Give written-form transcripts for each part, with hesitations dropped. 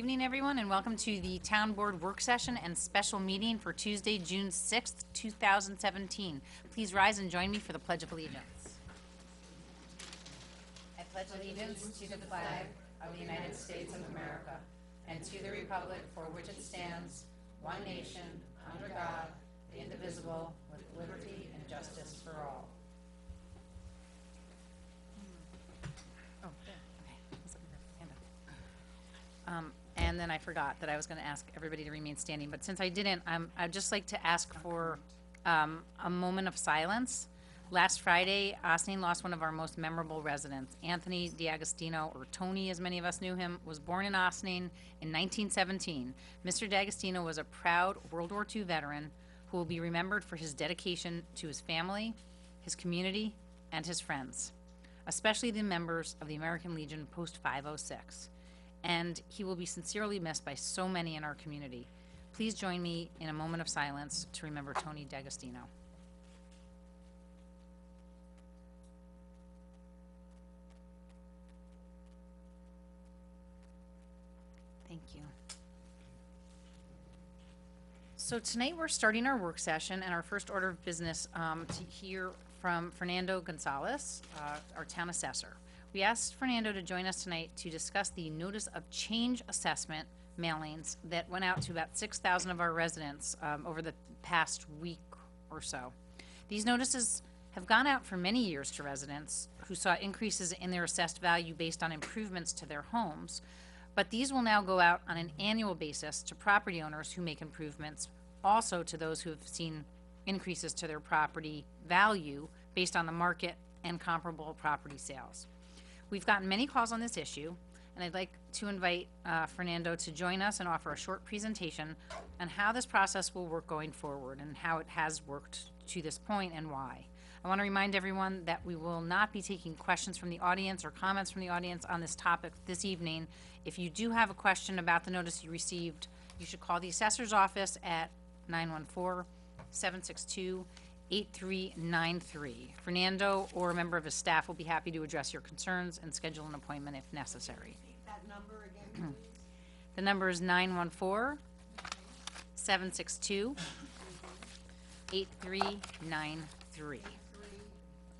evening, everyone, and welcome to the Town Board Work Session and Special Meeting for Tuesday, June 6th, 2017. Please rise and join me for the Pledge of Allegiance. I pledge allegiance to the flag of the United States of America and to the republic for which it stands, one nation, under God, indivisible, with liberty and justice for all. And then I forgot that I was going to ask everybody to remain standing, but since I didn't, I'd just like to ask for a moment of silence. Last Friday, Ossining lost one of our most memorable residents. Anthony D'Agostino, or Tony as many of us knew him, was born in Ossining in 1917. Mr. D'Agostino was a proud World War II veteran who will be remembered for his dedication to his family, his community, and his friends, especially the members of the American Legion Post 506. And he will be sincerely missed by so many in our community. Please join me in a moment of silence to remember Tony D'Agostino. Thank you. So tonight we're starting our work session, and our first order of business to hear from Fernando Gonzalez, our town assessor. We asked Fernando to join us tonight to discuss the notice of change assessment mailings that went out to about 6,000 of our residents over the past week or so. These notices have gone out for many years to residents who saw increases in their assessed value based on improvements to their homes, but these will now go out on an annual basis to property owners who make improvements, also to those who have seen increases to their property value based on the market and comparable property sales. We've gotten many calls on this issue, and I'd like to invite Fernando to join us and offer a short presentation on how this process will work going forward and how it has worked to this point and why. I want to remind everyone that we will not be taking questions from the audience or comments from the audience on this topic this evening. If you do have a question about the notice you received, you should call the assessor's office at 914-762-8393. Fernando or a member of his staff will be happy to address your concerns and schedule an appointment if necessary. That number again, please. The number is 914-762-8393.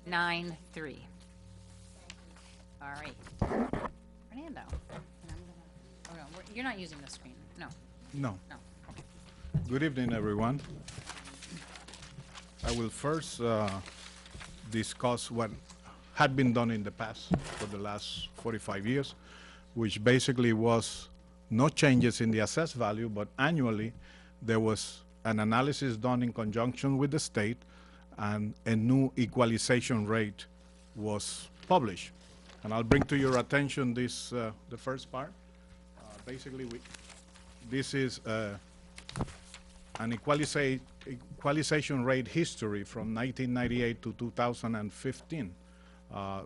93. All right. Fernando. Oh, no, you're not using the screen. No. No. No. Okay. Good evening, everyone. I will first discuss what had been done in the past for the last 45 years, which basically was no changes in the assessed value, but annually there was an analysis done in conjunction with the state, and a new equalization rate was published. And I'll bring to your attention this, the first part. Basically, this is an equalization rate history from 1998 to 2015. The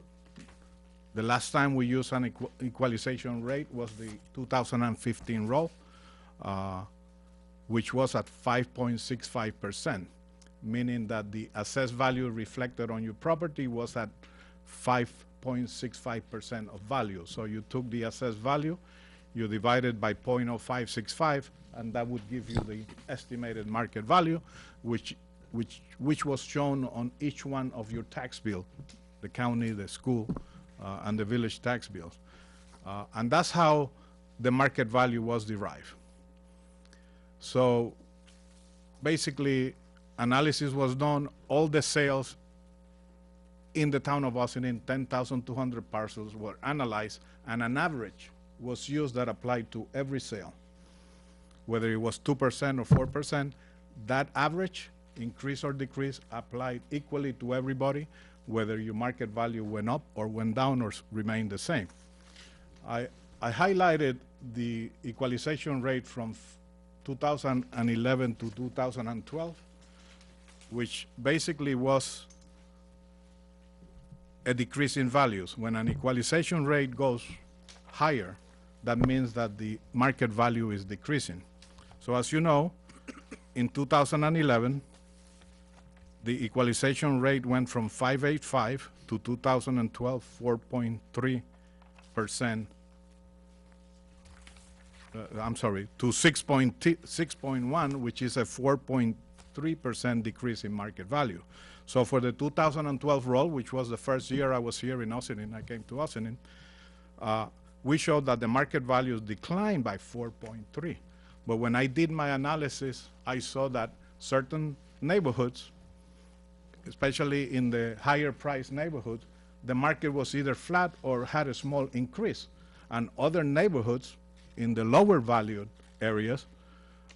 last time we used an equalization rate was the 2015 roll, which was at 5.65%, meaning that the assessed value reflected on your property was at 5.65% of value. So you took the assessed value, you divided by 0.0565, and that would give you the estimated market value, which was shown on each one of your tax bill, the county, the school, and the village tax bills. And that's how the market value was derived. So basically, analysis was done, all the sales in the town of Ossining, 10,200 parcels were analyzed, and an average was used that applied to every sale. Whether it was 2% or 4%, that average, increase or decrease, applied equally to everybody, whether your market value went up or went down or remained the same. I highlighted the equalization rate from 2011 to 2012, which basically was a decrease in values. When an equalization rate goes higher, that means that the market value is decreasing. So as you know, in 2011, the equalization rate went from 5.85 to 2012, 4.3% I'm sorry, to 6.1, which is a 4.3% decrease in market value. So for the 2012 roll, which was the first year I was here in Ossining, I came to Ossining, we showed that the market values declined by 4.3. But when I did my analysis, I saw that certain neighborhoods, especially in the higher price neighborhoods, the market was either flat or had a small increase. And other neighborhoods in the lower valued areas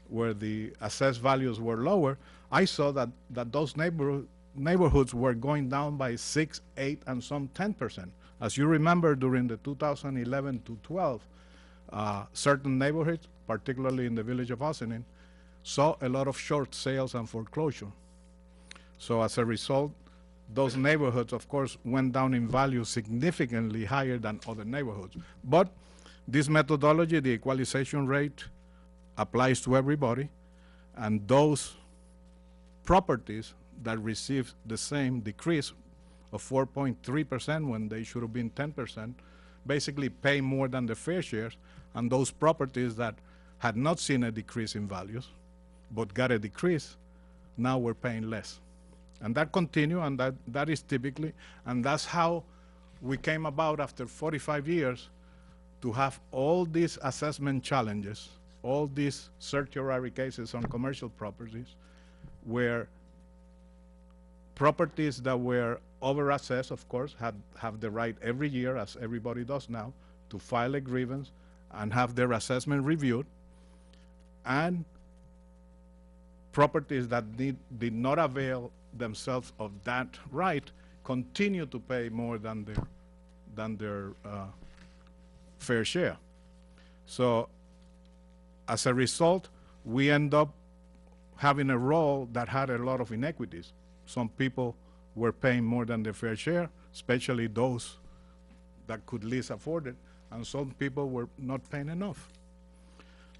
where the assessed values were lower, I saw that those neighborhoods were going down by 6, 8, and some 10%. As you remember, during the 2011 to 12, certain neighborhoods, particularly in the village of Ossining, saw a lot of short sales and foreclosure. So as a result, those neighborhoods, of course, went down in value significantly higher than other neighborhoods. But this methodology, the equalization rate, applies to everybody, and those properties that receive the same decrease of 4.3% when they should have been 10%, basically pay more than the fair shares, and those properties that had not seen a decrease in values but got a decrease, now we're paying less. And that continue, and that is typically, and that's how we came about after 45 years to have all these assessment challenges, all these certiorari cases on commercial properties, where properties that were overassessed, of course, have the right every year, as everybody does now, to file a grievance and have their assessment reviewed, and properties that did not avail themselves of that right continue to pay more than their fair share. So as a result, we end up having a roll that had a lot of inequities. Some people were paying more than their fair share, especially those that could least afford it, and some people were not paying enough.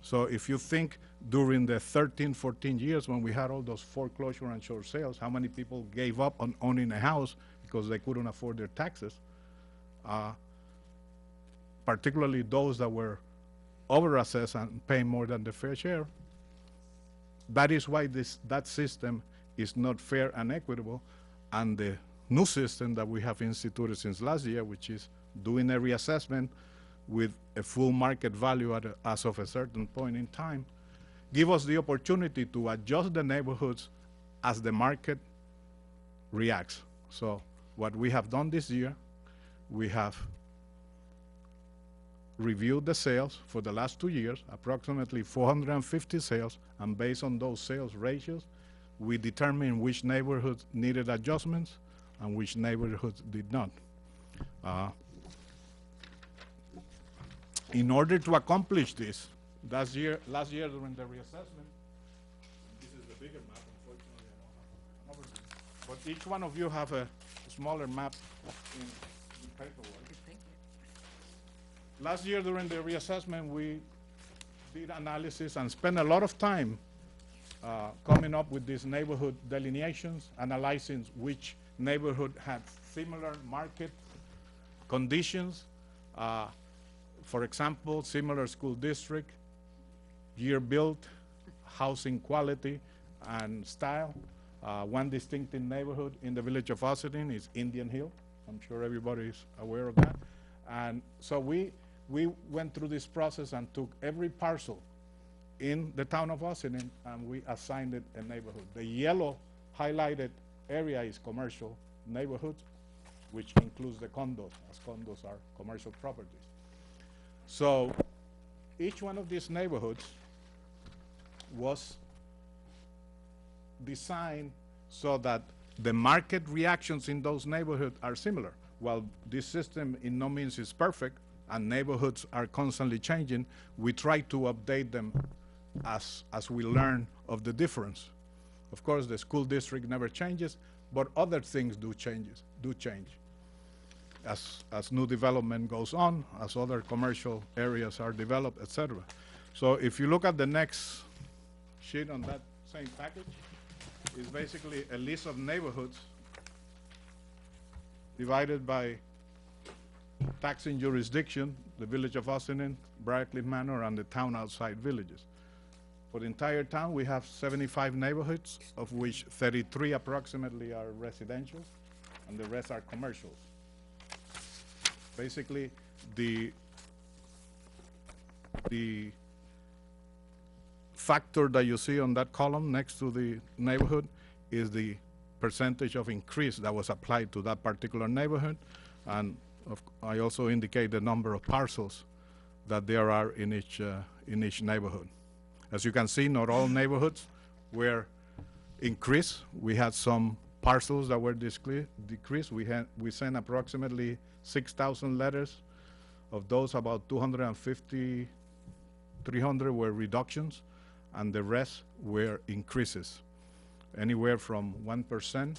So if you think during the 13, 14 years when we had all those foreclosure and short sales, how many people gave up on owning a house because they couldn't afford their taxes, particularly those that were overassessed and paying more than the fair share. That is why that system is not fair and equitable, and the new system that we have instituted since last year, which is doing a reassessment with a full market value as of a certain point in time, give us the opportunity to adjust the neighborhoods as the market reacts. So what we have done this year, we have reviewed the sales for the last 2 years, approximately 450 sales, and based on those sales ratios, we determined which neighborhoods needed adjustments and which neighborhoods did not. In order to accomplish this, last year during the reassessment, this is the bigger map, unfortunately I don't have an overview, but each one of you have a smaller map in paperwork. Last year during the reassessment, we did analysis and spent a lot of time coming up with these neighborhood delineations, analyzing which neighborhood had similar market conditions. For example, similar school district, year built, housing quality and style. One distinctive neighborhood in the village of Ossining is Indian Hill. I'm sure everybody is aware of that. And so we went through this process and took every parcel in the town of Ossining and we assigned it a neighborhood. The yellow highlighted area is commercial neighborhoods, which includes the condos, as condos are commercial properties. So each one of these neighborhoods was designed so that the market reactions in those neighborhoods are similar. While this system in no means is perfect and neighborhoods are constantly changing, we try to update them as we learn of the difference. Of course, the school district never changes, but other things do change as new development goes on, as other commercial areas are developed, etc. So if you look at the next sheet on that same package, it's basically a list of neighborhoods divided by taxing jurisdiction, the village of Ossining, Briarcliff Manor, and the town outside villages. For the entire town, we have 75 neighborhoods, of which 33 approximately are residential, and the rest are commercials. Basically, the factor that you see on that column next to the neighborhood is the percentage of increase that was applied to that particular neighborhood. And I also indicate the number of parcels that there are in each neighborhood. As you can see, not all neighborhoods were increased. We had some parcels that were decreased. We sent approximately 6,000 letters. Of those, about 250, 300 were reductions, and the rest were increases, anywhere from 1%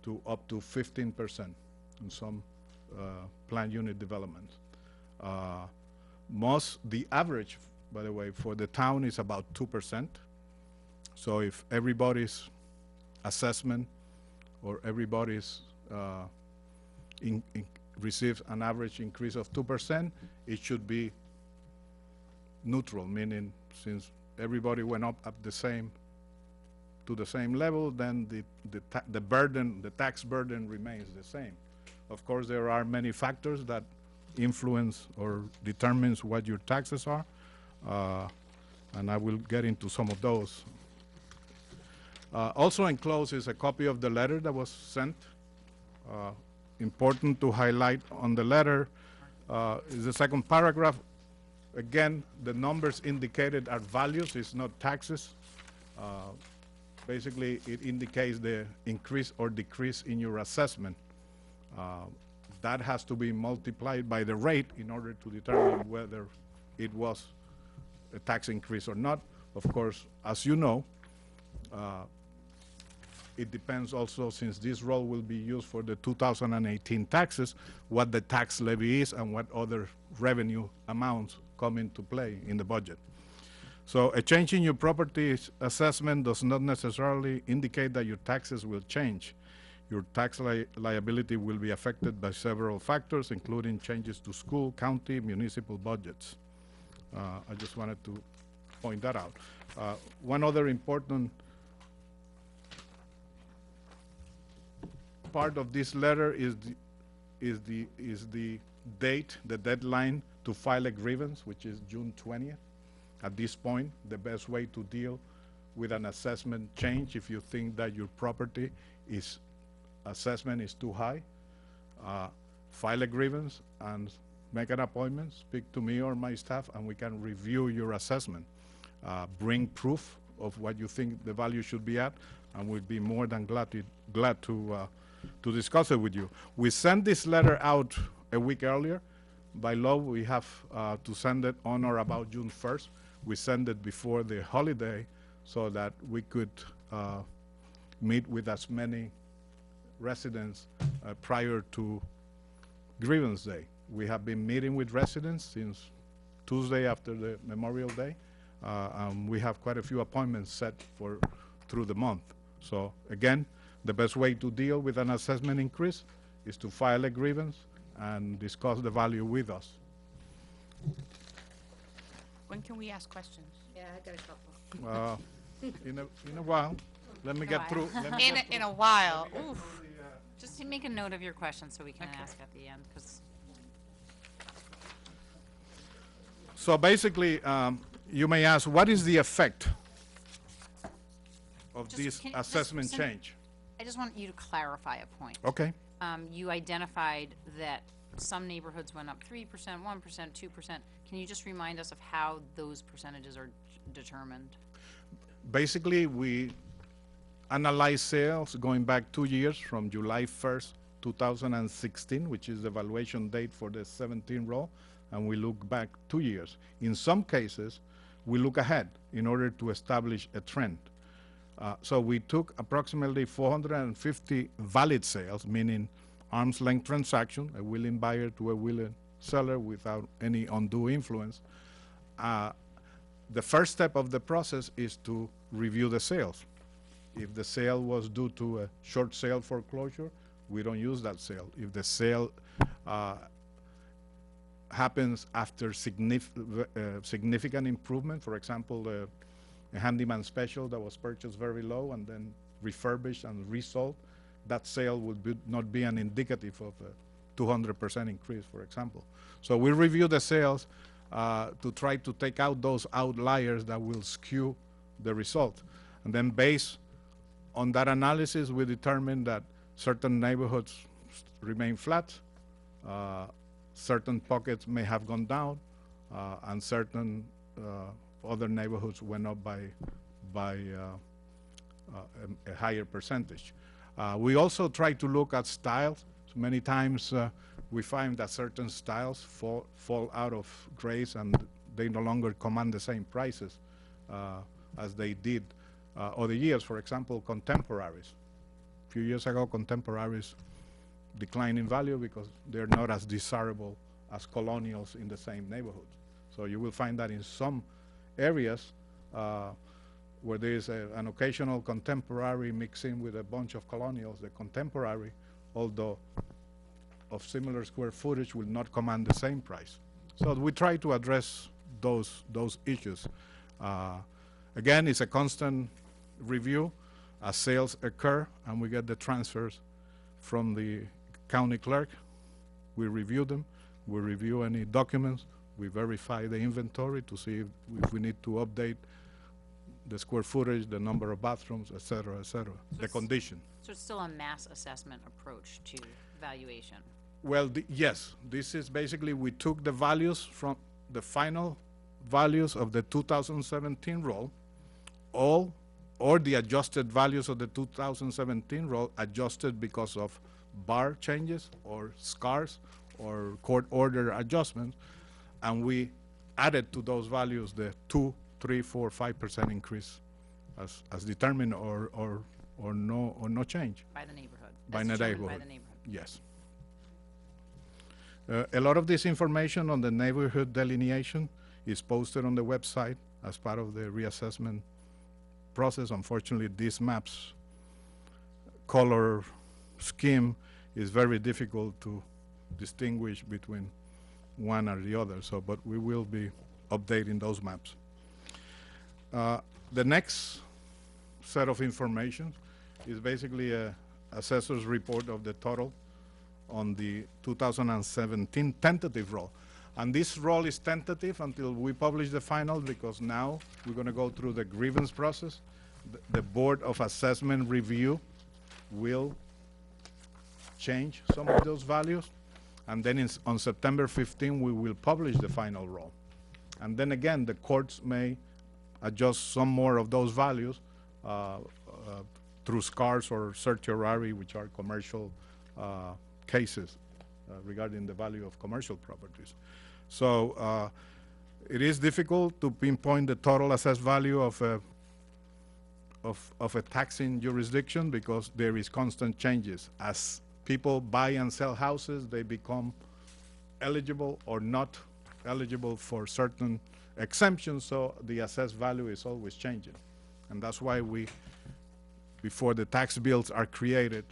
to up to 15% in some planned unit developments. The average, by the way, for the town is about 2%. So if everybody's assessment or everybody's receives an average increase of 2%, it should be neutral, meaning since everybody went up at the same level, then the tax burden remains the same. Of course, there are many factors that influence or determines what your taxes are, and I will get into some of those. Also enclosed is a copy of the letter that was sent. Important to highlight on the letter is the second paragraph. Again, the numbers indicated are values, it's not taxes. Basically, it indicates the increase or decrease in your assessment. That has to be multiplied by the rate in order to determine whether it was a tax increase or not. Of course, as you know, it depends also, since this roll will be used for the 2018 taxes, what the tax levy is and what other revenue amounts come into play in the budget. So a change in your property assessment does not necessarily indicate that your taxes will change. Your tax liability will be affected by several factors, including changes to school, county, municipal budgets. I just wanted to point that out. One other important part of this letter is the date, the deadline to file a grievance, which is June 20th. At this point, the best way to deal with an assessment change, if you think that your property assessment is too high, file a grievance and make an appointment, speak to me or my staff, and we can review your assessment. Bring proof of what you think the value should be at, and we'd be more than glad to discuss it with you. We sent this letter out a week earlier. By law, we have to send it on or about June 1st. We send it before the holiday so that we could meet with as many residents prior to grievance day. We have been meeting with residents since Tuesday after the Memorial Day. We have quite a few appointments set through the month. So again, the best way to deal with an assessment increase is to file a grievance and discuss the value with us. When can we ask questions? Yeah, I got a couple. In a while. Let me get through. In a while. Oof. Just to make a note of your question so we can ask at the end, because So basically, you may ask, what is the effect of this assessment change? I just want you to clarify a point. Okay. You identified that some neighborhoods went up 3%, 1%, 2%. Can you just remind us of how those percentages are determined? Basically, we analyze sales going back 2 years from July 1st, 2016, which is the valuation date for the 17 roll, and we look back 2 years. In some cases, we look ahead in order to establish a trend. So we took approximately 450 valid sales, meaning arm's length transaction, a willing buyer to a willing seller without any undue influence. The first step of the process is to review the sales. If the sale was due to a short sale foreclosure, we don't use that sale. If the sale happens after significant improvement. For example, a handyman special that was purchased very low and then refurbished and resold, that sale would not be an indicative of a 200% increase, for example. So we review the sales to try to take out those outliers that will skew the result. And then based on that analysis, we determine that certain neighborhoods remain flat, certain pockets may have gone down, and certain other neighborhoods went up by a higher percentage. We also try to look at styles. So many times we find that certain styles fall out of grace and they no longer command the same prices as they did other years. For example, contemporaries. A few years ago, contemporaries decline in value because they're not as desirable as colonials in the same neighborhood. So you will find that in some areas where there is an occasional contemporary mixing with a bunch of colonials, the contemporary, although of similar square footage, will not command the same price. So we try to address those issues. Again, it's a constant review as sales occur and we get the transfers from the county clerk. We review them, we review any documents, we verify the inventory to see if we need to update the square footage, the number of bathrooms, et cetera, the condition. So it's still a mass assessment approach to valuation. Well, yes, this is basically, we took the values from the final values of the 2017 roll, or the adjusted values of the 2017 roll adjusted because of bar changes or scars or court order adjustments, and we added to those values the 2, 3, 4, 5% increase as determined or no change. By the neighborhood. By That's the determined neighborhood. By the neighborhood. Yes. A lot of this information on the neighborhood delineation is posted on the website as part of the reassessment process. Unfortunately, these maps color scheme is very difficult to distinguish between one or the other. So, but we will be updating those maps. The next set of information is basically a assessor's report of the total on the 2017 tentative roll. And this roll is tentative until we publish the final, because now we're going to go through the grievance process. The Board of Assessment Review will change some of those values. And then on September 15, we will publish the final roll. And then again, the courts may adjust some more of those values through SCARs or certiorari, which are commercial cases regarding the value of commercial properties. So it is difficult to pinpoint the total assessed value of a taxing jurisdiction because there is constant changes. As people buy and sell houses, they become eligible or not eligible for certain exemptions, so the assessed value is always changing. And that's why we, before the tax bills are created,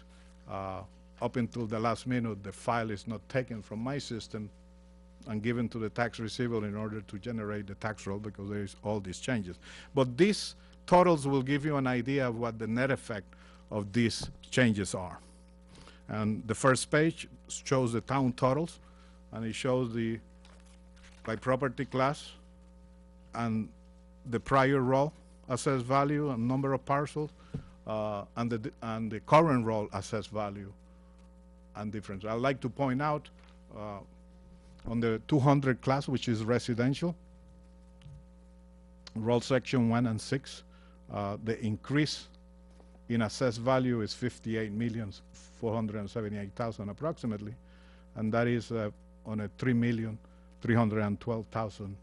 up until the last minute, the file is not taken from my system and given to the tax receivable in order to generate the tax roll, because there is all these changes. But these totals will give you an idea of what the net effect of these changes are. And the first page shows the town totals, and it shows the by property class and the prior roll assessed value and number of parcels, and the current roll assessed value and difference. I'd like to point out on the 200 class, which is residential, roll section 1 and 6, the increase in assessed value is 58,478,000 approximately, and that is on a 3,312,000,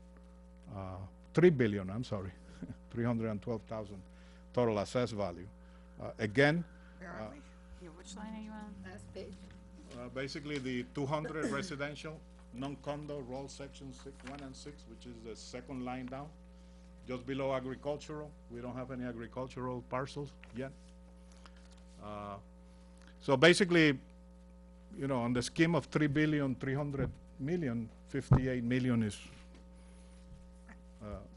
3 billion, I'm sorry, 312,000 total assessed value. Again, Where are we? Yeah, which line are you on? Last page. basically the 200 residential non-condo roll section 1 and 6, which is the second line down, just below agricultural. We don't have any agricultural parcels yet. So basically, you know, on the scheme of 3,300,000 million, 58 million is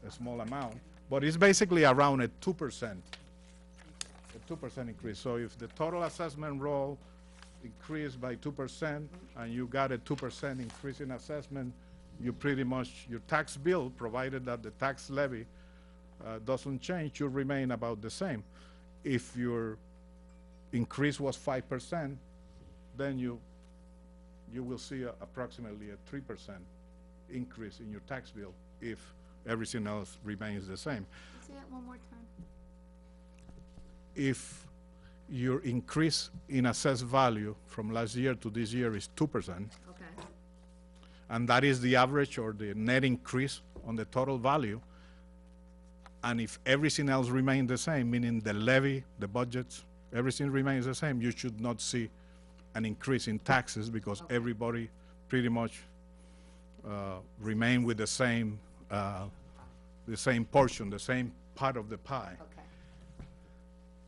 a small amount, but it's basically around a 2%, increase. So if the total assessment roll increased by 2% and you got a 2% increase in assessment, you pretty much, your tax bill, provided that the tax levy doesn't change, you remain about the same. If your increase was 5%, then you will see approximately a 3% increase in your tax bill if everything else remains the same. Say that one more time. If your increase in assessed value from last year to this year is 2%, Okay. and that is the average or the net increase on the total value, and if everything else remains the same, meaning the levy, the budgets, everything remains the same, you should not see an increase in taxes because everybody pretty much remain with the same portion, the same part of the pie. Okay.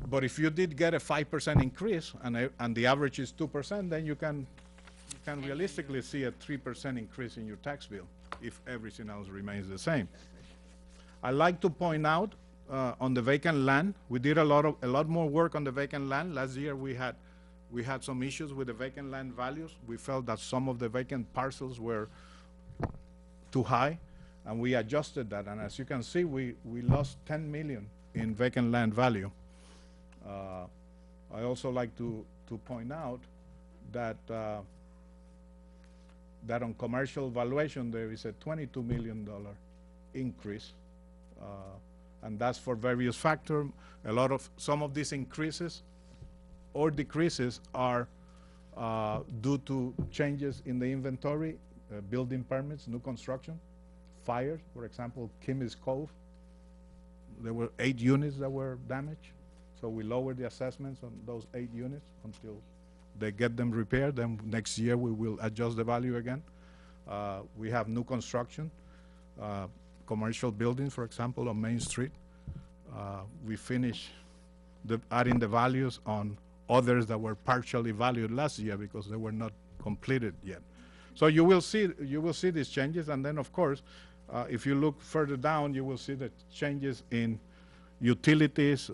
But if you did get a 5% increase and the average is 2%, then you can realistically see a 3% increase in your tax bill if everything else remains the same. I like to point out on the vacant land, we did a lot more work on the vacant land. Last year we had some issues with the vacant land values. We felt that some of the vacant parcels were too high, and we adjusted that. And as you can see, we lost 10 million in vacant land value. I also like to point out that that on commercial valuation there is a $22 million increase, and that's for various factors. Some of these increases or decreases are due to changes in the inventory, building permits, new construction, fires. For example, Kimmis Cove, there were 8 units that were damaged. So we lowered the assessments on those 8 units until they get them repaired. Then next year we will adjust the value again. We have new construction, commercial buildings, for example, on Main Street. We finished adding the values on others that were partially valued last year because they were not completed yet. So you will see these changes, and then of course, if you look further down, you will see the changes in utilities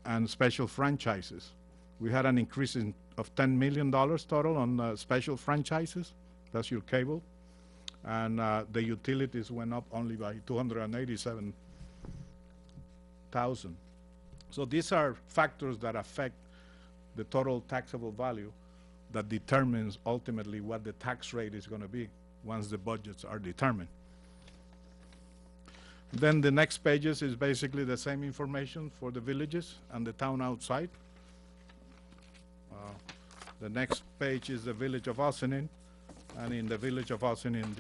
and special franchises. We had an increase of $10 million total on special franchises. That's your cable. And the utilities went up only by $287,000. So these are factors that affect the total taxable value that determines ultimately what the tax rate is going to be once the budgets are determined. Then the next pages is basically the same information for the villages and the town outside. The next page is the village of Ossining, and in the village of Ossining,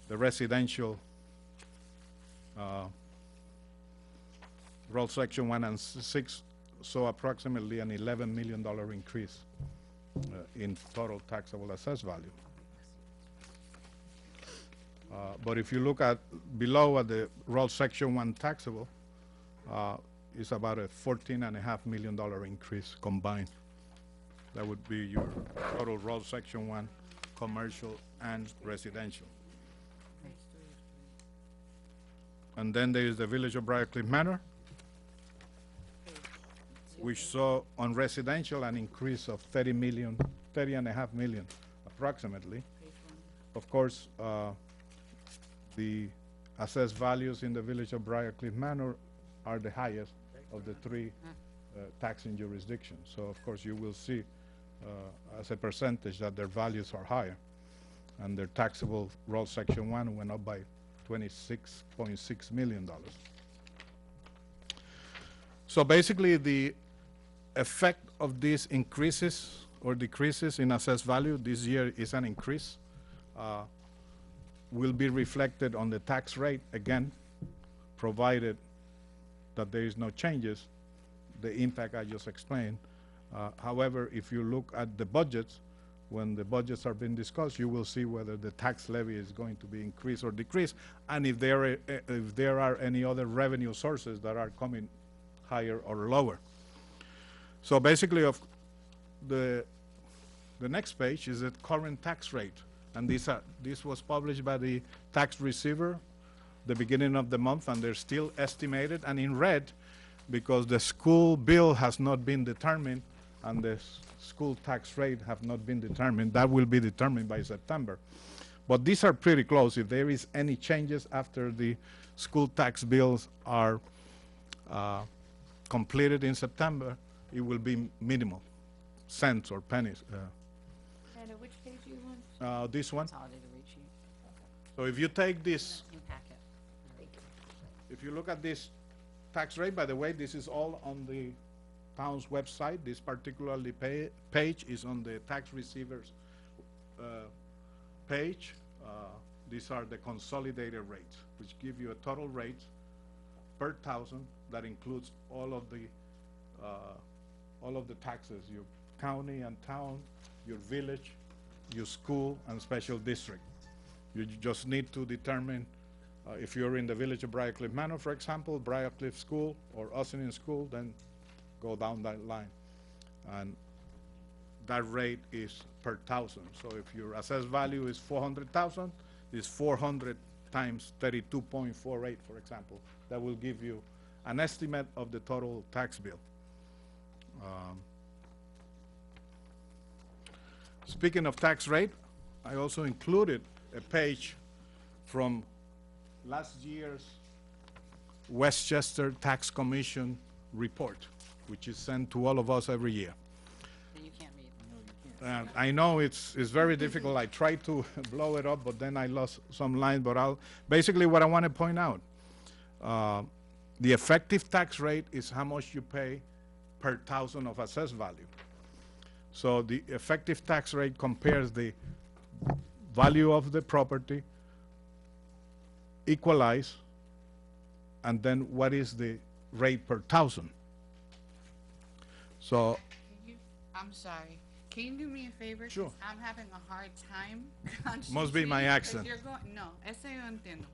the residential roll section 1 and 6 saw approximately an $11 million increase in total taxable assessed value. But if you look at below at the roll section 1 taxable, it's about a $14.5 million increase combined. That would be your total roll section 1, commercial and residential. And then there is the village of Briarcliff Manor, which saw on residential an increase of $30.5 million approximately. Of course, the assessed values in the village of Briarcliff Manor are the highest of the 3 taxing jurisdictions. So of course you will see as a percentage that their values are higher, and their taxable roll section 1 went up by $26.6 million. So basically the effect of these increases or decreases in assessed value this year is an increase, will be reflected on the tax rate again, provided that there is no changes, the impact I just explained. However, if you look at the budgets, when the budgets are being discussed, you will see whether the tax levy is going to be increased or decreased, and if there are any other revenue sources that are coming higher or lower. So basically, the next page is the current tax rate And this was published by the tax receiver the beginning of the month, and they're still estimated and in red because the school bill has not been determined and the school tax rate have not been determined. That will be determined by September. But these are pretty close. If there is any changes after the school tax bills are completed in September, it will be minimal, cents or pennies. And which page you want? This one. Consolidated rate sheet. So if you take this, New packet. if you look at this tax rate, by the way, this is all on the town's website. This particularly page is on the tax receivers page. These are the consolidated rates, which give you a total rate per thousand that includes all of the taxes, your county and town, your village, your school, and special district. You just need to determine if you're in the village of Briarcliff Manor, for example, Briarcliff School or Ossining School, then go down that line. And that rate is per thousand. So if your assessed value is 400,000, it's 400 times 32.48, for example. That will give you an estimate of the total tax bill. Speaking of tax rate, I also included a page from last year's Westchester Tax Commission report, which is sent to all of us every year. That you can't read. I know it's very difficult. I tried to blow it up, but then I lost some lines. But basically what I want to point out, the effective tax rate is how much you pay per thousand of assessed value. So the effective tax rate compares the value of the property, equalize, and then what is the rate per thousand. So I'm sorry. Can you do me a favor? 'Cause Sure. I'm having a hard time concentrating. Must be my 'cause accent. You're going, no, eso yo entiendo.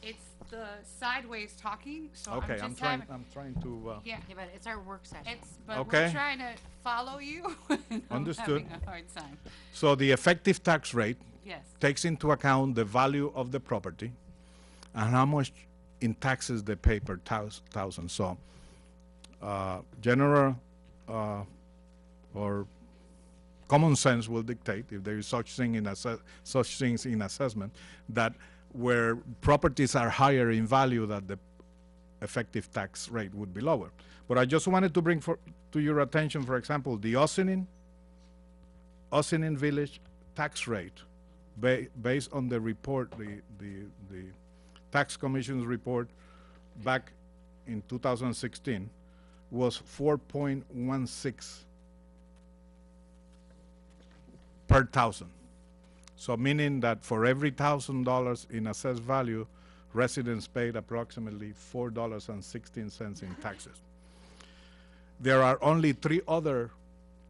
It's the sideways talking, so okay, I'm just having, I'm trying to. yeah. Yeah, but it's our work session. But Okay. we're trying to follow you. and Understood. I'm having a hard time. So the effective tax rate Yes. takes into account the value of the property and how much in taxes they pay per thousand. So general or common sense will dictate, if there is such things in assessment, that where properties are higher in value, that the effective tax rate would be lower. But I just wanted to bring to your attention, for example, the Ossining Village tax rate, based on the report, the Tax Commission's report back in 2016, was 4.16 per thousand. So meaning that for every $1,000 in assessed value, residents paid approximately $4.16 in taxes. There are only three other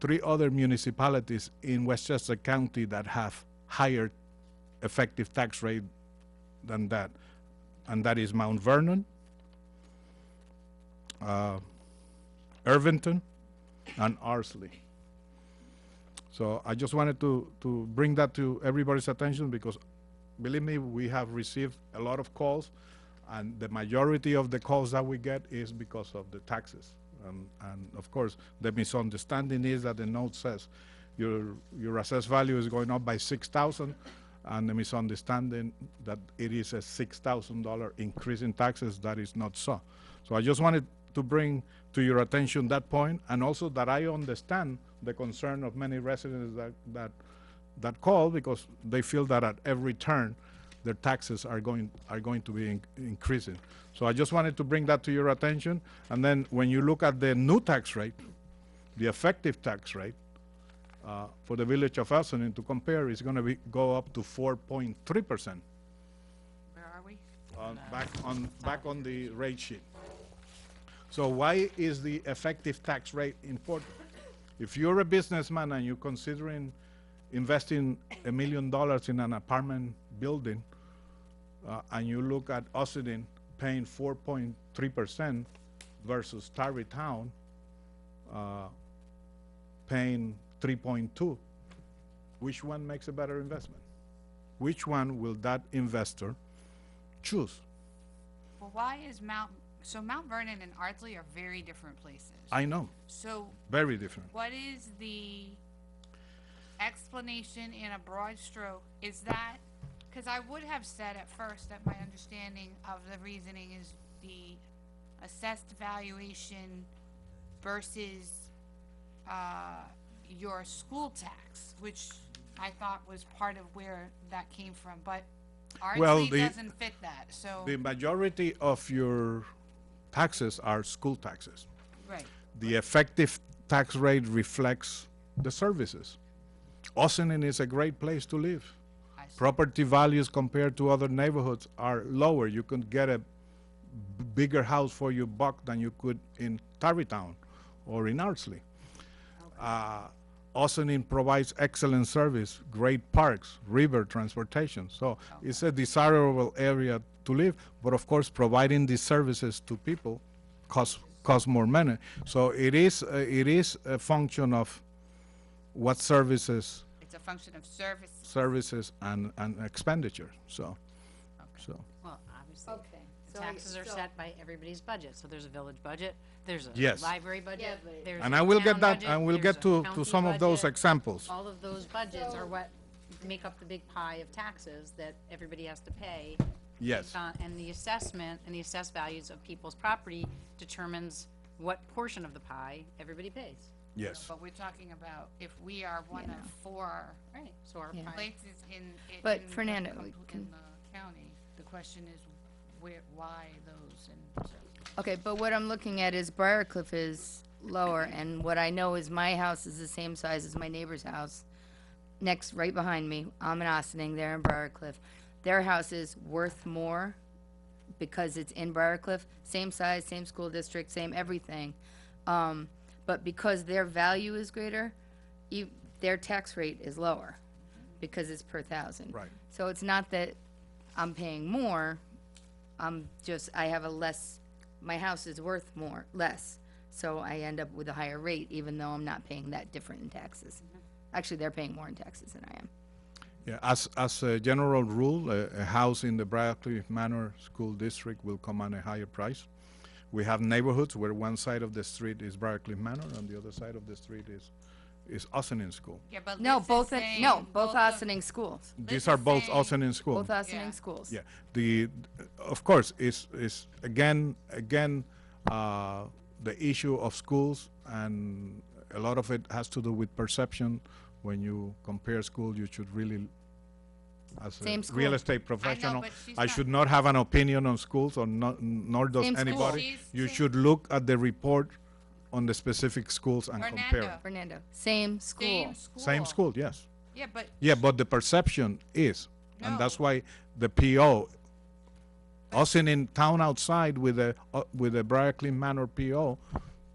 municipalities in Westchester County that have higher effective tax rate than that, and that is Mount Vernon, Irvington, and Arsley. So I just wanted to bring that to everybody's attention, because believe me, we have received a lot of calls, and the majority of the calls that we get is because of the taxes. And of course, the misunderstanding is that the note says your assessed value is going up by $6,000, and the misunderstanding that it is a $6,000 increase in taxes. That is not so. So I just wanted to bring to your attention that point, and also that I understand the concern of many residents that call, because they feel that at every turn their taxes are going to be increasing. So I just wanted to bring that to your attention. And then when you look at the new tax rate, the effective tax rate for the village of Ossining, to compare, is going to go up to 4.3%. Where are we? Back on the rate sheet. So why is the effective tax rate important? If you're a businessman and you're considering investing $1 million in an apartment building, and you look at Ossining paying 4.3% versus Tarrytown paying 3.2%, which one makes a better investment? which one will that investor choose? Well, why is Mount Vernon and Ardsley are very different places. I know, So very different. what is the explanation in a broad stroke? Is that, because I would have said at first that my understanding of the reasoning is the assessed valuation versus your school tax, which I thought was part of where that came from, but Well, Ardsley doesn't fit that, so, The majority of your taxes are school taxes. right. The effective tax rate reflects the services. Ossining is a great place to live. I see. Property values compared to other neighborhoods are lower. You can get a bigger house for your buck than you could in Tarrytown or in Ardsley. Ossining provides excellent service, great parks, river transportation. So it's a desirable area to live, but of course, providing these services to people costs more money. So it is a function of what services It's a function of services and expenditure, so. Well, obviously, Okay, the so taxes are set by everybody's budget, so there's a village budget, there's a Yes. library budget, but- there's And a I will town get that, budget, and we'll there's get a to county some of those budget. examples. All of those budgets are what make up the big pie of taxes that everybody has to pay. Yes, And the assessment and the assessed values of people's property determines what portion of the pie everybody pays. yes. But we're talking about if we are one of four Right, so our Yeah. pie, places But in the Fernando, in can- the county, the question is why those and so. Okay, but what I'm looking at is Briarcliff is lower, and what I know is my house is the same size as my neighbor's house. Next, right behind me, I'm in Ossining, they're in Briarcliff. Their house is worth more because it's in Briarcliff, same size, same school district, same everything. But because their value is greater, their tax rate is lower because it's per thousand. Right. So it's not that I'm paying more, I have my house is worth less. So I end up with a higher rate, even though I'm not paying that different in taxes. Actually, they're paying more in taxes than I am. Yeah, as a general rule, a house in the Briarcliff Manor School District will command a higher price. We have neighborhoods where one side of the street is Briarcliff Manor and the other side of the street is Ossining School. Yeah, but No, Liz is both, saying both of- Ossining schools. These is are both saying- Ossining schools. Both Ossining Yeah. schools. Yeah, of course, is again, the issue of schools, and a lot of it has to do with perception. When you compare schools, you should really, as Same a school. real estate professional, but she's I not- should not have an opinion on schools, or nor does Same school. anybody. She's You saying- should look at the report on the specific schools and compare. Fernando, same school. Same school, yes. Yeah, but Yeah, but the perception is, and that's No. why the PO, us in town outside with the Briarcliff Manor PO,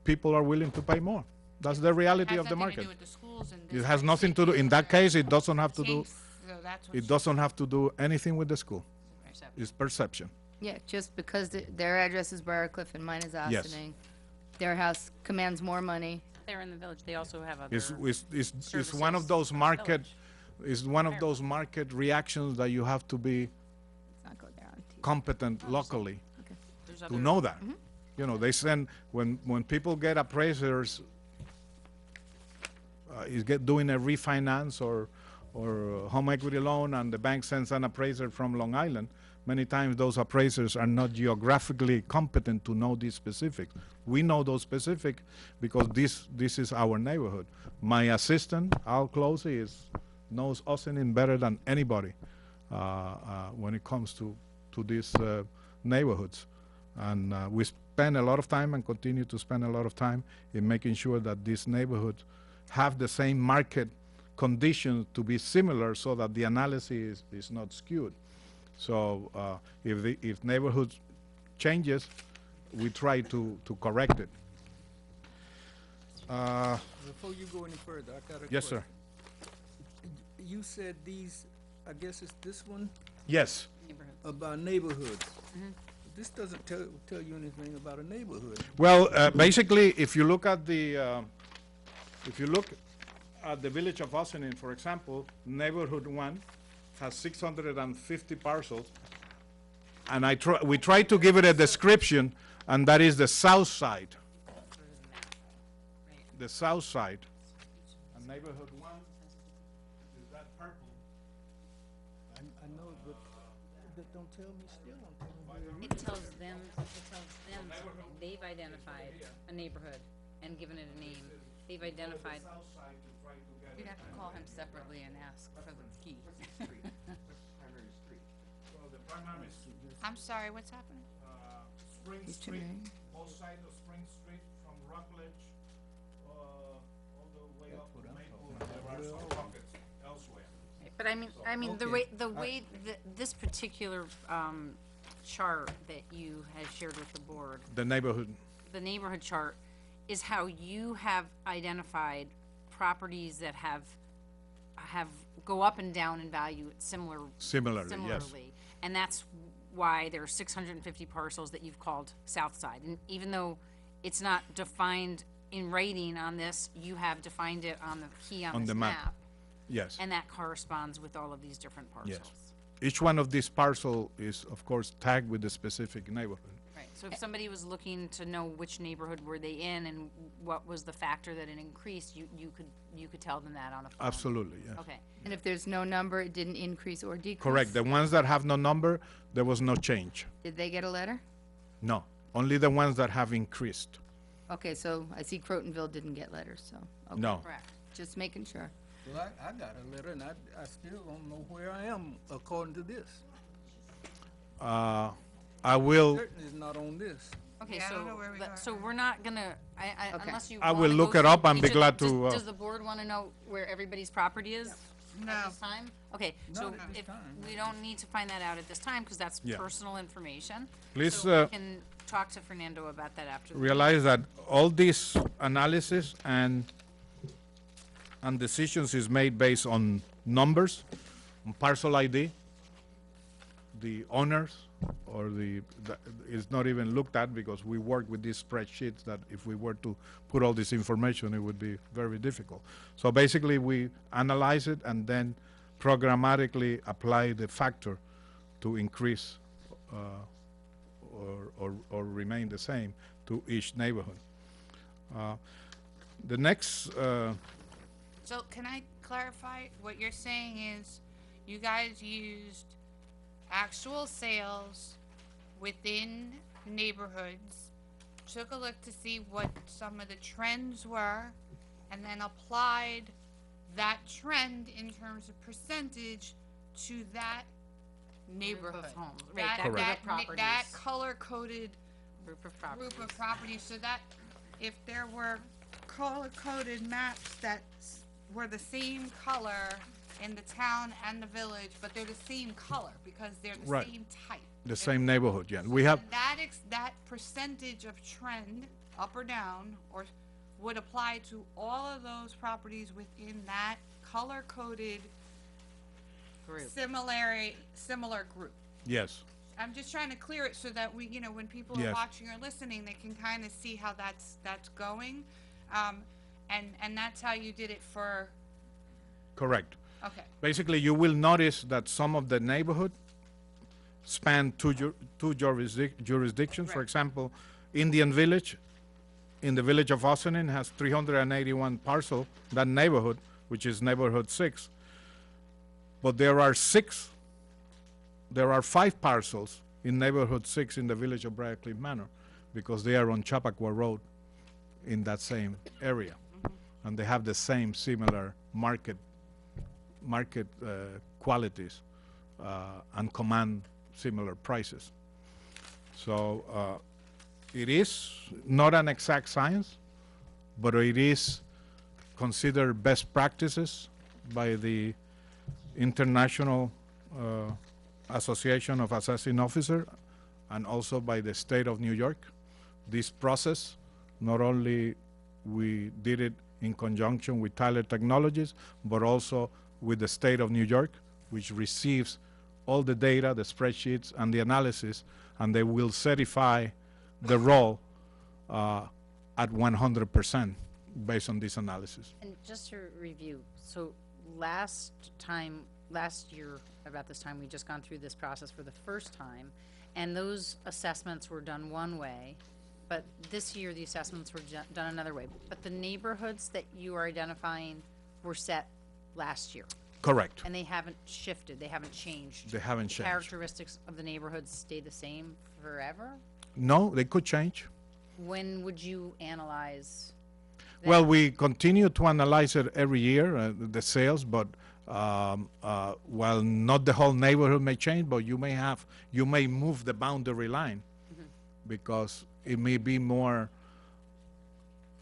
people are willing to pay more. That's the reality of the has nothing to market. do with the schools and It this has nothing to do, in that case, it doesn't have to do, Kinks, so that's what it she- doesn't have to do anything with the school. perception. It's perception. Yeah, just because their address is Briarcliff and mine is Yes. Ossining. Their house commands more money. They're in the village, they also have other. It's one of services those in the market, village. it's one of those market reactions that you have to be Let's not go there on TV. competent locally There's to other- know that. You know, they send, when people get appraisers, doing a refinance or a home equity loan, and the bank sends an appraiser from Long Island, many times those appraisers are not geographically competent to know these specifics. We know those specifics because this is our neighborhood. My assistant, Al Closey, knows Ossining better than anybody when it comes to these neighborhoods. And we spend a lot of time and continue to spend a lot of time in making sure that these neighborhoods have the same market conditions to be similar, so that the analysis is not skewed. So if neighborhoods changes, we try to correct it. Before you go any further, I got a question. Yes, sir. You said these, I guess it's this one, Yes. Neighborhoods. about neighborhoods. This doesn't tell you anything about a neighborhood. Well, basically, if you look at the village of Ossining, for example, neighborhood 1 has 650 parcels, and we try to give it a description, and that is the south side. The south side. And neighborhood 1 is that purple. I know, but that don't tell me, still don't tell me where it It tells them, they've identified a neighborhood and given it a name. They've identified, South side to try to get You'd have to call him separately and ask for the key. well, the primary I'm sorry, what's happening? Spring He's Street, turning. both sides of Spring Street from Rockledge, all the way up to Maple. There are some pockets elsewhere. but I mean, the way that this particular, chart that you had shared with the board, The neighborhood, the neighborhood chart, is how you have identified properties that have go up and down in value similarly, similarly, yes. and that's why there are 650 parcels that you've called South Side. And even though it's not defined in writing on this, you have defined it on the key on On this the map. map, Yes, and that corresponds with all of these different yes. parcels. Each one of these parcel is, of course, tagged with a specific neighborhood. Right, so if somebody was looking to know which neighborhood were they in and what was the factor that it increased, you could tell them that on a phone. Absolutely, yes. Okay, And if there's no number, it didn't increase or decrease? Correct. The ones that have no number, there was no change. Did they get a letter? No, only the ones that have increased. Okay, so I see Crotonville didn't get letters, so, okay. No. correct. Just making sure. Well, I got a letter, and I still don't know where I am according to this. I will, Certainly it's not on this. Okay, Yeah, I so, don't know where we are. so we're not gonna, Okay. unless you I will wanna look go it through up and be each of- glad does- to, Does the board wanna know where everybody's property is? No. At this time? Okay, so Not at this if, time. we don't need to find that out at this time, cause that's Yeah. personal information. Please, So we can talk to Fernando about that after. the meeting. realize that all this analysis and decisions is made based on numbers, on parcel ID, the owners, or it's not even looked at because we work with these spreadsheets that if we were to put all this information, it would be very difficult. So basically, we analyze it and then programmatically apply the factor to increase or remain the same to each neighborhood. The next, So can I clarify? What you're saying is you guys used actual sales within neighborhoods, took a look to see what some of the trends were, and then applied that trend in terms of percentage to that neighborhood. homes, right, That, that group of that properties. color-coded Group of properties. group of properties, so that if there were color-coded maps that were the same color in the town and the village, but they're the same color because they're the Right. same type. the same neighborhood, yeah. We have, That percentage of trend, up or down, or would apply to all of those properties within that color-coded Group. similar group. yes, I'm just trying to clear it so that we, when people are Yes. watching or listening, they can kind of see how that's going. And that's how you did it for, correct. okay, Basically, you will notice that some of the neighborhood span two jurisdictions. For Right. example, Indian Village, in the village of Ossining, has 381 parcel, that neighborhood, which is neighborhood 6. But there are 5 parcels in neighborhood 6 in the village of Briarcliff Manor, because they are on Chappaqua Road in that same area. And they have the same similar market qualities and command similar prices. So it is not an exact science, but it is considered best practices by the International Association of Assessing Officers and also by the state of New York. This process, not only we did it in conjunction with Tyler Technologies, but also with the state of New York, which receives all the data, the spreadsheets, and the analysis, and they will certify the role at 100% based on this analysis. And just to review, so last time last year, about this time, we just gone through this process for the first time, and those assessments were done one way, but this year, the assessments were done another way. But the neighborhoods that you are identifying were set last year, Correct. and they haven't shifted, they haven't changed. They haven't changed. Characteristics of the neighborhoods stay the same forever? No, they could change. When would you analyze? Well, that? we continue to analyze it every year, the sales, but while not the whole neighborhood may change, but you may move the boundary line because it may be more,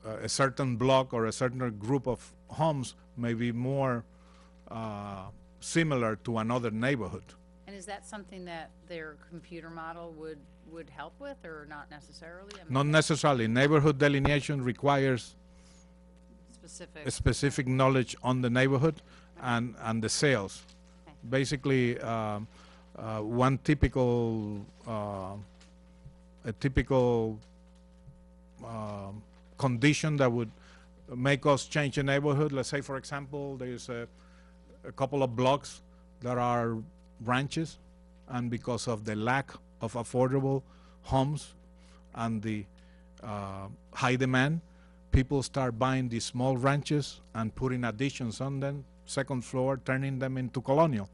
a certain block or a certain group of homes may be more similar to another neighborhood. And is that something that their computer model would help with, or not necessarily? I mean, Not necessarily. Neighborhood delineation requires specific. a specific knowledge on the neighborhood and the sales. Okay. Basically, one typical, a typical condition that would make us change a neighborhood, let's say, for example, there's a couple of blocks that are ranches, and because of the lack of affordable homes and the high demand, people start buying these small ranches and putting additions on them, second floor, turning them into colonial.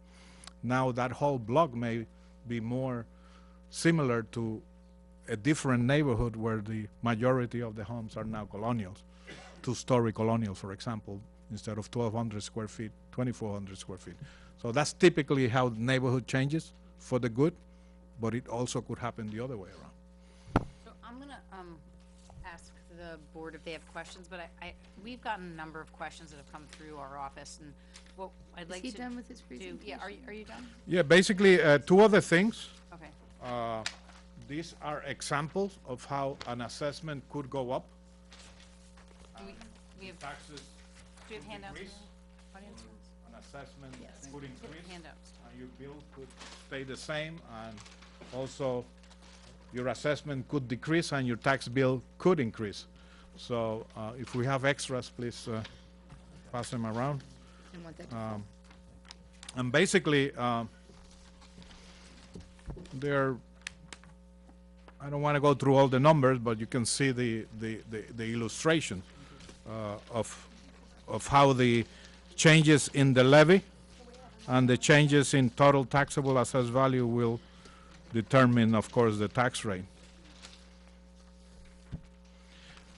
Now that whole block may be more similar to a different neighborhood where the majority of the homes are now colonials, two-story colonial, for example, instead of 1,200 square feet, 2,400 square feet. So that's typically how the neighborhood changes for the good, but it also could happen the other way around. So I'm gonna ask the board if they have questions, but we've gotten a number of questions that have come through our office, and what I'd Is like he to done with his do. presentation? Yeah, are you done? Yeah, basically, two other things. Okay. These are examples of how an assessment could go up. We have, Taxes, do we have handouts for increase. the audience? an assessment could Get increase, handouts. and your bill could stay the same, and also your assessment could decrease and your tax bill could increase. So if we have extras, please pass them around. Didn't want that to And basically, there, I don't want to go through all the numbers, but you can see the illustration of how the changes in the levy and the changes in total taxable assessed value will determine, of course, the tax rate.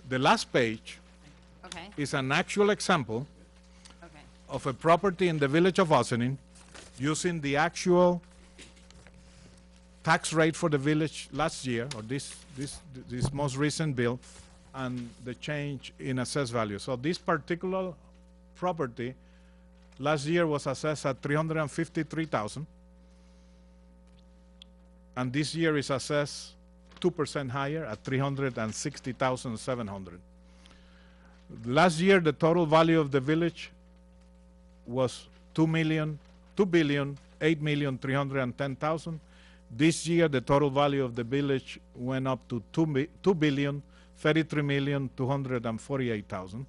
The last page Okay, is an actual example okay. of a property in the village of Ossining using the actual tax rate for the village last year, or this most recent bill, and the change in assessed value. So this particular property last year was assessed at $353,000, and this year is assessed 2% higher at $360,700. Last year, the total value of the village was $2,8,310,000. This year, the total value of the village went up to $2,033,248,000.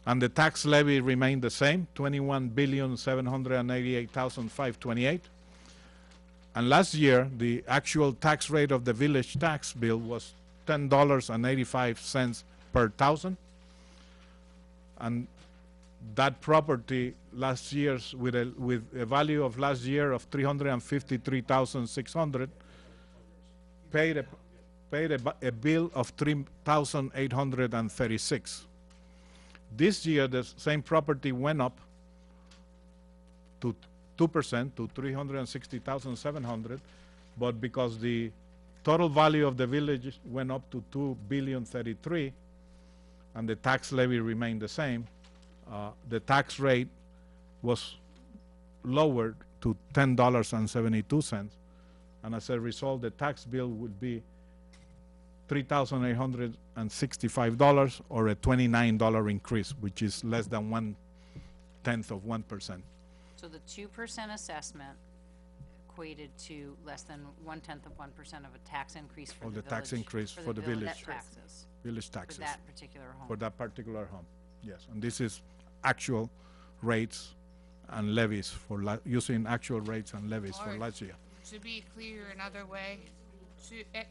And the tax levy remained the same, $21,788,528. And last year, the actual tax rate of the village tax bill was $10.85 per thousand. And that property last year's with a value of last year of $353,600 paid a bill of $3,836. This year, the same property went up to 2% to $360,700, but because the total value of the village went up to $2,033,000 and the tax levy remained the same, the tax rate was lowered to $10.72, and as a result, the tax bill would be $3,865, or a $29 increase, which is less than 1/10 of 1%. So the 2% assessment equated to less than 1/10 of 1% of a tax increase for Of the the tax village- increase for the village. taxes, Village for taxes that particular home. for that particular home. Yes, and this is actual rates and levies for using actual rates and levies for Or- last year. To be clear another way,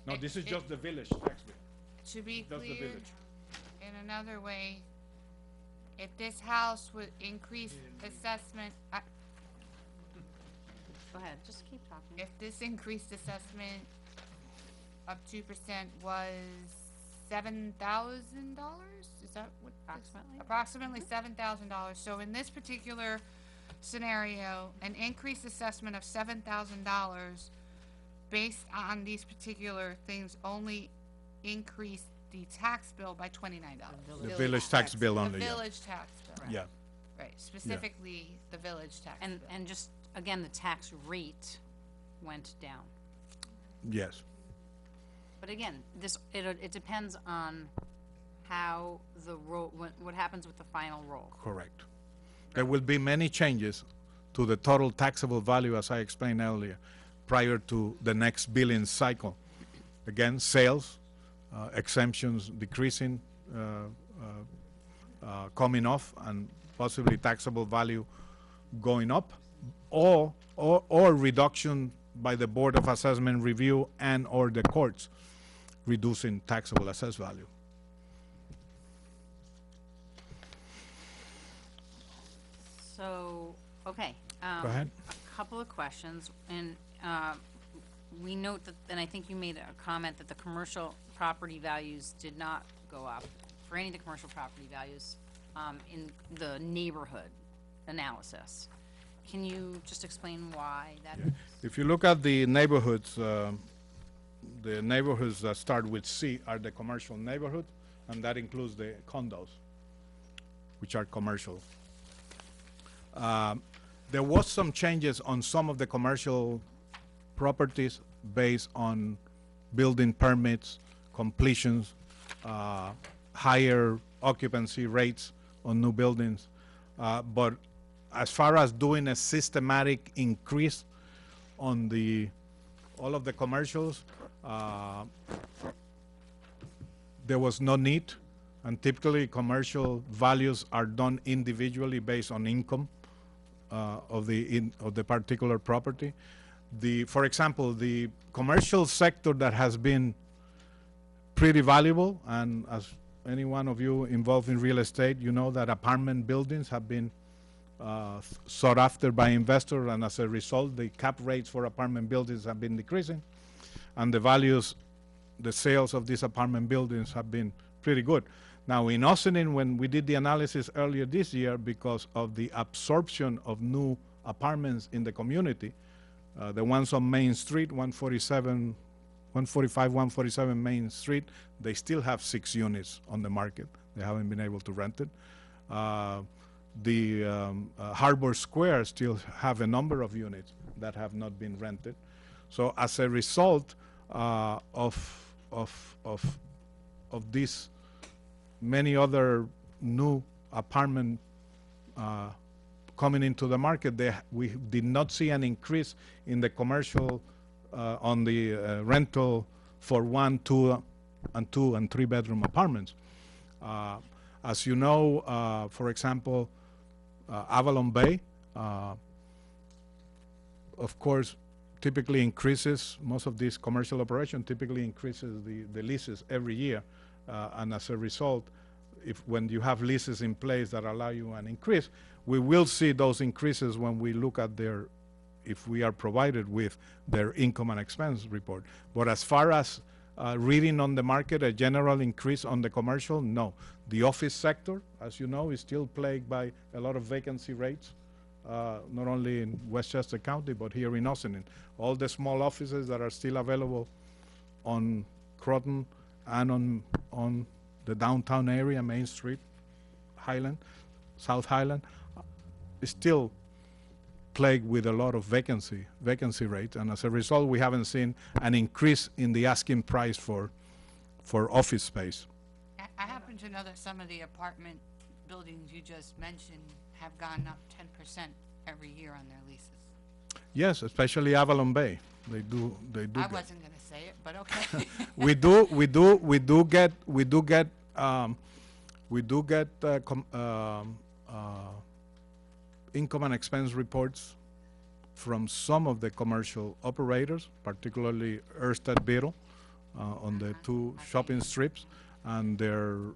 No, this is just the village tax bill. to be Just the clear village. in another way, if this house would increase assessment, Go ahead, just keep talking. if this increased assessment of 2% was $7,000, is that what? Approximately. Approximately $7,000. So in this particular scenario, an increased assessment of $7,000 based on these particular things only increased the tax bill by $29. The village tax bill The only, yeah. village tax bill. Yeah, Right, specifically the village tax bill. And just, again, the tax rate went down. yes, But again, it depends on how the roll, what happens with the final roll. correct. There will be many changes to the total taxable value, as I explained earlier, prior to the next billing cycle. Again, sales, exemptions decreasing, coming off, and possibly taxable value going up, or reduction by the Board of Assessment Review and/or the courts, reducing taxable assessed value. So, okay. Go ahead. A couple of questions, and, we note that, and I think you made a comment that the commercial property values did not go up for any of the commercial property values, in the neighborhood analysis. Can you just explain why that is? If you look at the neighborhoods that start with C are the commercial neighborhoods, and that includes the condos, which are commercial. There was some changes on some of the commercial properties based on building permits, completions, higher occupancy rates on new buildings. But as far as doing a systematic increase on all of the commercials, there was no need, and typically commercial values are done individually based on income of the particular property. For example, the commercial sector that has been pretty valuable, and as any one of you involved in real estate, you know that apartment buildings have been sought after by investors, and as a result, the cap rates for apartment buildings have been decreasing, and the sales of these apartment buildings have been pretty good. Now, in Ossining, when we did the analysis earlier this year, because of the absorption of new apartments in the community, the ones on Main Street, 145, 147 Main Street, they still have 6 units on the market. They haven't been able to rent it. Harbor Square still have a number of units that have not been rented. So as a result of these many other new apartment coming into the market, we did not see an increase in the commercial on the rental for 1, 2, and 3-bedroom apartments. As you know, for example, Avalon Bay, of course, typically increases, most of these commercial operations typically increases the leases every year. And as a result, when you have leases in place that allow you an increase, we will see those increases when we look at if we are provided with their income and expense report. But as far as reading on the market, a general increase on the commercial, no. The office sector, as you know, is still plagued by a lot of vacancy rates, not only in Westchester County, but here in Ossining. All the small offices that are still available on Croton and on the downtown area, Main Street, Highland, South Highland, is still plagued with a lot of vacancy rate, and as a result, we haven't seen an increase in the asking price for office space. I happen to know that some of the apartment buildings you just mentioned have gone up 10% every year on their leases. Yes, especially Avalon Bay. They do. I get- wasn't gonna say it, but okay. we do get income and expense reports from some of the commercial operators, particularly Erstad Beetle, on the two shopping strips, and their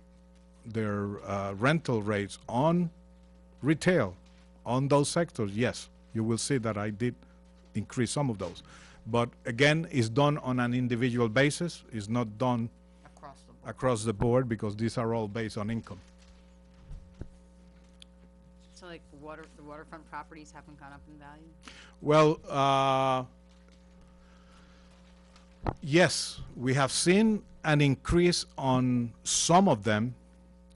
rental rates on retail, on those sectors, yes, you will see that I did increase some of those. But again, it's done on an individual basis. It's not done Across the board. across the board because these are all based on income. So like the waterfront properties haven't gone up in value? Well, yes, we have seen an increase on some of them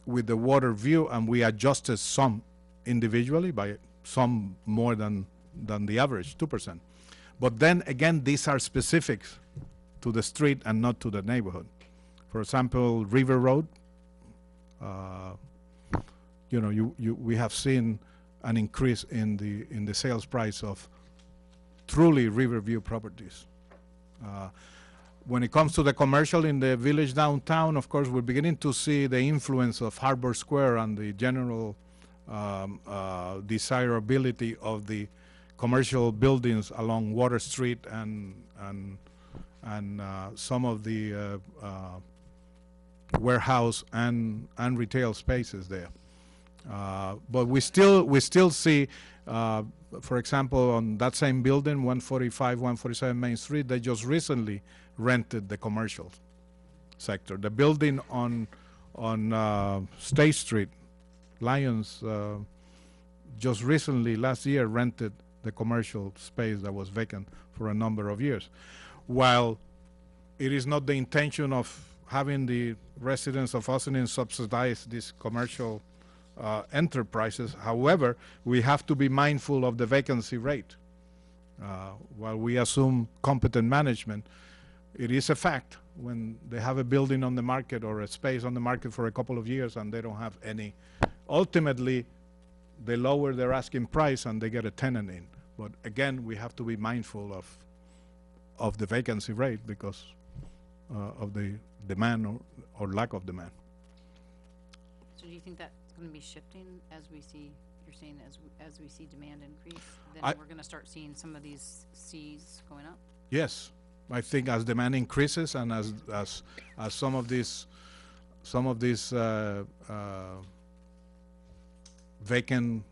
with the water view, and we adjusted some individually by some more than the average, 2%. But then again, these are specifics to the street and not to the neighborhood. For example, River Road, we have seen an increase in the sales price of truly Riverview properties. When it comes to the commercial in the village downtown, of course, we're beginning to see the influence of Harbor Square and the general desirability of the commercial buildings along Water Street and some of the warehouse and retail spaces there. But we still see, for example, on that same building, 145, 147 Main Street, they just recently rented the commercial sector. The building on State Street, Lyons, just recently, last year, rented the commercial space that was vacant for a number of years. While it is not the intention of having the residents of Ossining subsidize these commercial enterprises, however, we have to be mindful of the vacancy rate. While we assume competent management, it is a fact when they have a building on the market or a space on the market for a couple of years and they don't have any. Ultimately, they lower their asking price and they get a tenant in. But again, we have to be mindful of the vacancy rate because of the demand or lack of demand. So do you think that's going to be shifting as we see, you're saying as we see demand increase, then I- we're going to start seeing some of these Cs going up? Yes, I think as demand increases and as some of these vacant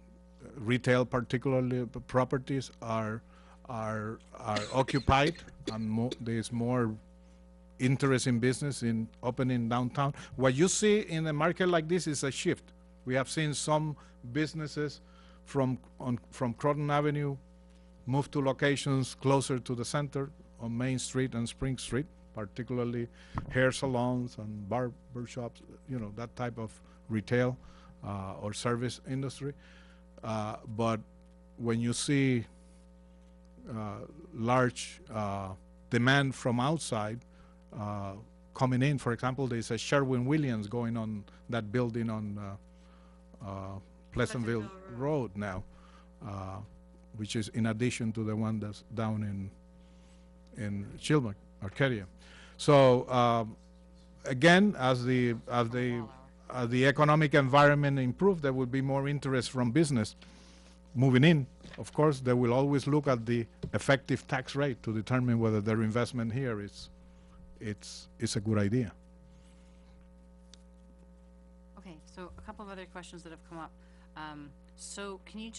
retail, particularly properties, are occupied, and there's more interest in business in opening downtown. What you see in a market like this is a shift. We have seen some businesses from Croton Avenue move to locations closer to the center on Main Street and Spring Street, particularly hair salons and barber shops, that type of retail or service industry. But when you see large demand from outside coming in, for example, there's a Sherwin-Williams going on that building on Pleasantville Road now, which is in addition to the one that's down in Chilmar, Arcadia. So again, as the economic environment improves, there will be more interest from business moving in. Of course, they will always look at the effective tax rate to determine whether their investment here is a good idea. Okay, so a couple of other questions that have come up. So can you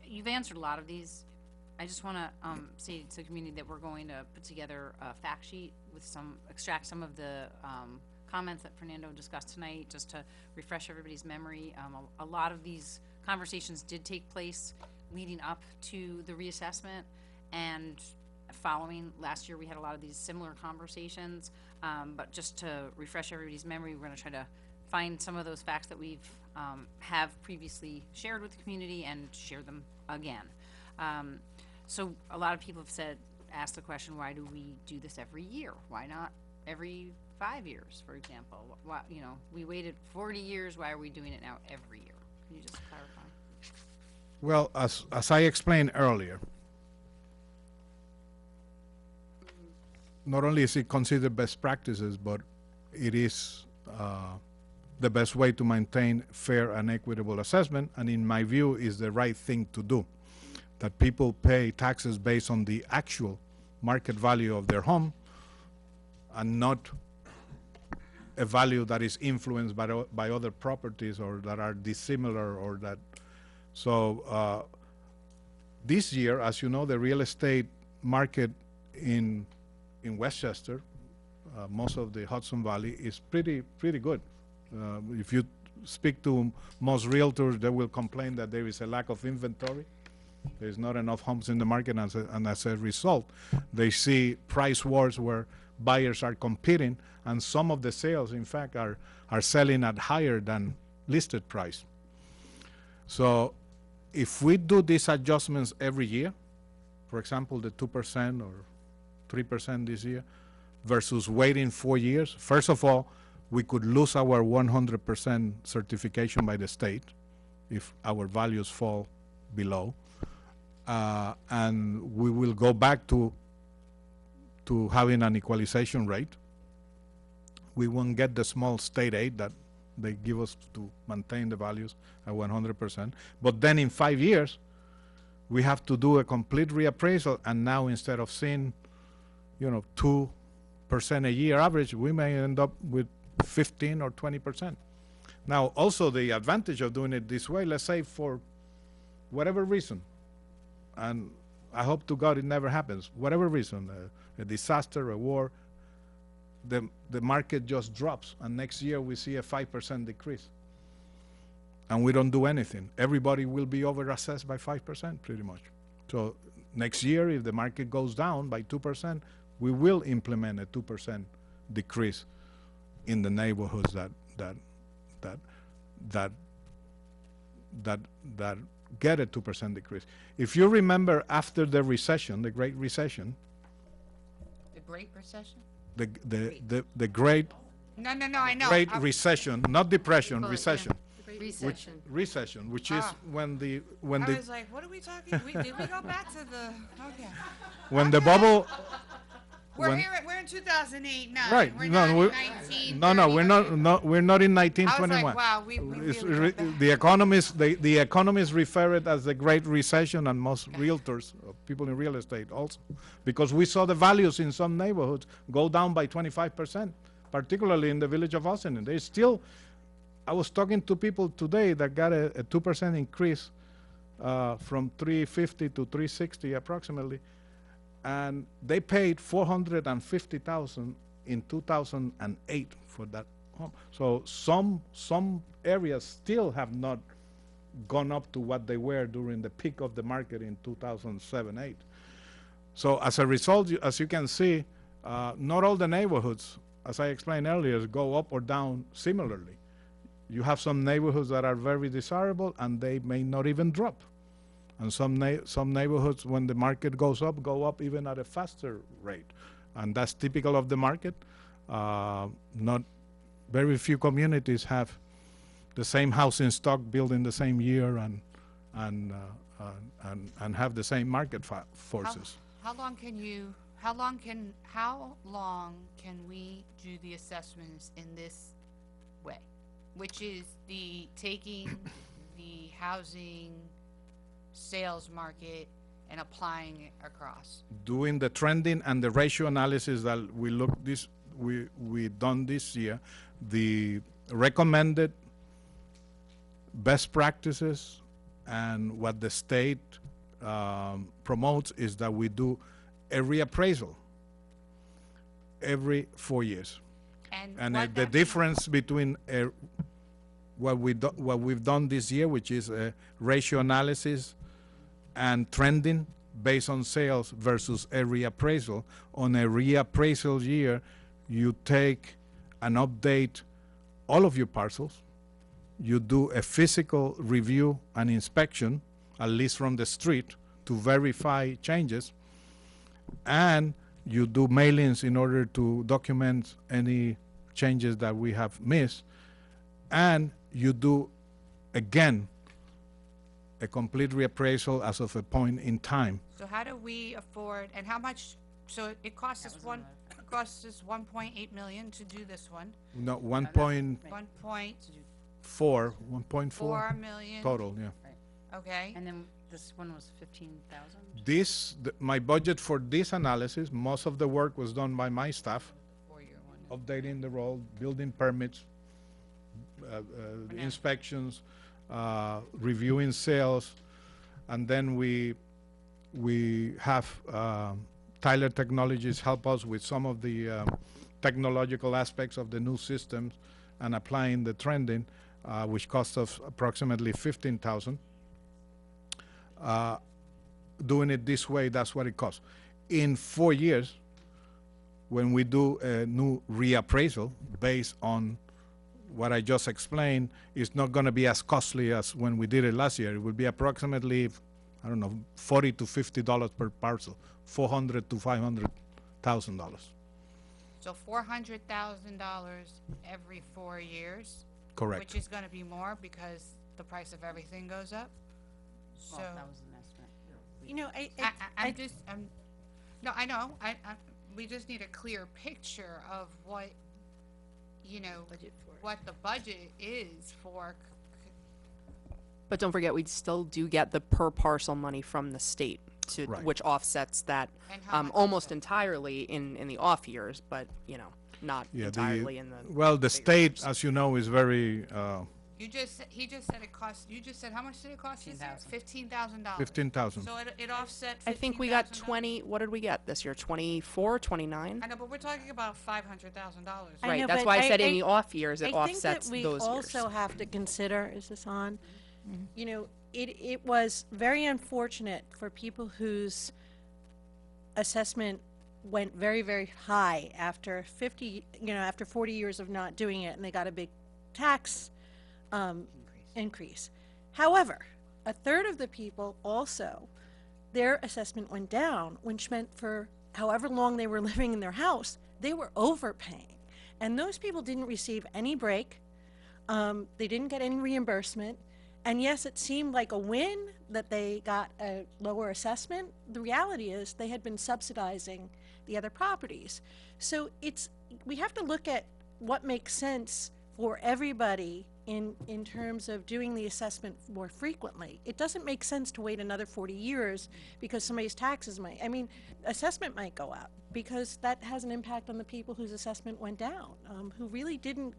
you've answered a lot of these. I just want to say to the community that we're going to put together a fact sheet with extract some of the comments that Fernando discussed tonight, just to refresh everybody's memory. A lot of these conversations did take place leading up to the reassessment, and following last year we had a lot of these similar conversations, but just to refresh everybody's memory, we're going to try to find some of those facts that we've have previously shared with the community and share them again. So a lot of people have asked the question, why do we do this every year? Why not every 5 years, for example? Why, we waited 40 years, why are we doing it now every year? Can you just clarify? Well, as I explained earlier, not only is it considered best practices, but it is the best way to maintain fair and equitable assessment, and in my view is the right thing to do. That people pay taxes based on the actual market value of their home and not a value that is influenced by other properties or that are dissimilar or that. So this year, as you know, the real estate market in Westchester, most of the Hudson Valley, is pretty good. If you speak to most realtors, they will complain that there is a lack of inventory. There's not enough homes in the market, and as a result, they see price wars where buyers are competing, and some of the sales, in fact, are selling at higher than listed price. So if we do these adjustments every year, for example, the 2% or 3% this year, versus waiting 4 years, first of all, we could lose our 100% certification by the state if our values fall below. And we will go back to having an equalization rate. We won't get the small state aid that they give us to maintain the values at 100%. But then in 5 years, we have to do a complete reappraisal, and now instead of seeing, 2% a year average, we may end up with 15 or 20%. Now, also the advantage of doing it this way, let's say for whatever reason, and I hope to God it never happens, whatever reason, a disaster, a war, the market just drops, and next year we see a 5% decrease. And we don't do anything. Everybody will be overassessed by 5% pretty much. So next year, if the market goes down by 2%, we will implement a 2% decrease in the neighborhoods that get a 2% decrease. If you remember, after the recession, the Great Recession, The Great Recession? the Great No, I know. Great Recession, not depression, recession. Recession. Which is Ah. when I was like, what are we talking? Did we go back to the? Okay. when the bubble. We're when- here. We're in 2008 now. Right. We're No, not we're, in 19. no, we're not. We're not in I 1921. was like, wow, we It's really went back. the economists refer it as the Great Recession, and most realtors, people in real estate also, because we saw the values in some neighborhoods go down by 25%, particularly in the village of Austin. They still, I was talking to people today that got a 2% increase from 350 to 360 approximately, and they paid $450,000 in 2008 for that home. So some areas still have not gone up to what they were during the peak of the market in 2007-8. So as a result, as you can see, not all the neighborhoods, as I explained earlier, go up or down similarly. You have some neighborhoods that are very desirable, and they may not even drop. And some neighborhoods, when the market goes up, go up even at a faster rate. And that's typical of the market. Not very few communities have the same housing stock built in the same year and have the same market forces. How long can we do the assessments in this way? Which is the taking the housing sales market and applying it across. Doing the trending and the ratio analysis that we done this year, the recommended best practices and what the state promotes is that we do a reappraisal every 4 years. And what the that difference between what we've done this year, which is a ratio analysis and trending based on sales versus a reappraisal. On a reappraisal year, you take and update all of your parcels. You do a physical review and inspection, at least from the street, to verify changes. And you do mailings in order to document any changes that we have missed. And you do, again, a complete reappraisal as of a point in time. So how do we afford, and how much, so it costs us cost us 1.8 million to do this one. No, 1.4, 1.4 million. total, yeah. Okay. And then this one was 15,000? My budget for this analysis, most of the work was done by my staff, 4-year one. updating the roll, building permits, inspections, reviewing sales, and then we have Tyler Technologies help us with some of the technological aspects of the new systems and applying the trending, which cost us approximately 15,000. Doing it this way, that's what it costs. In 4 years, when we do a new reappraisal based on what I just explained, it's not going to be as costly as when we did it last year. It will be approximately, I don't know, $40 to $50 per parcel, $400 to $500,000. So $400,000 every 4 years. Correct. Which is gonna be more because the price of everything goes up. So, Well, that was an estimate. You know, no, I know, we just need a clear picture of what, you know, what the budget is for. But don't forget, we still do get the per parcel money from the state, Right. which offsets that And how much is almost it? entirely in the off years, but, you know, not Yeah, entirely in the. well, the bigger state, years. as you know, is very, He just said it cost, you just said, how much did it cost this year? $15,000. 15,000. So it offset I think we got $15,000? 20, what did we get this year? 24, 29? I know, but we're talking about $500,000. I Right, know, that's but why I said in I- the off years, it I think that offsets we those years. also have to consider, is this on? You know, it was very unfortunate for people whose assessment went very, very high after 40 years of not doing it, and they got a big tax increase. However, a third of the people also, their assessment went down, which meant for however long they were living in their house, they were overpaying. And those people didn't receive any break. They didn't get any reimbursement. And yes, it seemed like a win that they got a lower assessment. The reality is they had been subsidizing the other properties. So we have to look at what makes sense for everybody in terms of doing the assessment more frequently. It doesn't make sense to wait another 40 years because somebody's taxes assessment might go up, because that has an impact on the people whose assessment went down, who really didn't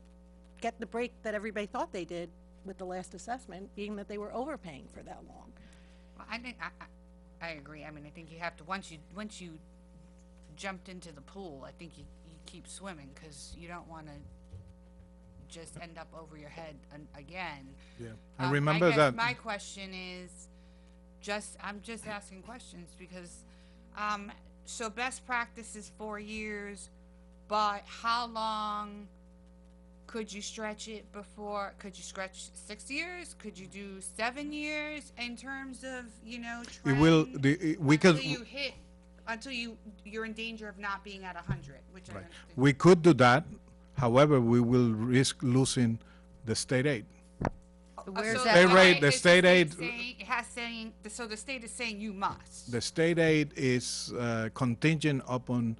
get the break that everybody thought they did with the last assessment, being that they were overpaying for that long. Well, I think, I agree. I mean, I think you have to, once you jumped into the pool, I think you keep swimming, because you don't want to just end up over your head again. Yeah. And remember I that. guess my question is, I'm just asking questions because, so best practice is 4 years, but how long could you stretch it before? Could you stretch 6 years? Could you do 7 years in terms of, It will, trend? we could, Until you're in danger of not being at 100, which I right. understand. We could do that. However, we will risk losing the state aid. Where's So that State the rate- state- the is state aid- so the state is saying you must. The state aid is contingent upon,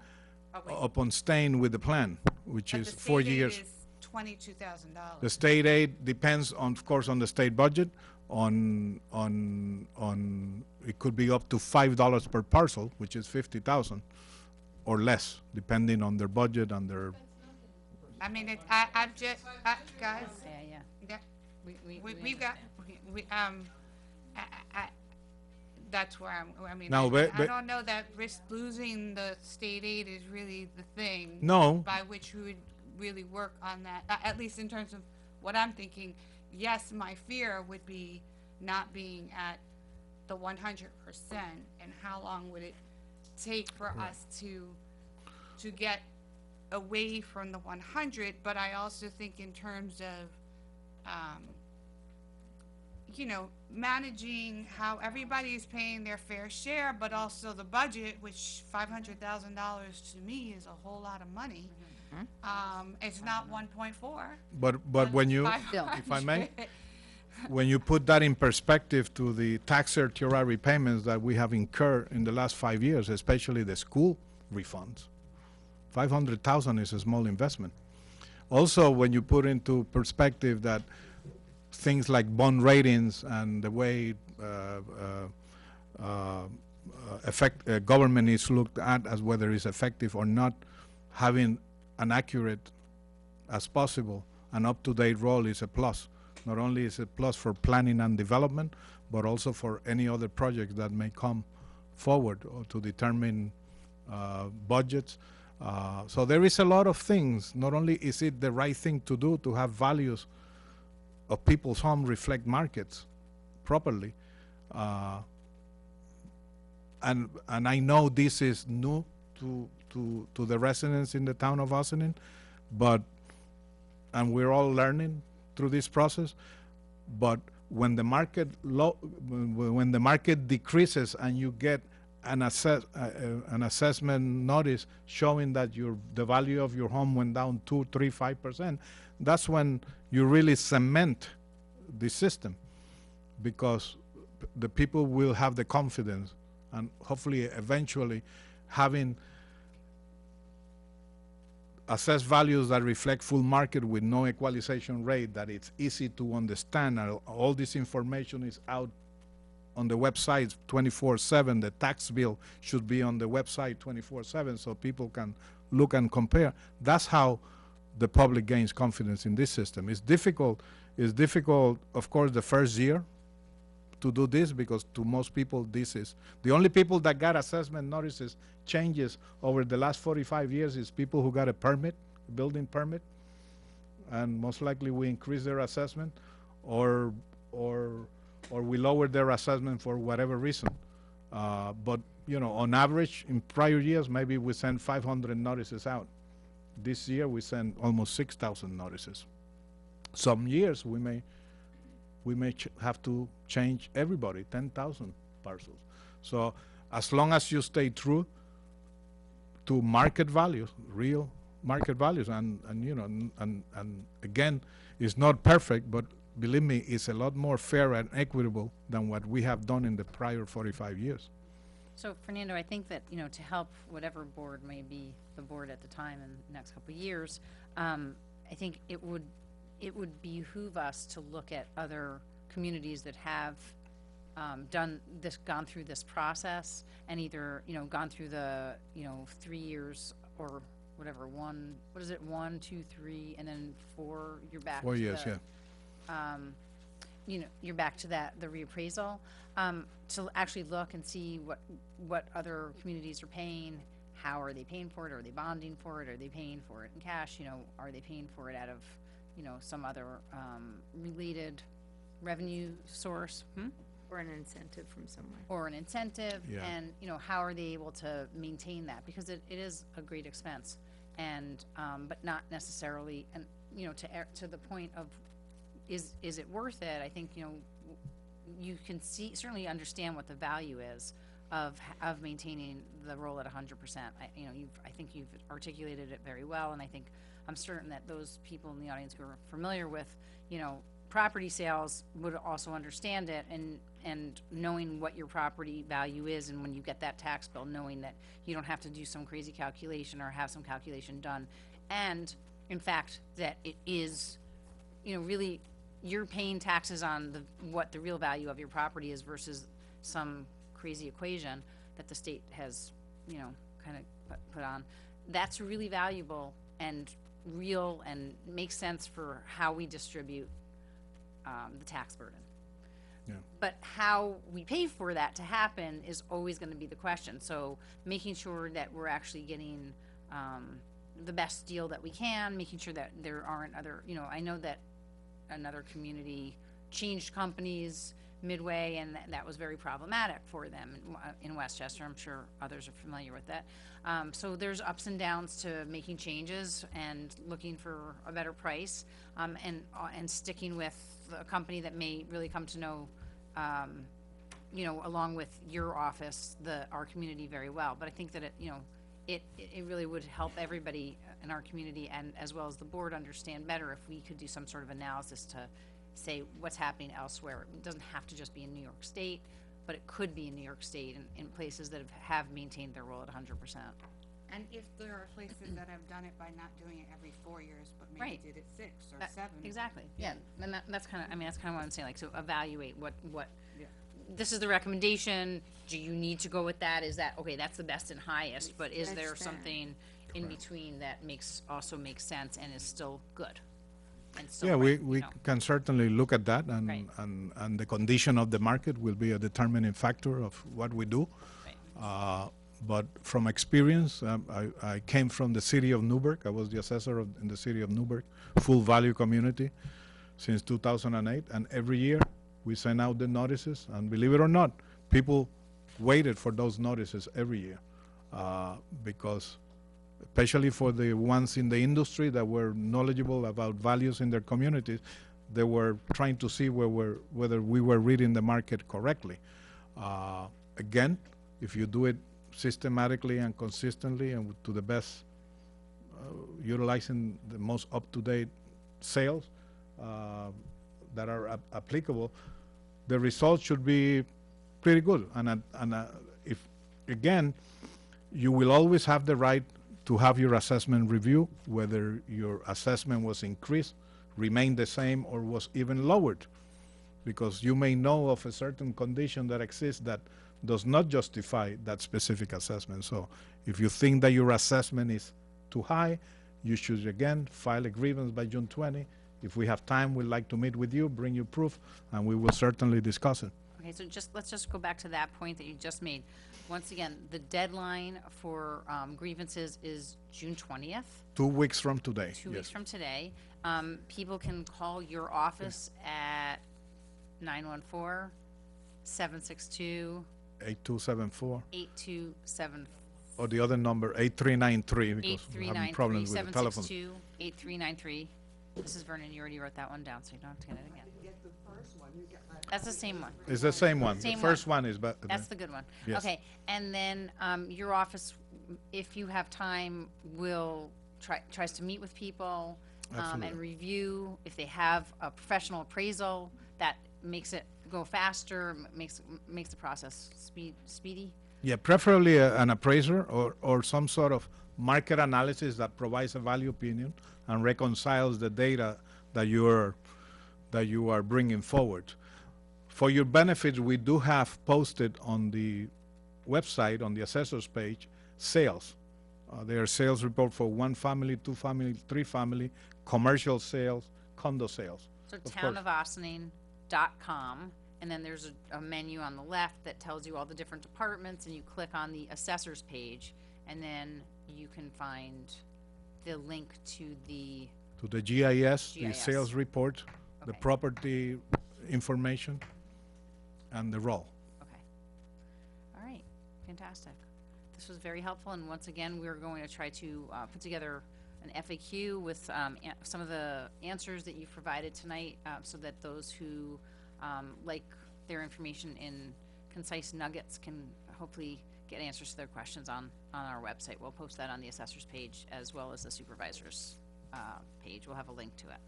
Oh, wait. upon staying with the plan, which But is the 4 state aid years. is $22,000. The state aid depends on, of course, on the state budget, it could be up to $5 per parcel, which is 50,000, or less, depending on their budget and their, I mean, guys, Yeah. yeah, We we've got, that's where I mean, Now, I but- don't know that losing the state aid is really the thing. No. By which we would really work on that, at least in terms of what I'm thinking. Yes, my fear would be not being at the 100%, and how long would it take for us to get away from the 100, but I also think in terms of, managing how everybody is paying their fair share, but also the budget, which $500,000 to me is a whole lot of money. It's not 1.4. but when you, if I may, when you put that in perspective to the tax certiorari payments that we have incurred in the last 5 years, especially the school refunds, 500,000 is a small investment. Also, when you put into perspective that things like bond ratings and the way government is looked at as whether it's effective or not, having an accurate as possible and up-to-date role is a plus. Not only is it a plus for planning and development, but also for any other projects that may come forward or to determine budgets. So there is a lot of things. Not only is it the right thing to do to have values of people's home reflect markets properly, and I know this is new to the residents in the town of Ossining, and we're all learning through this process. But when the market when the market decreases and you get an assessment notice showing that the value of your home went down 2, 3, 5%, that's when you really cement the system, because the people will have the confidence and hopefully eventually having assessed values that reflect full market with no equalization rate, that it's easy to understand, and all this information is out on the website 24/7. The tax bill should be on the website 24/7 so people can look and compare. That's how the public gains confidence in this system. It's difficult, of course, the first year to do this, because to most people this is the only people that got assessment notices changes over the last 45 years is people who got a permit, building permit, and most likely we increase their assessment or we lower their assessment for whatever reason. But you know, on average in prior years maybe we sent 500 notices out. This year we sent almost 6,000 notices. Some years we may have to change everybody, 10,000 parcels. So as long as you stay true to market values, real market values, and you know, and again, it's not perfect, but believe me, it's a lot more fair and equitable than what we have done in the prior 45 years. So Fernando, I think that, you know, to help whatever board may be the board at the time in the next couple of years, I think it would behoove us to look at other communities that have gone through this process, and either, you know, gone through the, you know, 3 years or whatever, 1, 2, 3, and then 4, you're back 4 to years, the, yeah. you know, you're back to the reappraisal, to actually look and see what other communities are paying, how are they paying for it, are they bonding for it, are they paying for it in cash, you know, are they paying for it out of, you know, some other related revenue source, Or an incentive from somewhere. or an incentive, Yeah. and, you know, how are they able to maintain that, because it is a great expense, and but not necessarily, and, you know, to the point of is it worth it? I think, you know, you can certainly understand what the value is of maintaining the roll at 100%. I think you've articulated it very well, and I'm certain that those people in the audience who are familiar with, you know, property sales would also understand it, and knowing what your property value is, and when you get that tax bill, knowing that you don't have to do some crazy calculation or have some calculation done, and in fact that it is, you know, really you're paying taxes on what the real value of your property is versus some crazy equation that the state has, you know, kind of put on. That's really valuable and real and makes sense for how we distribute the tax burden. Yeah. But how we pay for that to happen is always going to be the question. So making sure that we're actually getting the best deal that we can, making sure that there aren't other, you know, I know that another community changed companies midway, and that was very problematic for them in Westchester. I'm sure others are familiar with that. So there's ups and downs to making changes and looking for a better price, and sticking with a company that may really come to know, you know, along with your office, our community very well. But I think that it really would help everybody in our community, and as well as the board, understand better if we could do some sort of analysis to say what's happening elsewhere. It doesn't have to just be in New York State, but it could be in New York State and in places that have maintained their role at 100%. And if there are places that have done it by not doing it every 4 years, but maybe Right. did it 6 or That- 7. Exactly, yeah, and that's kind of, I mean, that's kind of what I'm saying, like, so evaluate what, Yeah. this is the recommendation, do you need to go with that, is that, okay, that's the best and highest, but is there That's fair. something in between that also makes sense and is still good? And still Yeah, right, we you know? can certainly look at that, and, Right. and the condition of the market will be a determining factor of what we do. Right. But from experience, I came from the city of Newburgh. I was the assessor in the city of Newburgh, full value community, since 2008. And every year we send out the notices. And believe it or not, people waited for those notices every year because, especially for the ones in the industry that were knowledgeable about values in their communities, they were trying to see whether we were reading the market correctly. Again, if you do it systematically and consistently and to the best, utilizing the most up-to-date sales that are applicable, the results should be pretty good. And if, again, you will always have the right to have your assessment review, whether your assessment was increased, remained the same, or was even lowered, because you may know of a certain condition that exists that does not justify that specific assessment. So if you think that your assessment is too high, you should again file a grievance by June 20. If we have time, we'd like to meet with you, bring you proof, and we will certainly discuss it. Okay, so let's just go back to that point that you just made. Once again, the deadline for grievances is June 20th, 2 weeks from today. 2 yes. weeks from today. People can call your office at 914-762 8274, 8274. or the other number, 8393, because we're having 8393, problems with the telephone. 762-8393. This is Vernon, you already wrote that one down, so you don't have to get it again. That's the same one. It's the same one. Same The first one is, but That's the good one. Yes. Okay, and then your office, if you have time, will tries to meet with people and Absolutely. review. If they have a professional appraisal, that makes it go faster, makes the process speedy. yeah, preferably an appraiser or some sort of market analysis that provides a value opinion and reconciles the data that you are bringing forward. For your benefit, we do have posted on the website, on the assessor's page, sales. There are sales report for 1 family, 2 family, 3 family, commercial sales, condo sales. So Of course. townofossining.com, and then there's a menu on the left that tells you all the different departments, and you click on the assessor's page, and then you can find the link to the, To the GIS, the GIS. sales report, the Okay. property information, and the roll. okay. All right, fantastic. This was very helpful, and once again, we're going to try to put together an FAQ with some of the answers that you've provided tonight, so that those who like their information in concise nuggets can hopefully get answers to their questions on our website. We'll post that on the assessor's page as well as the supervisor's page. We'll have a link to it.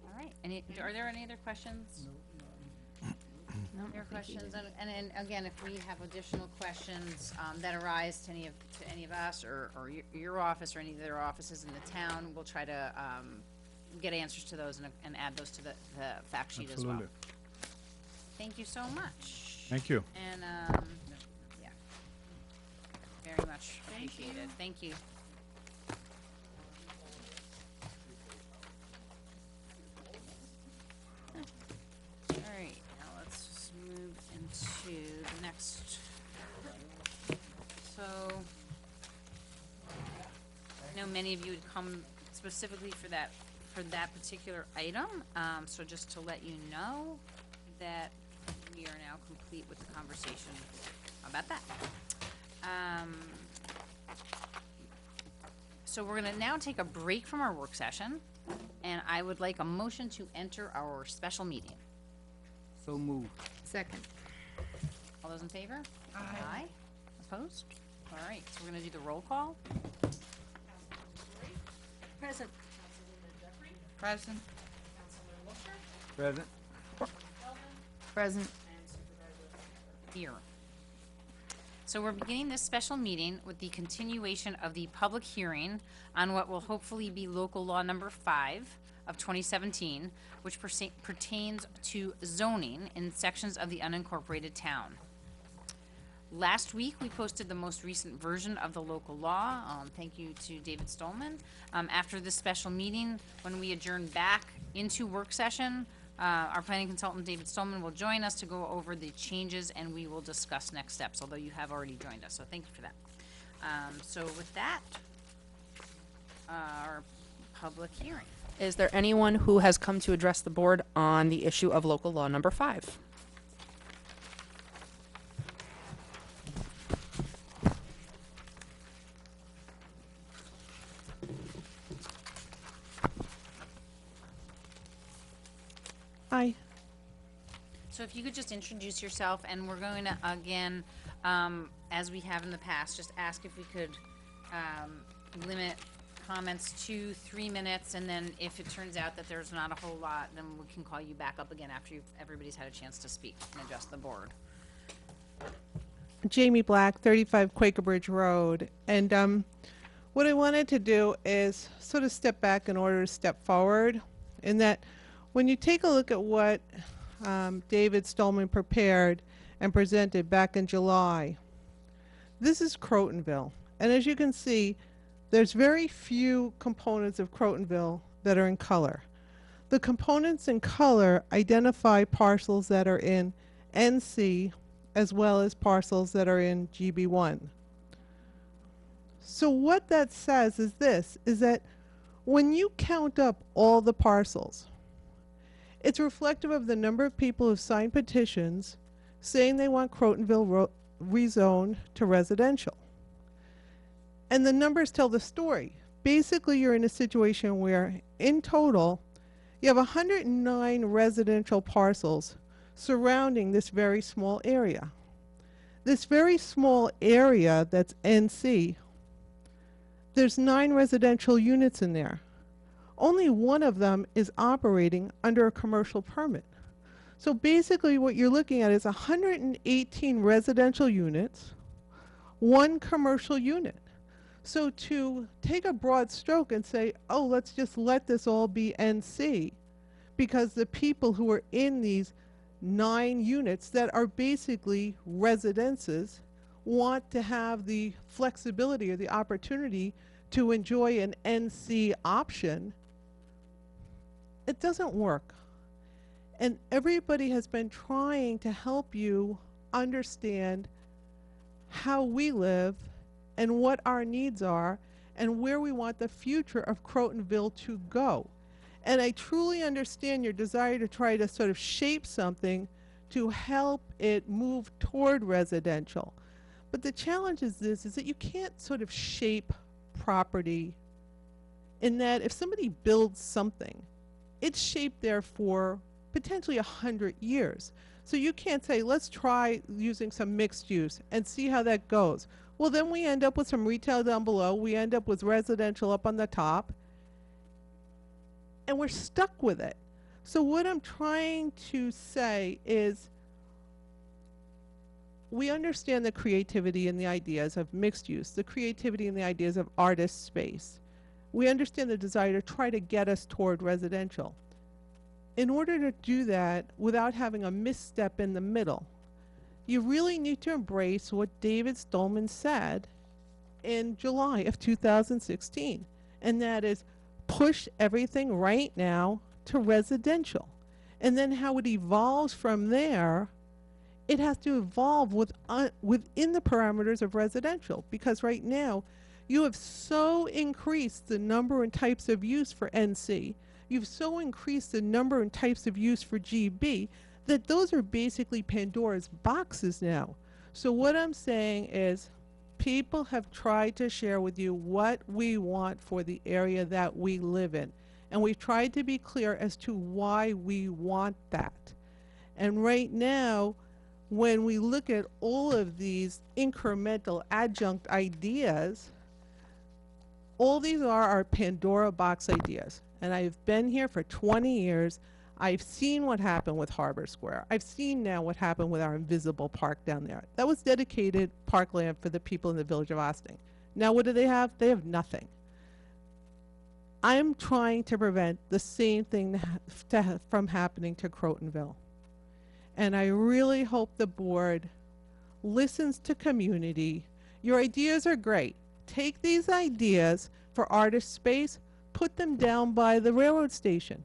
All right, are there any other questions? No, There are thank you. questions, and again, if we have additional questions that arise to any of us or your office or any of their offices in the town, we'll try to get answers to those and add those to the fact sheet as well. Absolutely. Thank you so much. Thank you. And, yeah, very much appreciated. Thank you. All right, now let's just move into the next. So, I know many of you had come specifically for that particular item, so just to let you know that we are now complete with the conversation about that. So we're gonna now take a break from our work session, and I would like a motion to enter our special meeting. So moved. Second. All those in favor? Aye. Opposed? All right, so we're gonna do the roll call. Present. Present. Present. Present. Here. So we're beginning this special meeting with the continuation of the public hearing on what will hopefully be local law number 5 of 2017, which pertains to zoning in sections of the unincorporated town. Last week, we posted the most recent version of the local law. Thank you to David Stolman. After this special meeting, when we adjourn back into work session, our planning consultant, David Stolman, will join us to go over the changes, and we will discuss next steps, although you have already joined us, so thank you for that. So with that, our public hearing. Is there anyone who has come to address the board on the issue of local law number 5? Hi. So if you could just introduce yourself, and we're going to, again, as we have in the past, just ask if we could limit comments to 3 minutes, and then if it turns out that there's not a whole lot, then we can call you back up again after everybody's had a chance to speak and address the board. Jamie Black, 35 Quaker Bridge Road. And what I wanted to do is sort of step back in order to step forward, in that when you take a look at what David Stolman prepared and presented back in July, this is Crotonville. And as you can see, there's very few components of Crotonville that are in color. The components in color identify parcels that are in NC as well as parcels that are in GB1. So what that says is this, is that when you count up all the parcels, it's reflective of the number of people who've signed petitions saying they want Crotonville rezoned to residential. And the numbers tell the story. Basically, you're in a situation where, in total, you have 109 residential parcels surrounding this very small area. This very small area that's NC, there's 9 residential units in there. Only one of them is operating under a commercial permit. So basically what you're looking at is 118 residential units, 1 commercial unit. So to take a broad stroke and say, oh, let's just let this all be NC, because the people who are in these 9 units that are basically residences want to have the flexibility or the opportunity to enjoy an NC option, it doesn't work. And everybody has been trying to help you understand how we live and what our needs are and where we want the future of Crotonville to go. And I truly understand your desire to try to sort of shape something to help it move toward residential. But the challenge is this, is that you can't sort of shape property in that if somebody builds something, it's shaped there for potentially 100 years. So you can't say, let's try using some mixed use and see how that goes. Well, then we end up with some retail down below, we end up with residential up on the top, and we're stuck with it. So what I'm trying to say is, we understand the creativity and the ideas of mixed use, the creativity and the ideas of artist space. We understand the desire to try to get us toward residential. In order to do that without having a misstep in the middle, you really need to embrace what David Stolman said in July of 2016, and that is push everything right now to residential. And then how it evolves from there, it has to evolve within the parameters of residential, because right now you have so increased the number and types of use for NC, you've so increased the number and types of use for GB, that those are basically Pandora's boxes now. So what I'm saying is, people have tried to share with you what we want for the area that we live in. And we've tried to be clear as to why we want that. And right now, when we look at all of these incremental adjunct ideas, all these are our Pandora box ideas. And I've been here for 20 years. I've seen what happened with Harbor Square. I've seen now what happened with our invisible park down there. That was dedicated parkland for the people in the village of Ossining. Now what do they have? They have nothing. I'm trying to prevent the same thing from happening to Crotonville. And I really hope the board listens to community. Your ideas are great. Take these ideas for artist space, put them down by the railroad station.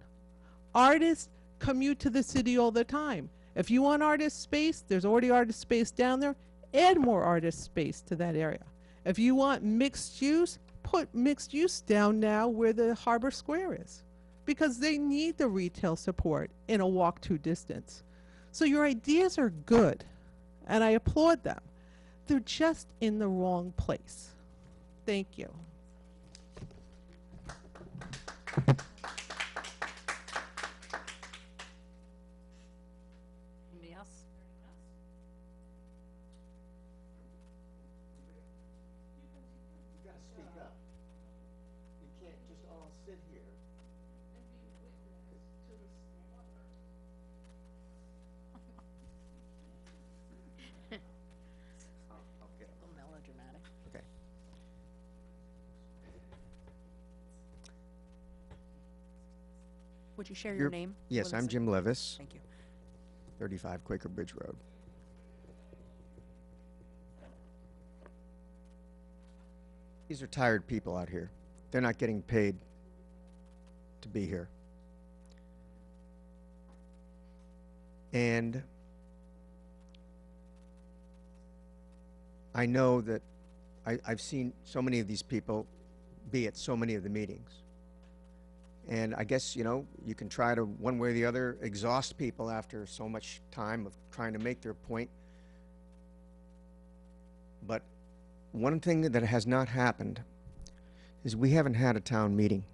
Artists commute to the city all the time. If you want artist space, there's already artist space down there. Add more artist space to that area. If you want mixed use, put mixed use down now where the Harbor Square is, because they need the retail support in a walk-to distance. So your ideas are good, and I applaud them. They're just in the wrong place. Thank you. Anybody else? You gotta speak up. You can't just all sit here. A little melodramatic. Okay. Would you share your You're- name? Yes, for the I'm sec- Jim Levis, Thank you. 35 Quaker Bridge Road. These are tired people out here. They're not getting paid to be here. And I know that I've seen so many of these people be at so many of the meetings. And I guess, you know, you can try to, one way or the other, exhaust people after so much time of trying to make their point. But one thing that has not happened is we haven't had a town meeting.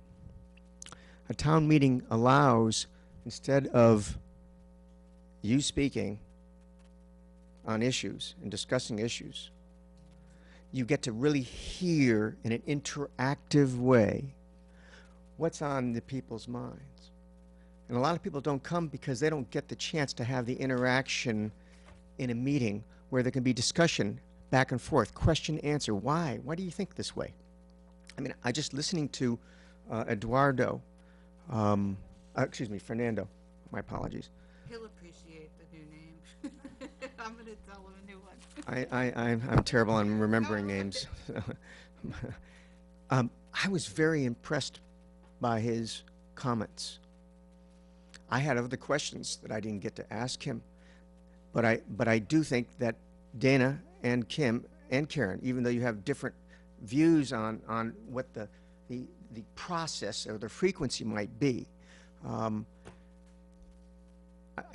A town meeting allows, instead of you speaking on issues and discussing issues, you get to really hear in an interactive way what's on the people's minds. And a lot of people don't come because they don't get the chance to have the interaction in a meeting where there can be discussion back and forth, question, answer. Why? Why do you think this way? I mean, I just listening to Eduardo, Fernando, my apologies. He'll appreciate the new name. I'm gonna tell him a new one. I'm terrible on remembering names. I was very impressed by his comments. I had other questions that I didn't get to ask him, but I do think that Dana and Kim and Karen, even though you have different views on what the process or the frequency might be, I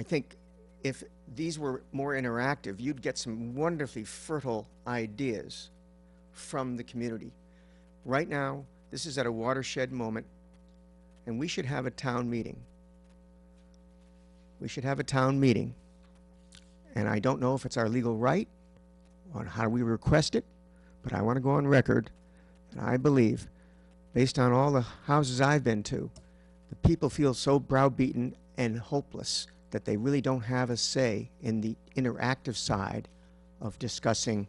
think if these were more interactive, you'd get some wonderfully fertile ideas from the community. Right now, this is at a watershed moment, and we should have a town meeting. We should have a town meeting, and I don't know if it's our legal right on how we request it, but I want to go on record, and I believe, based on all the houses I've been to, the people feel so browbeaten and hopeless that they really don't have a say in the interactive side of discussing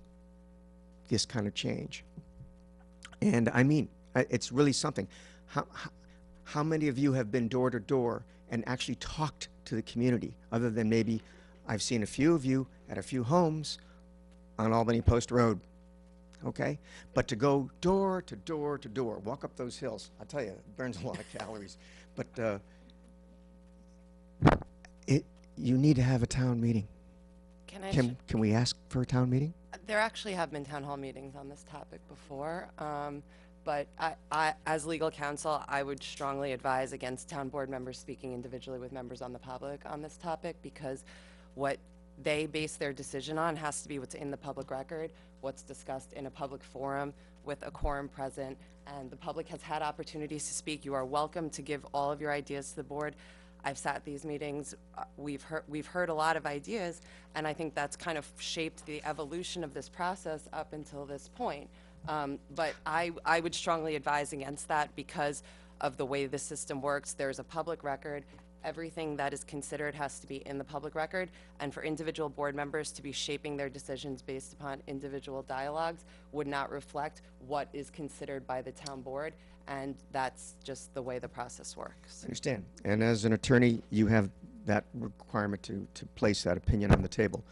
this kind of change. And I mean, it's really something. How many of you have been door to door and actually talked to the community, other than maybe I've seen a few of you at a few homes on Albany Post Road, okay? But to go door to door to door, walk up those hills, I tell you, it burns a lot of calories. But you need to have a town meeting. Can I? Can we ask for a town meeting? There actually have been town hall meetings on this topic before, but I, as legal counsel, I would strongly advise against town board members speaking individually with members on the public on this topic, because what they base their decision on has to be what's in the public record, what's discussed in a public forum with a quorum present, and the public has had opportunities to speak. You are welcome to give all of your ideas to the board. I've sat at these meetings, we've heard a lot of ideas, and I think that's kind of shaped the evolution of this process up until this point. But I would strongly advise against that, because of the way the system works. There's a public record. Everything that is considered has to be in the public record, and for individual board members to be shaping their decisions based upon individual dialogues would not reflect what is considered by the town board, and that's just the way the process works. I understand. And as an attorney, you have that requirement to place that opinion on the table.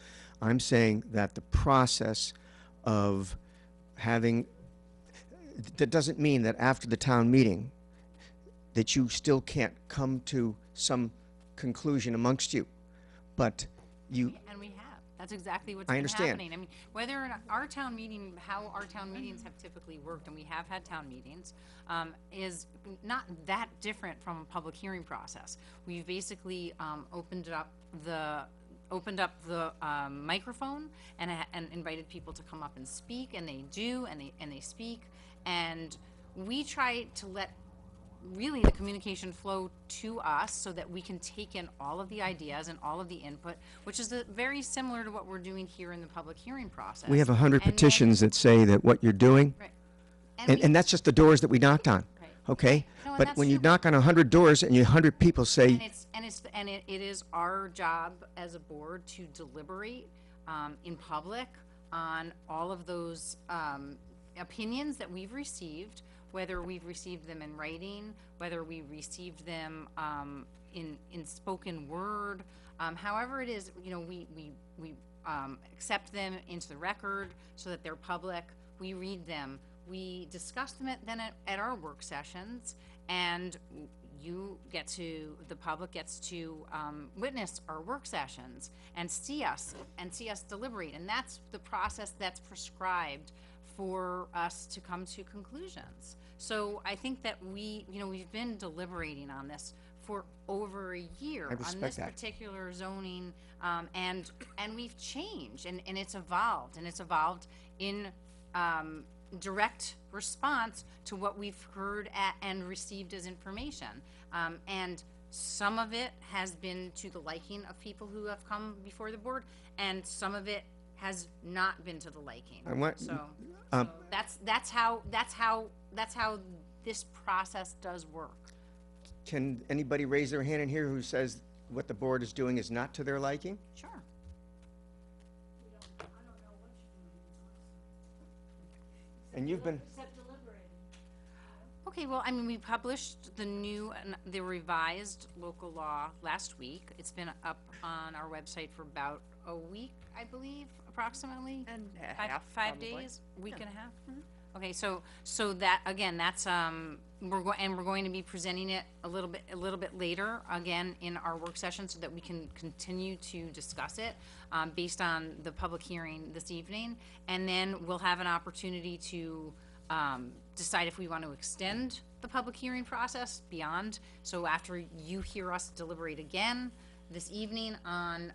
I'm saying that the process of having, that doesn't mean that after the town meeting that you still can't come to some conclusion amongst you, but you, And we have. That's exactly what's I been understand. happening. I mean, whether or not our town meeting, how our town meetings have typically worked, and we have had town meetings, is not that different from a public hearing process. We've basically opened up the microphone and invited people to come up and speak, and they do, and they speak, and we try to let really the communication flow to us so that we can take in all of the ideas and all of the input, which is very similar to what we're doing here in the public hearing process. we have 100 And then- petitions that say that what you're doing, Right. and that's just the doors that we knocked on, Right. okay? No, and But that's when you true. knock on 100 doors and 100 people say, It is our job as a board to deliberate in public on all of those opinions that we've received, whether we've received them in writing, whether we received them in spoken word, however it is, you know, we accept them into the record so that they're public. We read them. We discuss them at our work sessions, and the public gets to witness our work sessions and see us deliberate. And that's the process that's prescribed for us to come to conclusions. So I think that we've been deliberating on this for over a year I on respect this that. particular zoning, and we've changed, and it's evolved, in direct response to what we've heard and received as information. And some of it has been to the liking of people who have come before the board, and some of it has not been to the liking. I want- So that's how this process does work. can anybody raise their hand in here who says what the board is doing is not to their liking? Sure. And you've been, Okay, well, I mean, we published the revised local law last week. It's been up on our website for about a week, I believe, approximately. And a Five- half, 5 probably. days, week and a half. Okay, so that, again, that's, we're going to be presenting it a little bit later, again, in our work session, so that we can continue to discuss it, based on the public hearing this evening. And then we'll have an opportunity to, decide if we want to extend the public hearing process beyond. So after you hear us deliberate again this evening on,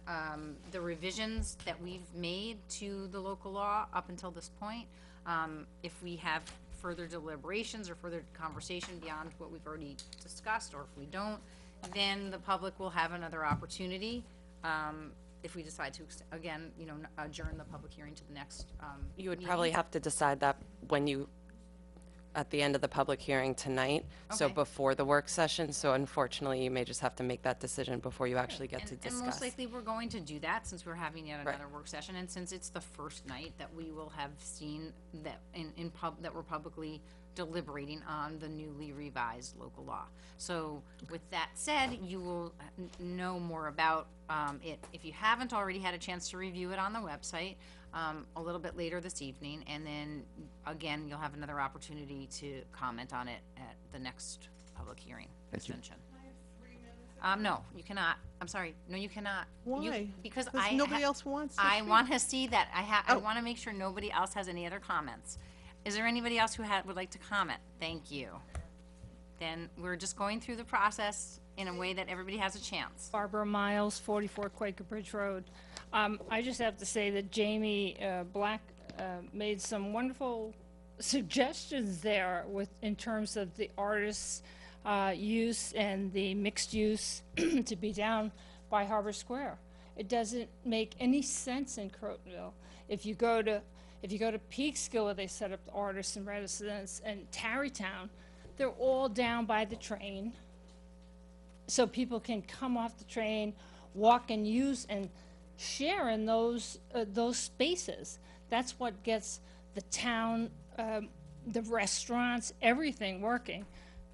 the revisions that we've made to the local law up until this point, if we have further deliberations or further conversation beyond what we've already discussed, or if we don't, then the public will have another opportunity, if we decide to, again, adjourn the public hearing to the next, You would probably have to decide that at the end of the public hearing tonight, so Okay. before the work session. So unfortunately, you may just have to make that decision before you actually get to And discuss. most likely, we're going to do that, since we're having yet Right. another work session, and since it's the first night that we will have seen that that we're publicly deliberating on the newly revised local law. So with that said, you will know more about it, if you haven't already had a chance to review it on the website, a little bit later this evening, and then, again, you'll have another opportunity to comment on it at the next public hearing extension. No, you cannot. I'm sorry. No, you cannot. Why? Because nobody else wants to I speak. want to see that. I Oh. want to make sure nobody else has any other comments. Is there anybody else who would like to comment? Thank you. Then we're just going through the process in a way that everybody has a chance. Barbara Miles, 44 Quaker Bridge Road. I just have to say that Jamie Black made some wonderful suggestions there in terms of the artists' use and the mixed use to be down by Harbor Square. It doesn't make any sense in Crotonville. If you go to Peekskill, where they set up the artists and residents, and Tarrytown, they're all down by the train. So people can come off the train, walk and use and share in those spaces. That's what gets the town, the restaurants, everything working.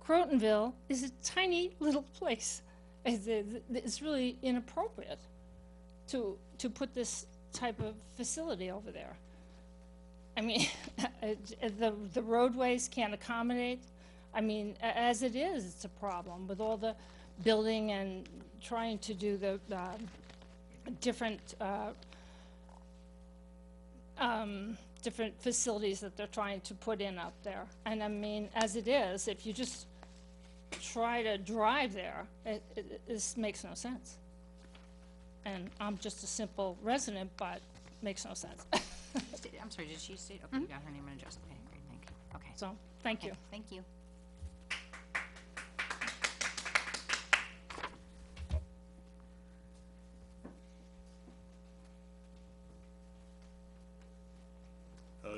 Crotonville is a tiny little place. It's really inappropriate to put this type of facility over there. I mean, the roadways can't accommodate. I mean, as it is, it's a problem with all the building and trying to do the different different facilities that they're trying to put in up there. And I mean, as it is, if you just try to drive there, this makes no sense. And I'm just a simple resident, but makes no sense. I'm sorry, did she say, okay, you got her name and address, okay, great, thank you, okay. So, thank you. Okay, thank you.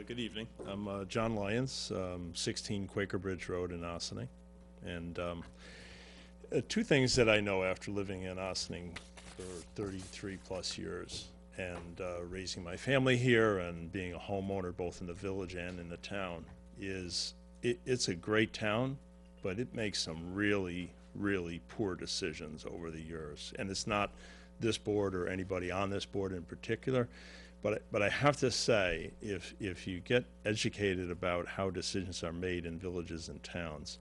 Good evening. I'm John Lyons, 16 Quaker Bridge Road in Ossining. And two things that I know after living in Ossining for 33 plus years and raising my family here and being a homeowner both in the village and in the town is it's a great town, but it makes some really, really poor decisions over the years. And it's not this board or anybody on this board in particular. But I have to say, if you get educated about how decisions are made in villages and towns,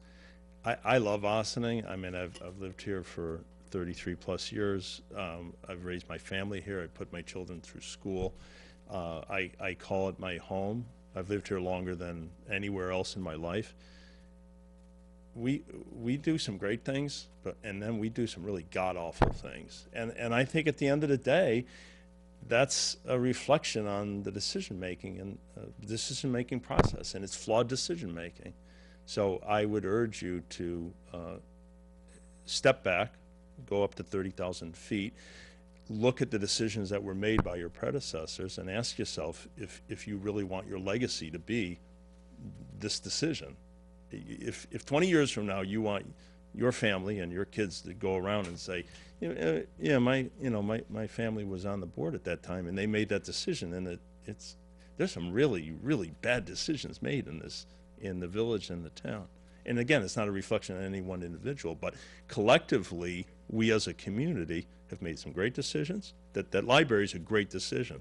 I love Ossining. I mean, I've lived here for 33 plus years. I've raised my family here. I put my children through school. I call it my home. I've lived here longer than anywhere else in my life. We do some great things, and then we do some really god-awful things. And I think at the end of the day, that's a reflection on the decision-making and decision-making process, and it's flawed decision-making. So I would urge you to step back, go up to 30,000 feet, look at the decisions that were made by your predecessors, and ask yourself if you really want your legacy to be this decision. If 20 years from now you want your family and your kids to go around and say, yeah, my family was on the board at that time and they made that decision, and there's some really, really bad decisions made in the village and the town. And again, it's not a reflection on any one individual, but collectively, we as a community have made some great decisions. That library is a great decision.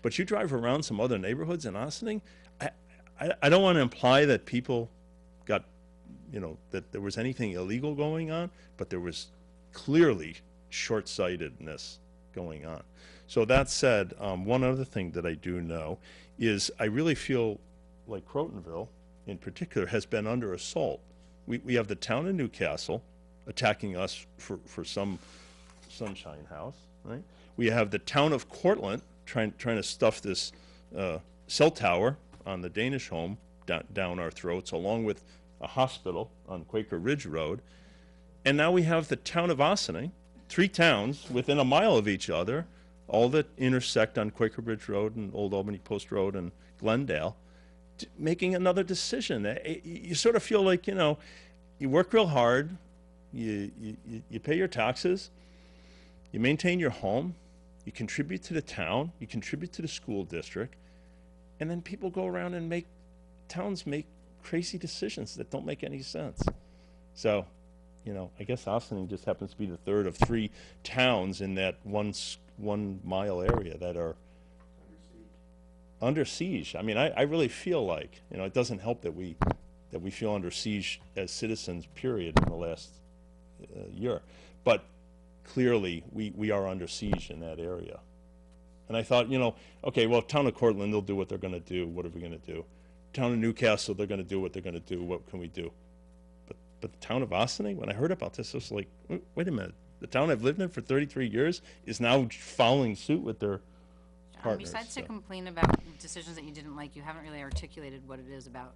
But you drive around some other neighborhoods in Ossining, I don't want to imply that people got, that there was anything illegal going on, but there was clearly short-sightedness going on. So that said, one other thing that I do know is I really feel like Crotonville, in particular, has been under assault. We have the town of Newcastle attacking us for some Sunshine House, right? We have the town of Cortland trying to stuff this cell tower on the Danish home down our throats, along with a hospital on Quaker Ridge Road. And now we have the town of Ossining, 3 towns within a mile of each other, all that intersect on Quaker Bridge Road and Old Albany Post Road and Glendale, making another decision. You sort of feel like, you work real hard, you pay your taxes, you maintain your home, you contribute to the town, you contribute to the school district, and then people go around and towns make crazy decisions that don't make any sense. So, I guess Ossining just happens to be the third of 3 towns in that 1 mile area that are under siege. I mean, I really feel like, it doesn't help that we feel under siege as citizens, period, in the last year. But clearly, we are under siege in that area. And I thought, okay, well, town of Cortland, they'll do what they're going to do. What are we going to do? Town of Newcastle, they're going to do what they're going to do. What can we do? But the town of Ossining, when I heard about this, I was like, wait a minute. The town I've lived in for 33 years is now following suit with their partners. Besides to complain about decisions that you didn't like, you haven't really articulated what it is about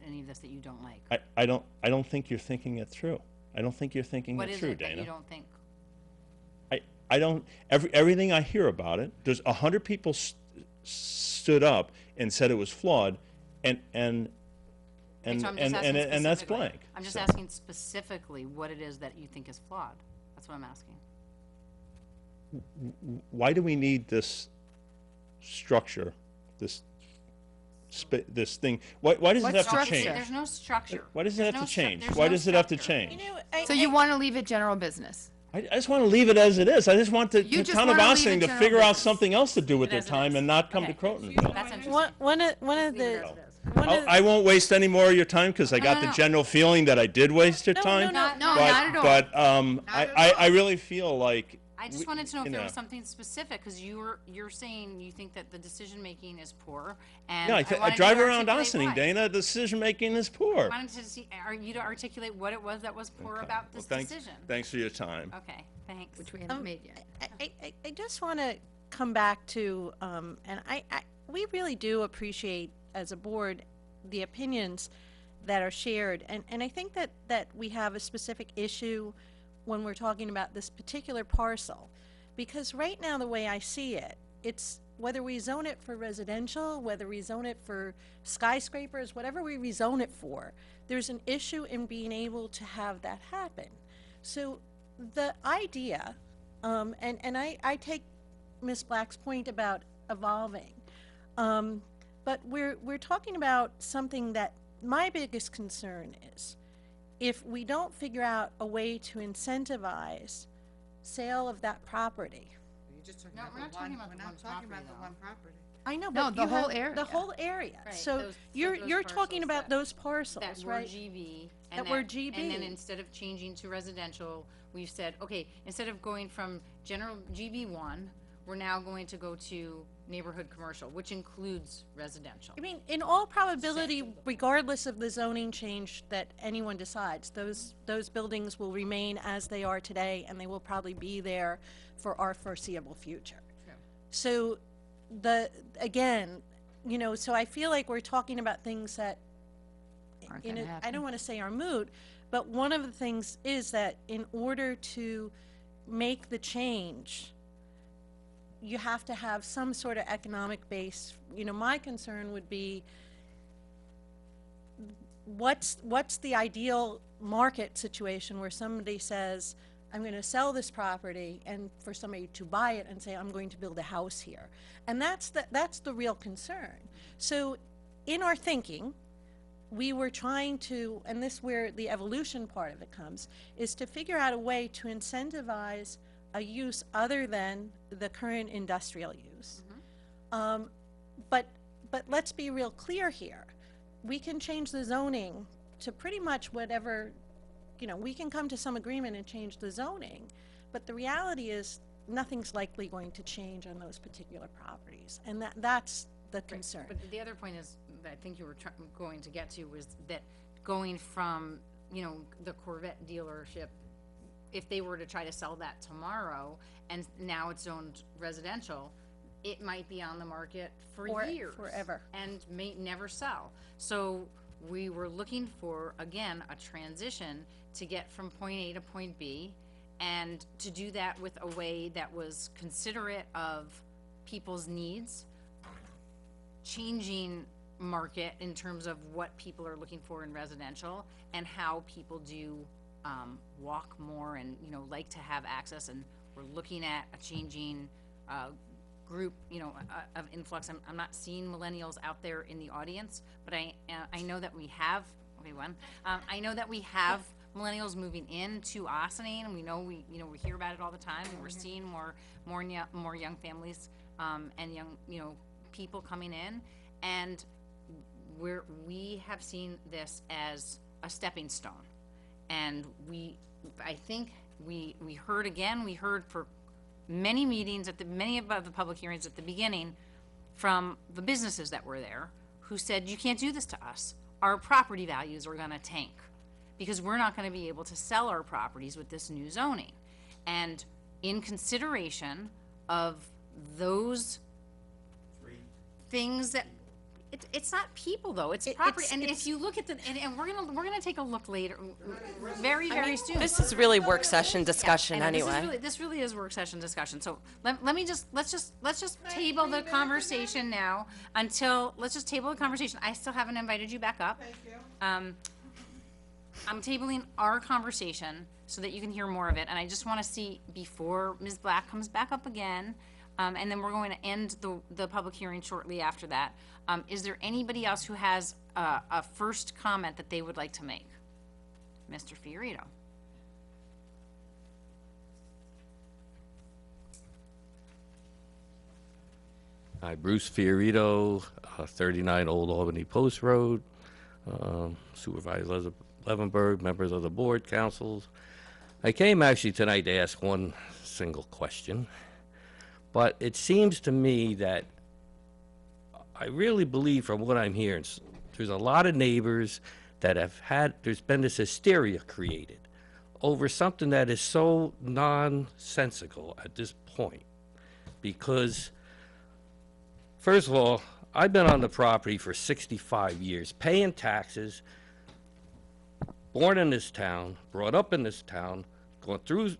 any of this that you don't like. I don't think you're thinking it through. I don't think you're thinking What it is through, it that Dana. you don't think? I don't, everything I hear about it, there's 100 people stood up and said it was flawed, and Okay, And, so I'm just and, asking and that's specifically. blank. I'm just So- asking specifically what it is that you think is flawed. That's what I'm asking. Why do we need this structure, this this thing? Why does it have to structure? change? There's no structure. Why does it There's have no to stru- change? there's Why no does it have to structure. change? So you want to leave it general business? I just want to leave it as it is. I just want the You just town of wanna leave Ossining it to general figure out business. something else to do with Leave their it as it time is. and not come Okay. to Crotonville. That's interesting. One of Leave it the, as it is. one of I won't waste any more of your time because I No, got no, the no. general feeling that I did waste your No, time. no, No, But, not at all. but Not at I really feel like I just we- wanted to know you if there know. was something specific, because you're saying you think that the decision-making is poor, and Yeah, I I wanted drive you to around articulate Ossining, why. Dana. The decision making is poor. I wanted to see, you to articulate what it was that was poor Okay. about Well, this thanks, decision. thanks for your time. Okay, thanks. Which we haven't made yet. I just want to come back to, and we really do appreciate as a board the opinions that are shared, and I think that we have a specific issue when we're talking about this particular parcel, because right now the way I see it, it's whether we zone it for residential, whether we zone it for skyscrapers, whatever we rezone it for, there's an issue in being able to have that happen. So the idea, and I take Ms. Black's point about evolving, but we're talking about something that my biggest concern is, if we don't figure out a way to incentivize sale of that property. No, we're not talking about the one property, though. property. I know, No, but the you whole have area. the whole area. Right, So those you're talking parcels about that- those parcels, That were right? GB. That And were And GB. then instead of changing to residential, we've said, okay, instead of going from general GB1, we're now going to go to neighborhood commercial, which includes residential. I mean, in all probability, regardless of the zoning change that anyone decides, those buildings will remain as they are today, and they will probably be there for our foreseeable future. So again, so I feel like we're talking about things that, Aren't I gonna don't happen. want to say are moot, but one of the things is that in order to make the change, you have to have some sort of economic base. My concern would be, what's the ideal market situation where somebody says, I'm going to sell this property, and for somebody to buy it and say, I'm going to build a house here. And that's the real concern. So in our thinking, we were trying to, and this is where the evolution part of it comes, is to figure out a way to incentivize a use other than the current industrial use. But let's be real clear here. We can change the zoning to pretty much whatever, we can come to some agreement and change the zoning, but the reality is nothing's likely going to change on those particular properties, and that's the concern. But the other point is, that I think you were going to get to, was that going from, the Corvette dealership, if they were to try to sell that tomorrow, and now it's zoned residential, it might be on the market for years. Forever. And may never sell. So we were looking for, again, a transition to get from point A to point B, and to do that with a way that was considerate of people's needs, changing market in terms of what people are looking for in residential, and how people do walk more and, like to have access. And we're looking at a changing group, of influx. I'm not seeing millennials out there in the audience, but I know that we have, I know that we have millennials moving into Ossining, and we hear about it all the time, and we're seeing more young families, and young, people coming in, and we have seen this as a stepping stone. And I think we heard for many meetings many of the public hearings at the beginning from the businesses that were there, who said, you can't do this to us. Our property values are gonna tank, because we're not gonna be able to sell our properties with this new zoning. And in consideration of those things that, It's not people though, it's property, and if you look at the, and we're gonna take a look later, very soon. This is really work session discussion I know, anyway. This really is work session discussion, so let's just table the conversation now until, let's just table the conversation. I still haven't invited you back up. Thank you. I'm tabling our conversation so that you can hear more of it, and I just wanna see, before Ms. Black comes back up again, and then we're going to end the public hearing shortly after that. Is there anybody else who has a first comment that they would like to make? Mr. Fiorito. Hi, Bruce Fiorito, 39 Old Albany Post Road, Supervisor Levenberg, members of the board, councils. I came actually tonight to ask one single question, but it seems to me that I really believe from what I'm hearing, there's a lot of neighbors that have had, there's been this hysteria created over something that is so nonsensical at this point. Because, first of all, I've been on the property for 65 years, paying taxes, born in this town, brought up in this town, going through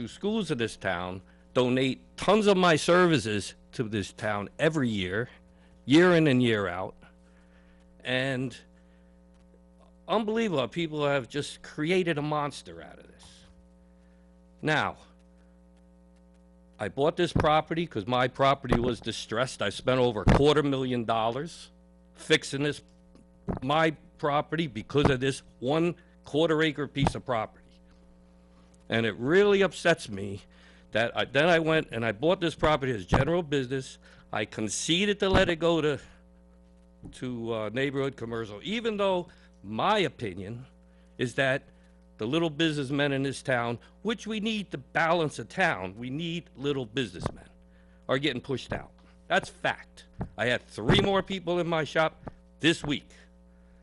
schools in this town, donate tons of my services to this town every year, year in and year out. And unbelievable how people have just created a monster out of this. Now, I bought this property because my property was distressed. I spent over $250,000 fixing this, my property, because of this 1/4 acre piece of property. And it really upsets me that then I went and I bought this property as general business. I conceded to let it go to neighborhood commercial, even though my opinion is that the little businessmen in this town, which we need to balance a town, we need little businessmen, are getting pushed out. That's fact. I had 3 more people in my shop this week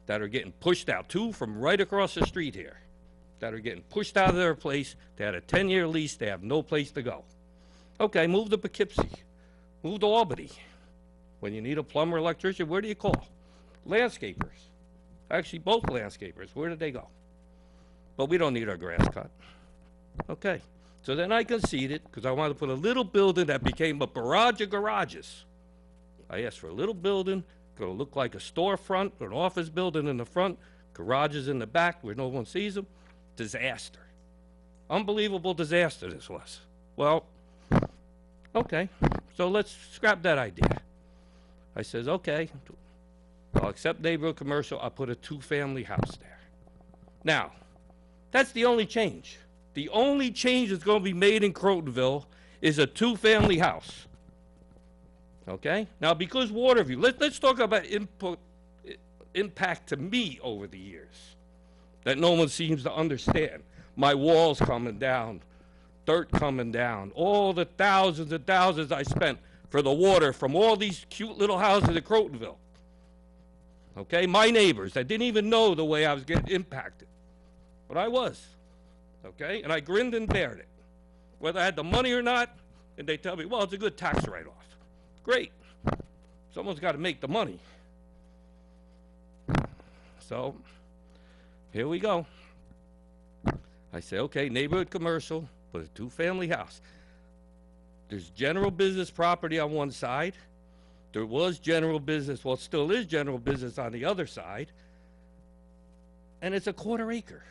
that are getting pushed out. 2 from right across the street here that are getting pushed out of their place. They had a 10-year lease. They have no place to go. Okay, move to Poughkeepsie. Move to Albany. When you need a plumber, electrician, where do you call? Landscapers. Actually, both landscapers. Where did they go? But we don't need our grass cut. Okay. So then I conceded, because I wanted to put a little building that became a barrage of garages. I asked for a little building, going to look like a storefront, or an office building in the front, garages in the back where no one sees them. Disaster. Unbelievable disaster this was. Well, okay, so let's scrap that idea. I says, okay, I'll accept neighborhood commercial. I'll put a 2-family house there. Now, that's the only change. The only change that's going to be made in Crotonville is a 2-family house. Okay? Now, because Waterview, let's talk about impact to me over the years that no one seems to understand. My walls coming down, dirt coming down, all the thousands and thousands I spent for the water from all these cute little houses in Crotonville. Okay? My neighbors that didn't even know the way I was getting impacted. But I was. Okay? And I grinned and bared it. Whether I had the money or not, and they tell me, well, it's a good tax write-off. Great. Someone's got to make the money. So, here we go. I say, okay, neighborhood commercial, but a 2-family house. There's general business property on one side. There was general business, well, it still is general business on the other side. And it's a 1/4 acre.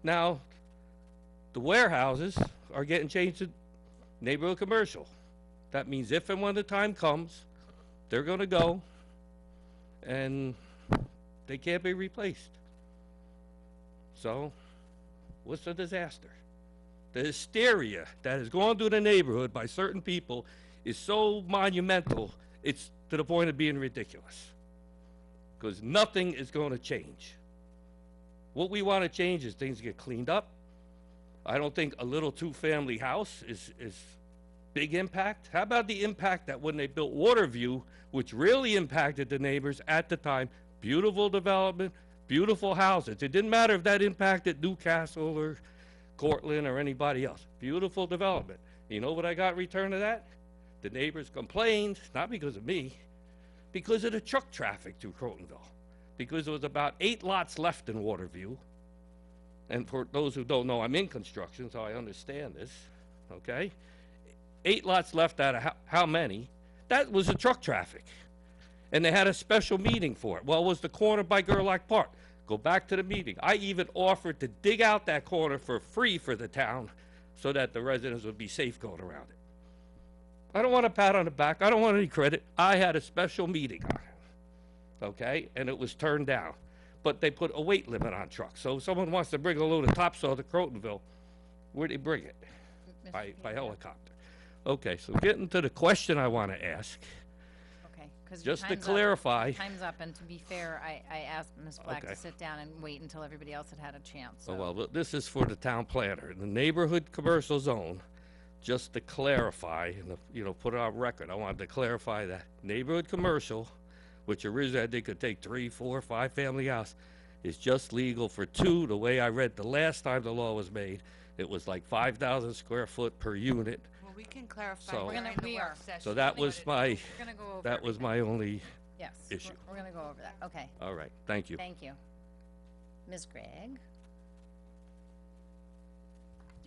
Now, the warehouses are getting changed to neighborhood commercial. That means if and when the time comes, they're going to go and they can't be replaced. So, what's the disaster? The hysteria that has gone through the neighborhood by certain people is so monumental, it's to the point of being ridiculous. Because nothing is going to change. What we want to change is things get cleaned up. I don't think a little 2-family house is big impact. How about the impact that when they built Waterview, which really impacted the neighbors at the time, beautiful development, beautiful houses. It didn't matter if that impacted Newcastle or Cortland or anybody else. Beautiful development. You know what I got in return of that? The neighbors complained, not because of me, because of the truck traffic through Crotonville. Because there was about 8 lots left in Waterview. And for those who don't know, I'm in construction, so I understand this, okay? 8 lots left out of how many? That was the truck traffic. And they had a special meeting for it. Well, it was the corner by Gerlach Park. Go back to the meeting. I even offered to dig out that corner for free for the town so that the residents would be safe going around it. I don't want a pat on the back. I don't want any credit. I had a special meeting on it, okay? And it was turned down. But they put a weight limit on trucks. So if someone wants to bring a load of topsoil to Crotonville, where do they bring it? By helicopter. Okay, so getting to the question I want to ask, Okay, because just to clarify. Time's up, and to be fair, I asked Ms. Black Okay. to sit down and wait until everybody else had had a chance, Oh, so. well, but this is for the town planner. In the neighborhood commercial zone, just to clarify, and, put it on record, I wanted to clarify that neighborhood commercial, which originally I think could take 3, 4, 5 family house, is just legal for 2. The way I read the last time the law was made, it was like 5,000 square foot per unit. Well, we can clarify. So- during the We work are. session. So that was my, We're gonna go over that was everything. my only, Yes, issue. we're gonna go over that, okay, all right, thank you. thank you. Ms. Gregg?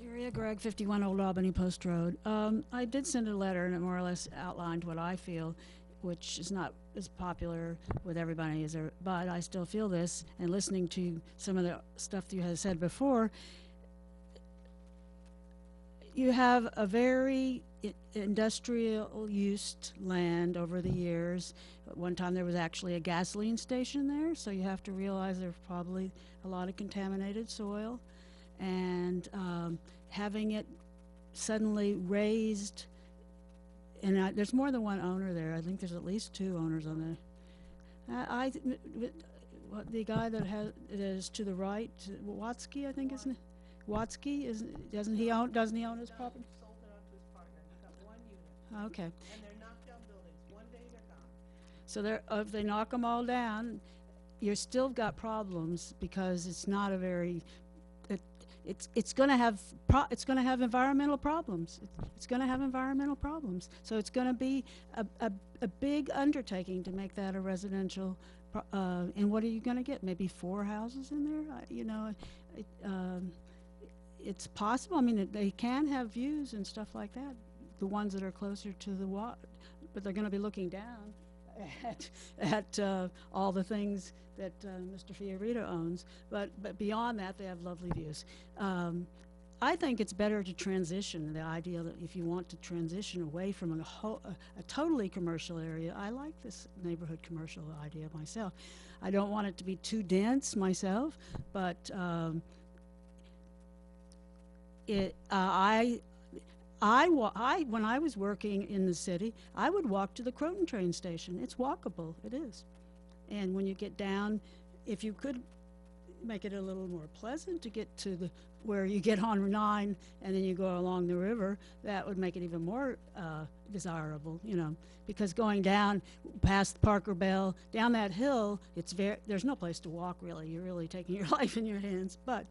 Daria Gregg, 51 Old Albany Post Road. I did send a letter and it more or less outlined what I feel, which is not as popular with everybody as there, but I still feel this, and listening to some of the stuff that you had said before, you have a very industrial used land over the years. At one time there was actually a gasoline station there, so you have to realize there's probably a lot of contaminated soil. And having it suddenly raised, and there's more than one owner there. I think there's at least 2 owners on the guy that is to the right, Watsky, I think, isn't it? Watsky, doesn't he own his property? Sold it off to his partner. He's got 1 unit. Okay. And they're knocked down buildings. One day they're gone. So if they knock them all down, you're still got problems because it's not a very, it's going to have environmental problems. It's going to have environmental problems. So it's going to be a big undertaking to make that a residential. And what are you going to get? Maybe 4 houses in there? It's possible. I mean, they can have views and stuff like that. The ones that are closer to the water, but they're going to be looking down at all the things that Mr. Fiorito owns. But beyond that, they have lovely views. I think it's better to transition. The idea that if you want to transition away from a totally commercial area, I like this neighborhood commercial idea myself. I don't want it to be too dense myself, but when I was working in the city, I would walk to the Croton train station. It's walkable, it is. And when you get down, if you could make it a little more pleasant to get to where you get on 9 and then you go along the river, that would make it even more desirable, because going down past Parker Bell, down that hill, there's no place to walk really. You're really taking your life in your hands, but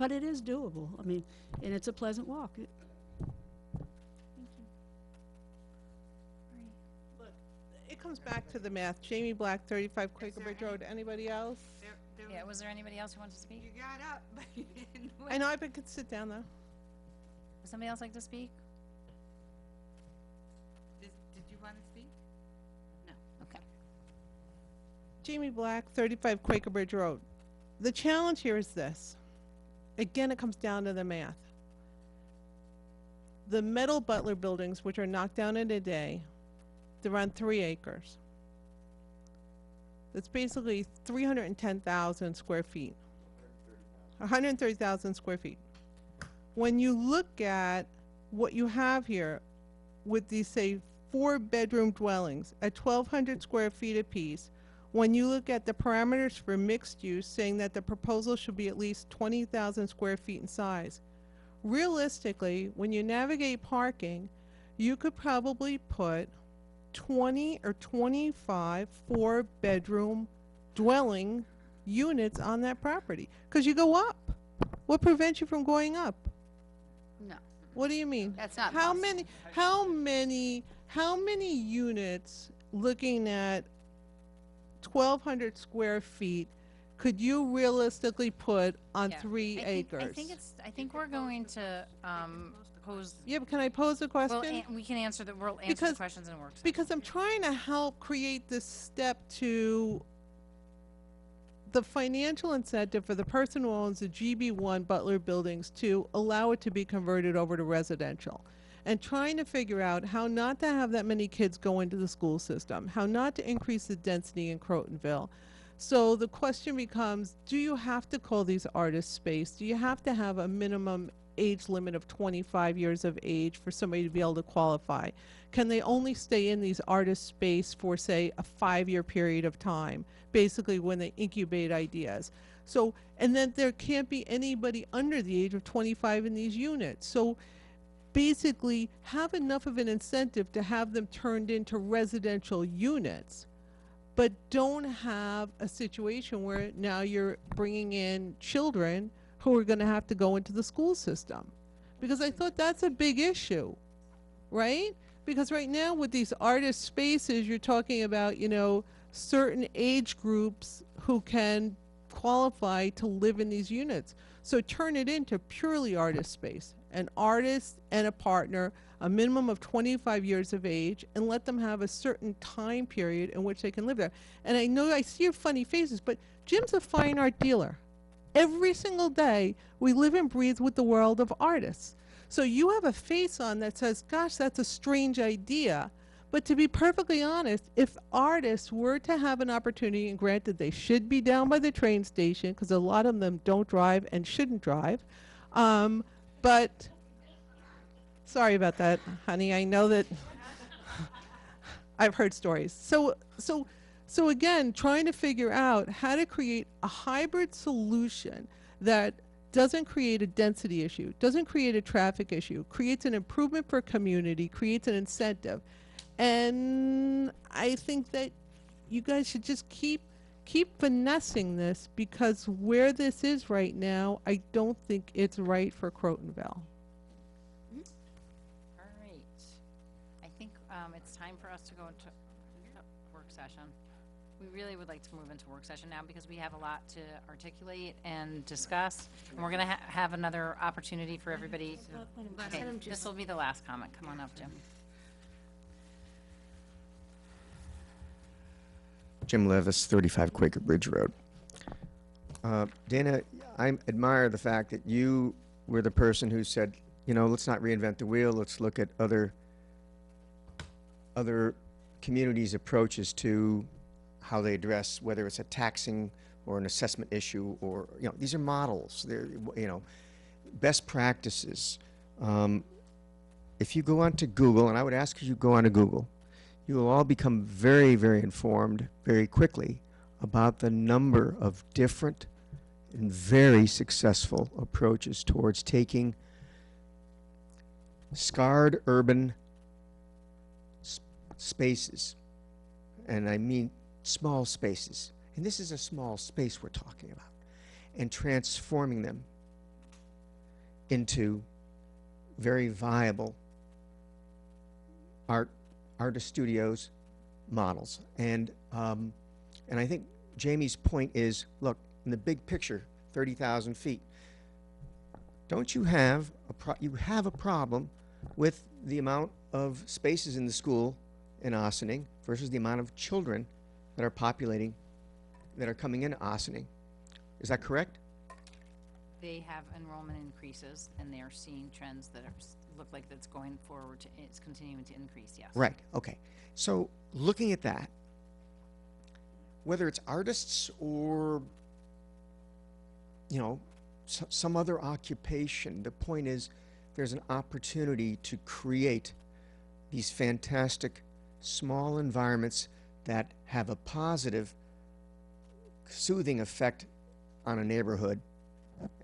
it is doable. I mean, and it's a pleasant walk. It comes back to the math. Jamie Black, 35 Quaker Bridge Road. Anybody else? Yeah, was there anybody else who wanted to speak? You got up, but you didn't I know, I could sit down though. Would somebody else like to speak? Did you want to speak? No, okay. Jamie Black, 35 Quaker Bridge Road. The challenge here is this. Again, it comes down to the math. The metal Butler buildings, which are knocked down in a day, they're on 3 acres. That's basically 310,000 square feet. 130,000 square feet. When you look at what you have here with these, say, 4-bedroom dwellings at 1,200 square feet apiece, when you look at the parameters for mixed use, saying that the proposal should be at least 20,000 square feet in size, realistically, when you navigate parking, you could probably put 20 or 25 4-bedroom dwelling units on that property, because you go up. What prevents you from going up? No, What do you mean? that's not How possible. many units looking at 1,200 square feet, could you realistically put on Yeah. 3 acres? I think we're going to, pose, Yeah, but can I pose a question? well, we can answer we'll answer the Because- questions in work session. Because I'm trying to help create this step to the financial incentive for the person who owns the GB1 Butler buildings to allow it to be converted over to residential. And trying to figure out how not to have that many kids go into the school system, how not to increase the density in Crotonville. So the question becomes, do you have to call these artist space? Do you have to have a minimum age limit of 25 years of age for somebody to be able to qualify? Can they only stay in these artist space for, say, a 5-year period of time, basically when they incubate ideas? So, and then there can't be anybody under the age of 25 in these units. So basically have enough of an incentive to have them turned into residential units, but don't have a situation where now you're bringing in children who are going to have to go into the school system. Because I thought that's a big issue, right? Because right now with these artist spaces, you're talking about, you know, certain age groups who can qualify to live in these units. So turn it into purely artist space, an artist and a partner, a minimum of 25 years of age, and let them have a certain time period in which they can live there. And I know I see your funny faces, but Jim's a fine art dealer. Every single day, we live and breathe with the world of artists. So you have a face on that says, gosh, that's a strange idea. But to be perfectly honest, if artists were to have an opportunity, and granted they should be down by the train station, because a lot of them don't drive and shouldn't drive, but sorry about that, honey. I know that I've heard stories. So again, trying to figure out how to create a hybrid solution that doesn't create a density issue, doesn't create a traffic issue, creates an improvement for community, creates an incentive. And I think that you guys should just keep finessing this, because where this is right now, I don't think it's right for Crotonville. All right. I think it's time for us to go into work session. We really would like to move into work session now because we have a lot to articulate and discuss. And we're going to have another opportunity for everybody. Okay, this will be the last comment. Come on up, Jim. Jim Levis, 35 Quaker Bridge Road. Dana, I admire the fact that you were the person who said, you know, let's not reinvent the wheel, let's look at other communities' approaches to how they address, whether it's a taxing or an assessment issue, or, you know, these are models, they're, you know, best practices. If you go onto Google, and I would ask you to go onto Google, you will all become very, very informed very quickly about the number of different and very successful approaches towards taking scarred urban spaces, and I mean small spaces, and this is a small space we're talking about, and transforming them into very viable artist studios models. And I think Jamie's point is, look, in the big picture, 30,000 feet, don't you have a problem with the amount of spaces in the school in Ossining versus the amount of children that are populating, that are coming into Ossining. Is that correct? They have enrollment increases, and they're seeing trends that look like that's going forward. It's continuing to increase, yes. Right, okay. So looking at that, whether it's artists or, you know, some other occupation, the point is there's an opportunity to create these fantastic small environments that have a positive, soothing effect on a neighborhood.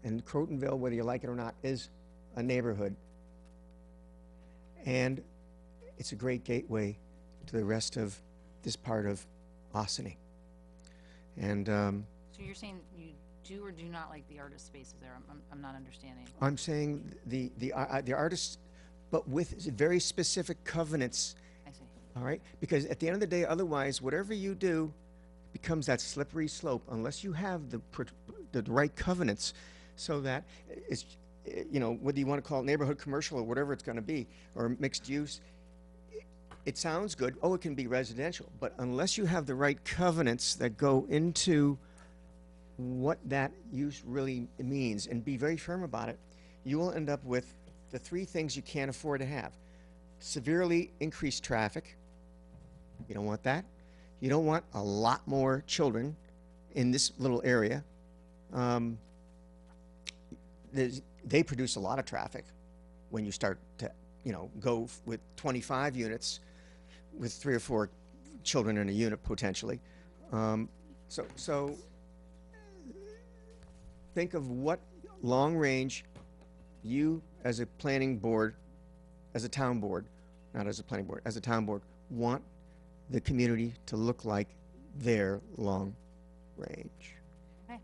And Crotonville, whether you like it or not, is a neighborhood. And it's a great gateway to the rest of this part of Ossining. And So you're saying you do or do not like the artist spaces there? I'm not understanding. I'm saying the artists, but with very specific covenants. I see. All right? Because at the end of the day, otherwise, whatever you do becomes that slippery slope unless you have the right covenants so that it's, you know, whether you want to call it neighborhood commercial or whatever it's going to be, or mixed use, it sounds good. Oh, it can be residential. But unless you have the right covenants that go into what that use really means and be very firm about it, you will end up with the three things you can't afford to have. Severely increased traffic. You don't want that. You don't want a lot more children in this little area. They produce a lot of traffic when you start to, you know, go with 25 units with 3 or 4 children in a unit potentially. So think of what long range you as a planning board, as a town board, not as a planning board, as a town board, want the community to look like their long range. Okay,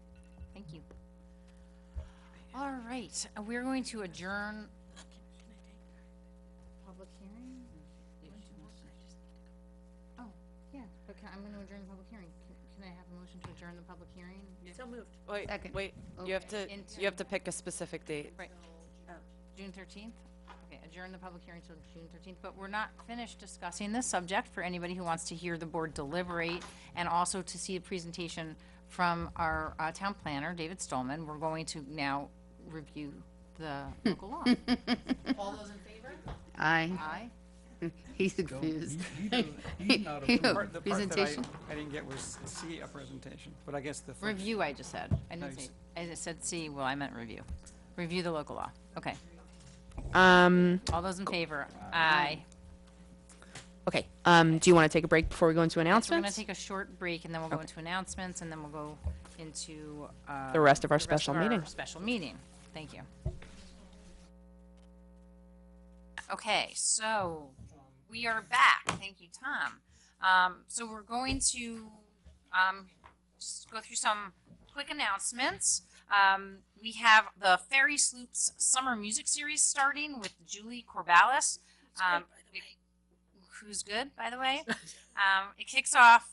thank you. All right, we're going to adjourn. Public hearing? Oh, yeah, but I'm going to adjourn the public hearing. Can I have a motion to adjourn the public hearing? So moved. Wait, Second. wait, you have to pick a specific date. Right. June 13th? Okay, adjourn the public hearing till June 13th, but we're not finished discussing this subject for anybody who wants to hear the board deliberate and also to see a presentation from our town planner, David Stolman. We're going to now review the local law. All those in favor? Aye. Aye. He's confused. The Presentation? part that I didn't get was see a presentation, but I guess the. first- Review, I just said. I didn't Nice. say, I just said see, well, I meant review. Review the local law. Okay. Okay, All those in favor? Aye. do you want to take a break before we go into So we're announcements? gonna take a short break and then we'll go into announcements and then we'll go into, The rest of our special meeting. Special meeting. Thank you. Okay, so we are back. Thank you, Tom. So we're going to just go through some quick announcements. We have the Ferry Sloops Summer Music Series starting with Julie Corballis. Who's good, by the way. It kicks off.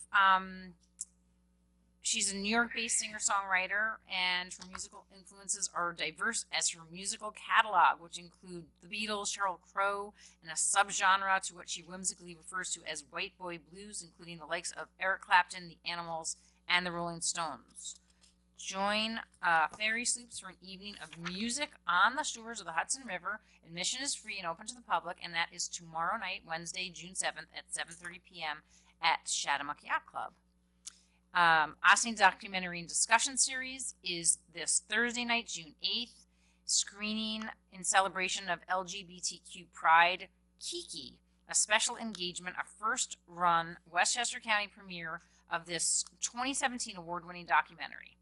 She's a New York-based singer-songwriter, and her musical influences are diverse as her musical catalog, which include the Beatles, Sheryl Crow, and a subgenre to what she whimsically refers to as white boy blues, including the likes of Eric Clapton, the Animals, and the Rolling Stones. Join Ferry Sloops for an evening of music on the shores of the Hudson River. Admission is free and open to the public, and that is tomorrow night, Wednesday, June 7th at 7:30 p.m. at Shattamuck Yacht Club. Ossining Documentary and Discussion Series is this Thursday night, June 8th, screening in celebration of LGBTQ Pride, Kiki, a special engagement, a first-run Westchester County premiere of this 2017 award-winning documentary.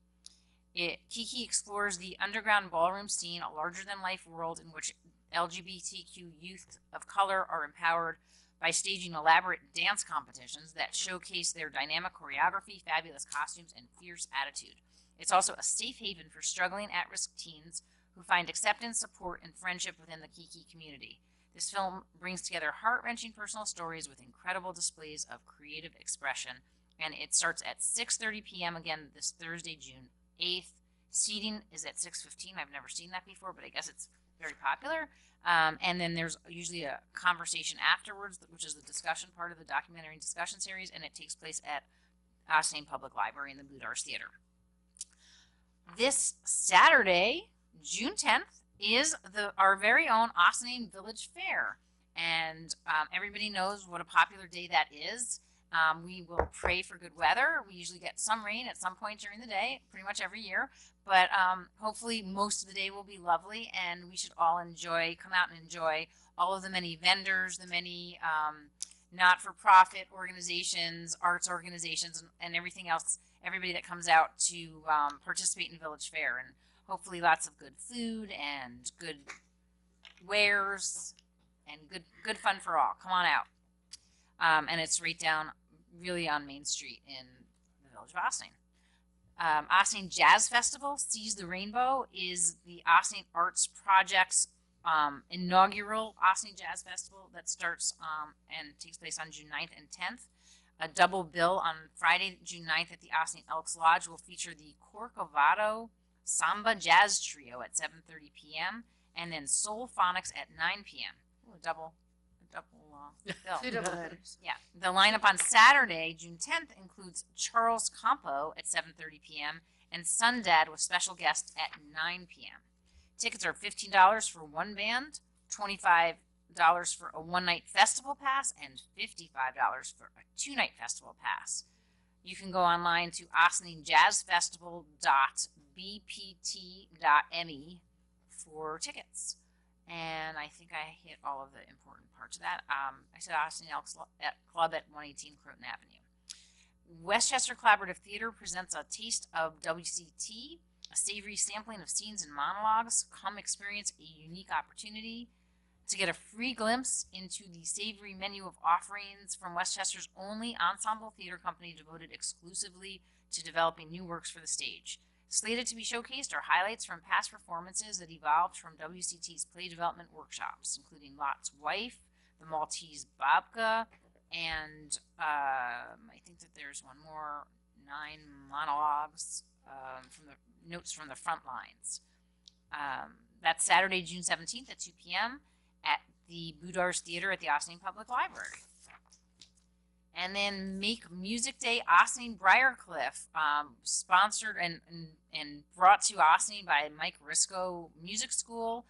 Kiki explores the underground ballroom scene, a larger-than-life world in which LGBTQ youth of color are empowered by staging elaborate dance competitions that showcase their dynamic choreography, fabulous costumes, and fierce attitude. It's also a safe haven for struggling at-risk teens who find acceptance, support, and friendship within the Kiki community. This film brings together heart-wrenching personal stories with incredible displays of creative expression, and it starts at 6:30 p.m. again this Thursday, June 8th. Seating is at 6:15. I've never seen that before, but I guess it's very popular. And then there's usually a conversation afterwards, which is the discussion part of the documentary and discussion series, and it takes place at Ossining Public Library in the Boudars Theater. This Saturday, June 10th, is our very own Ossining Village Fair, and everybody knows what a popular day that is. We will pray for good weather. We usually get some rain at some point during the day, pretty much every year. But hopefully most of the day will be lovely, and we should all come out and enjoy all of the many vendors, the many not-for-profit organizations, arts organizations, and everything else, everybody that comes out to participate in Village Fair. And hopefully lots of good food and good wares and good fun for all. Come on out. And it's right down really on Main Street in the village of Ossining. Ossining Jazz Festival, Seize the Rainbow, is the Ossining Arts Project's inaugural Austin Jazz Festival that starts and takes place on June 9th and 10th. A double bill on Friday, June 9th at the Austin Elks Lodge will feature the Corcovado Samba Jazz Trio at 7:30 p.m. and then Soul Phonics at 9 p.m. Ooh, a double bill. Two double headers. Yeah. The lineup on Saturday, June 10th, includes Charles Campo at 7:30 p.m. and Sundad with special guests at 9 p.m. Tickets are $15 for one band, $25 for a one-night festival pass, and $55 for a two-night festival pass. You can go online to austinjazzfestival.bpt.me for tickets. And I think I hit all of the important parts of that. I said Austin Elks Club at 118 Croton Avenue. Westchester Collaborative Theater presents a taste of WCT, a savory sampling of scenes and monologues. Come experience a unique opportunity to get a free glimpse into the savory menu of offerings from Westchester's only ensemble theater company devoted exclusively to developing new works for the stage. Slated to be showcased are highlights from past performances that evolved from WCT's play development workshops, including Lot's Wife, The Maltese Babka, and I think that there's one more, 9 monologues from the notes from the front lines. That's Saturday, June 17th at 2 p.m. at the Boudars Theater at the Austin Public Library. And then Make Music Day, Austin Briarcliff, sponsored and brought to Austin by Mike Risco Music School.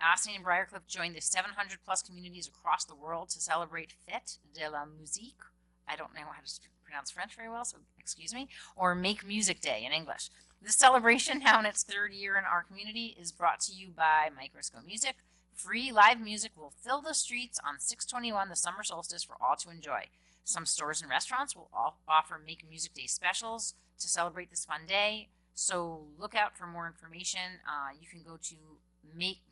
Austin and Briarcliff joined the 700 plus communities across the world to celebrate Fête de la Musique. I don't know how to pronounce French very well, so excuse me. Or Make Music Day in English. This celebration, now in its third year in our community, is brought to you by Mike Risco Music. Free live music will fill the streets on 6/21, the summer solstice, for all to enjoy. Some stores and restaurants will offer Make Music Day specials to celebrate this fun day. So look out for more information. You can go to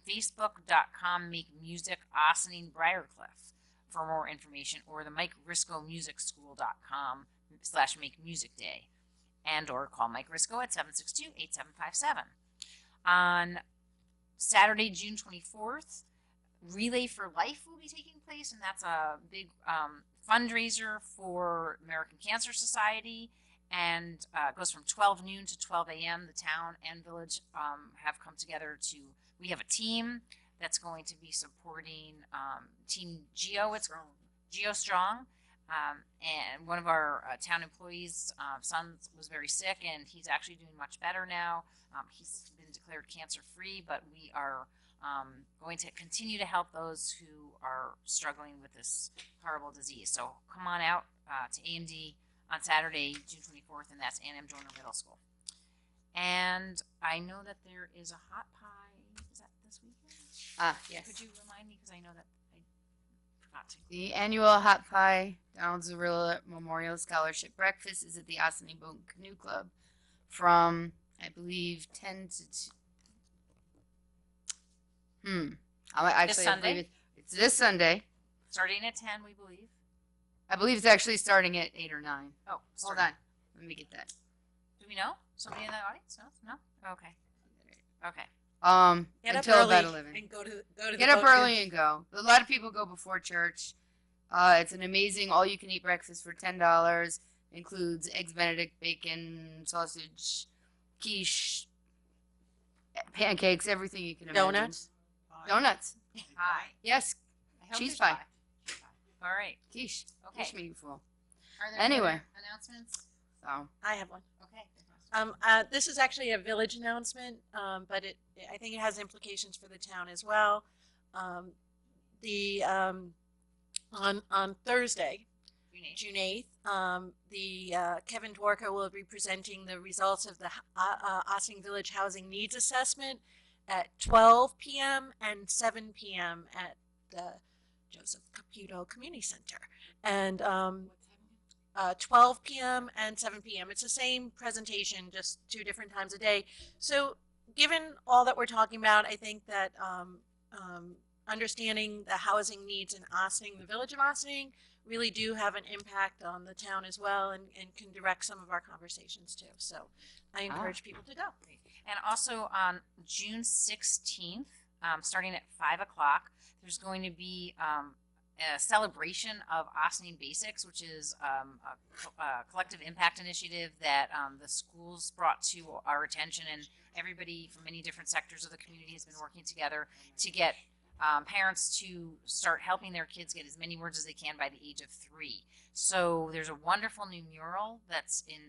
facebook.com Make Music Austin Briarcliff for more information, or the MikeRiscoMusicSchool.com/Make Music Day, and or call Mike Risco at 762-8757. On Saturday, June 24th, Relay for Life will be taking place, and that's a big fundraiser for American Cancer Society, and goes from 12 noon to 12 a.m. The town and village have come together we have a team that's going to be supporting Team Geo. It's Geo Strong, and one of our town employees' son was very sick, and he's actually doing much better now. He's been declared cancer-free, but we are going to continue to help those who are struggling with this horrible disease. So come on out to AMD on Saturday, June 24th, and that's Ann M. Joyner Middle School. And I know that there is a hot pie. Is that this weekend? Yes. Could you remind me, because I know that I forgot to. The annual Hot Pie Donald Zarilla Memorial Scholarship Breakfast is at the Austin Boat Canoe Club from, I believe, 10 to 2. This Sunday? It's this Sunday. Starting at 10, we believe. I believe it's actually starting at 8 or 9. Oh, Hold on. Let me get that. Do we know? Somebody in the audience? No? Okay. Okay. Get up Until early about 11. and go to the Get up boat early canoe. and go. A lot of people go before church. It's an amazing all-you-can-eat breakfast for $10. Includes eggs Benedict, bacon, sausage, quiche, pancakes, everything you can imagine. Donuts? Donuts. Hi. Yes. I hope Cheese there's pie. All right. Quiche. Okay. Quiche me, you fool. Are there Anyway. other announcements? So. I have one. Okay. This is actually a village announcement, but I think it has implications for the town as well. On Thursday, June 8th, the Kevin Dworka will be presenting the results of the Ossining Village Housing Needs Assessment at 12 p.m. and 7 p.m. at the Joseph Caputo Community Center. And 12 p.m. and 7 p.m. It's the same presentation, just 2 different times a day. So given all that we're talking about, I think that understanding the housing needs in Ossining, the village of Ossining, really do have an impact on the town as well, and can direct some of our conversations too. So I encourage people to go. And also on June 16th, starting at 5 o'clock. There's going to be a celebration of Ossining Basics, which is a collective impact initiative that the schools brought to our attention, and everybody from many different sectors of the community has been working together to get parents to start helping their kids get as many words as they can by the age of 3. So there's a wonderful new mural that's in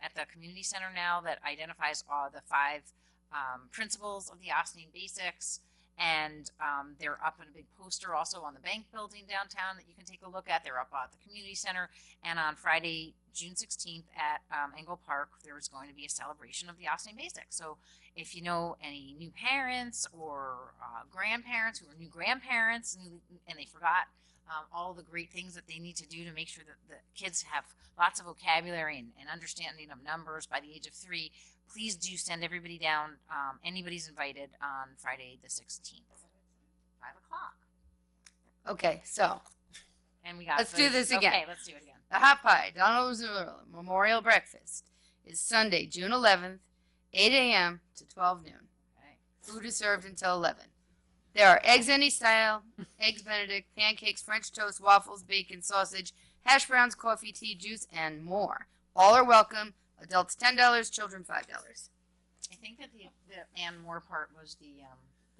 at the community center now that identifies the 5 principles of the Ossining Basics. And they're up in a big poster also on the bank building downtown that you can take a look at. They're up at the community center. And on Friday, June 16th at Engle Park, there is going to be a celebration of the Ossining Basics. So if you know any new parents or grandparents who are new grandparents and they forgot all the great things that they need to do to make sure that the kids have lots of vocabulary and understanding of numbers by the age of 3, please do send everybody down. Anybody's invited on Friday the 16th, 5 o'clock. Okay, so And we got. let's do this again. Okay, let's do it again. The Hot Pie Donald Roosevelt Memorial Breakfast is Sunday, June 11th, 8 a.m. to 12 noon. Okay. Food is served until 11. There are eggs any style, eggs Benedict, pancakes, French toast, waffles, bacon, sausage, hash browns, coffee, tea, juice, and more. All are welcome. Adults $10, children $5. I think that the and more part was the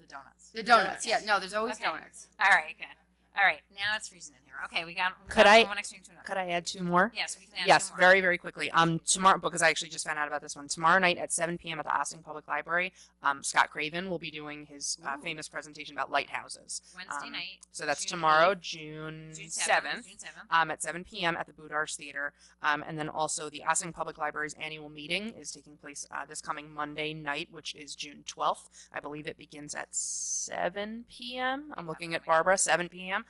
donuts. The donuts, yeah. No, there's always Okay. donuts. All right, good. All right, now it's freezing in here. Okay, we got Could I- one extreme to another. Could I add 2 more? Yes, we can add Yes, 2 more. very, very quickly. Tomorrow, because I actually just found out about this one. Tomorrow night at 7 p.m. at the Ossining Public Library, Scott Craven will be doing his famous presentation about lighthouses. Wednesday night. So that's June tomorrow, 8th. June June 7th, 7th. at 7 p.m. at the Boudars Theater. And then also the Ossining Public Library's annual meeting is taking place this coming Monday night, which is June 12th. I believe it begins at 7 p.m. I'm looking at Barbara, 7 p.m.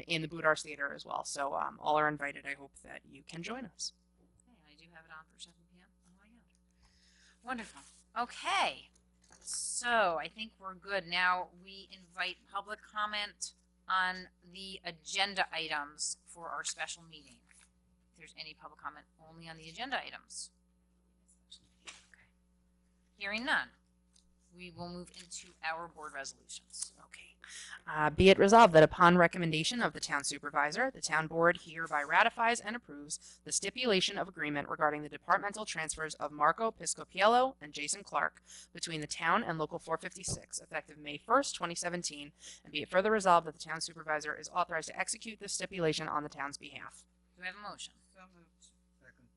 In the Boudars Theater as well. So all are invited. I hope that you can join us. Okay, I do have it on for 7 p.m. Oh my god. Wonderful. Okay. So I think we're good. Now we invite public comment on the agenda items for our special meeting. If there's any public comment only on the agenda items. Okay. Hearing none, we will move into our board resolutions. Okay. Be it resolved that upon recommendation of the town supervisor, the town board hereby ratifies and approves the stipulation of agreement regarding the departmental transfers of Marco Piscopiello and Jason Clark between the town and Local 456, effective May 1st, 2017, and be it further resolved that the town supervisor is authorized to execute this stipulation on the town's behalf. Do we have a motion? So moved. Second.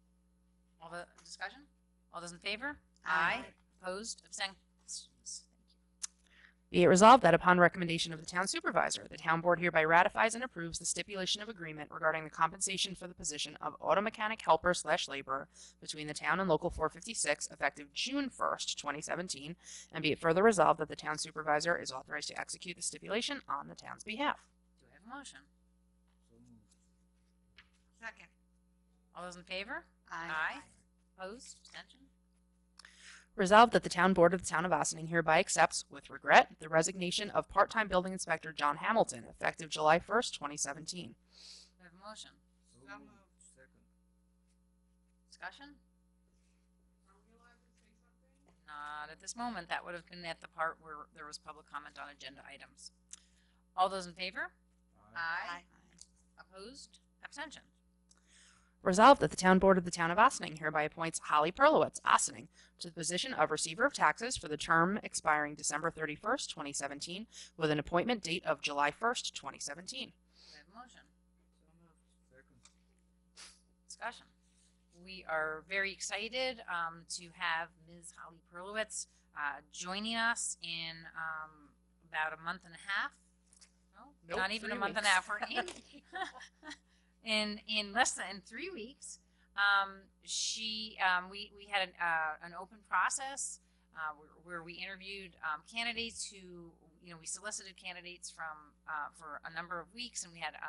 All the discussion? All those in favor? Aye. Opposed? Abstentions? Be it resolved that upon recommendation of the town supervisor, the town board hereby ratifies and approves the stipulation of agreement regarding the compensation for the position of auto mechanic helper / laborer between the town and Local 456, effective June 1st, 2017, and be it further resolved that the town supervisor is authorized to execute the stipulation on the town's behalf. Do we have a motion? So moved. Second. All those in favor? Aye. Opposed? Abstention? Resolved that the town board of the town of Ossining hereby accepts, with regret, the resignation of part-time building inspector John Hamilton, effective July 1st, 2017. Do we have a motion? So moved. Second. Discussion? Not at this moment. That would have been at the part where there was public comment on agenda items. All those in favor? Aye. Opposed? Abstention? Resolved that the town board of the town of Ossining hereby appoints Holly Perlowitz, Ossining, to the position of receiver of taxes for the term expiring December 31st, 2017, with an appointment date of July 1st, 2017. Do we have a motion? So moved. Second. Discussion. We are very excited to have Ms. Holly Perlowitz joining us in about a month and a half. No, Nope, not even 3 a month and a half. We're in less than 3 weeks. We had an open process where we interviewed candidates who, we solicited candidates from for a number of weeks, and we had an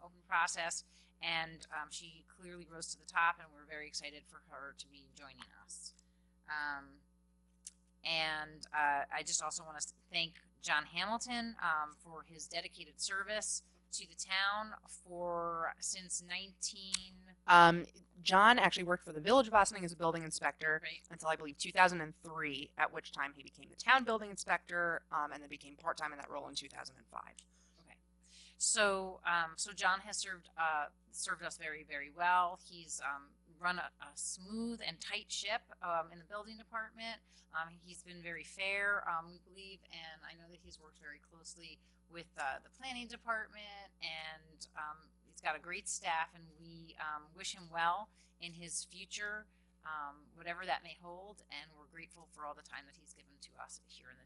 open process, and she clearly rose to the top, and we're very excited for her to be joining us. I just also want to thank John Hamilton, for his dedicated service to the town since 19. John actually worked for the Village of Ossining as a building inspector Right. until I believe 2003, at which time he became the town building inspector, and then became part-time in that role in 2005. Okay. So, so John has served us very, very well. He's run a smooth and tight ship in the building department. He's been very fair, we believe, and I know that he's worked very closely with the planning department, and he's got a great staff, and we wish him well in his future, whatever that may hold, and we're grateful for all the time that he's given to us here in the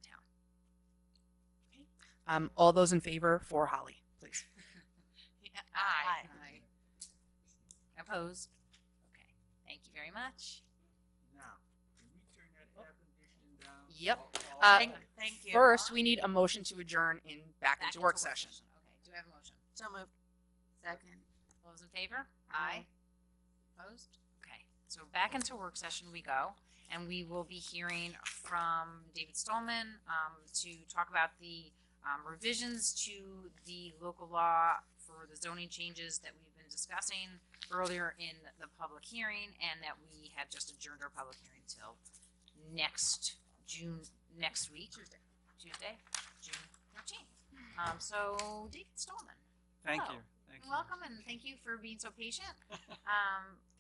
town. All those in favor for Holly, please. Aye. Opposed? Okay. Thank you very much. Now, can we turn that air conditioning down? Yep. Thank you. First, we need a motion to adjourn back into work session. Okay. Do I have a motion? So moved. Second. All those in favor? Aye. Opposed? Okay. So back into work session we go, and we will be hearing from David Stallman to talk about the revisions to the local law for the zoning changes that we've been discussing earlier in the public hearing, and that we had just adjourned our public hearing till next week. Tuesday, June 13th. So David Stallman. Thank hello. you. Thank you. Welcome, and thank you for being so patient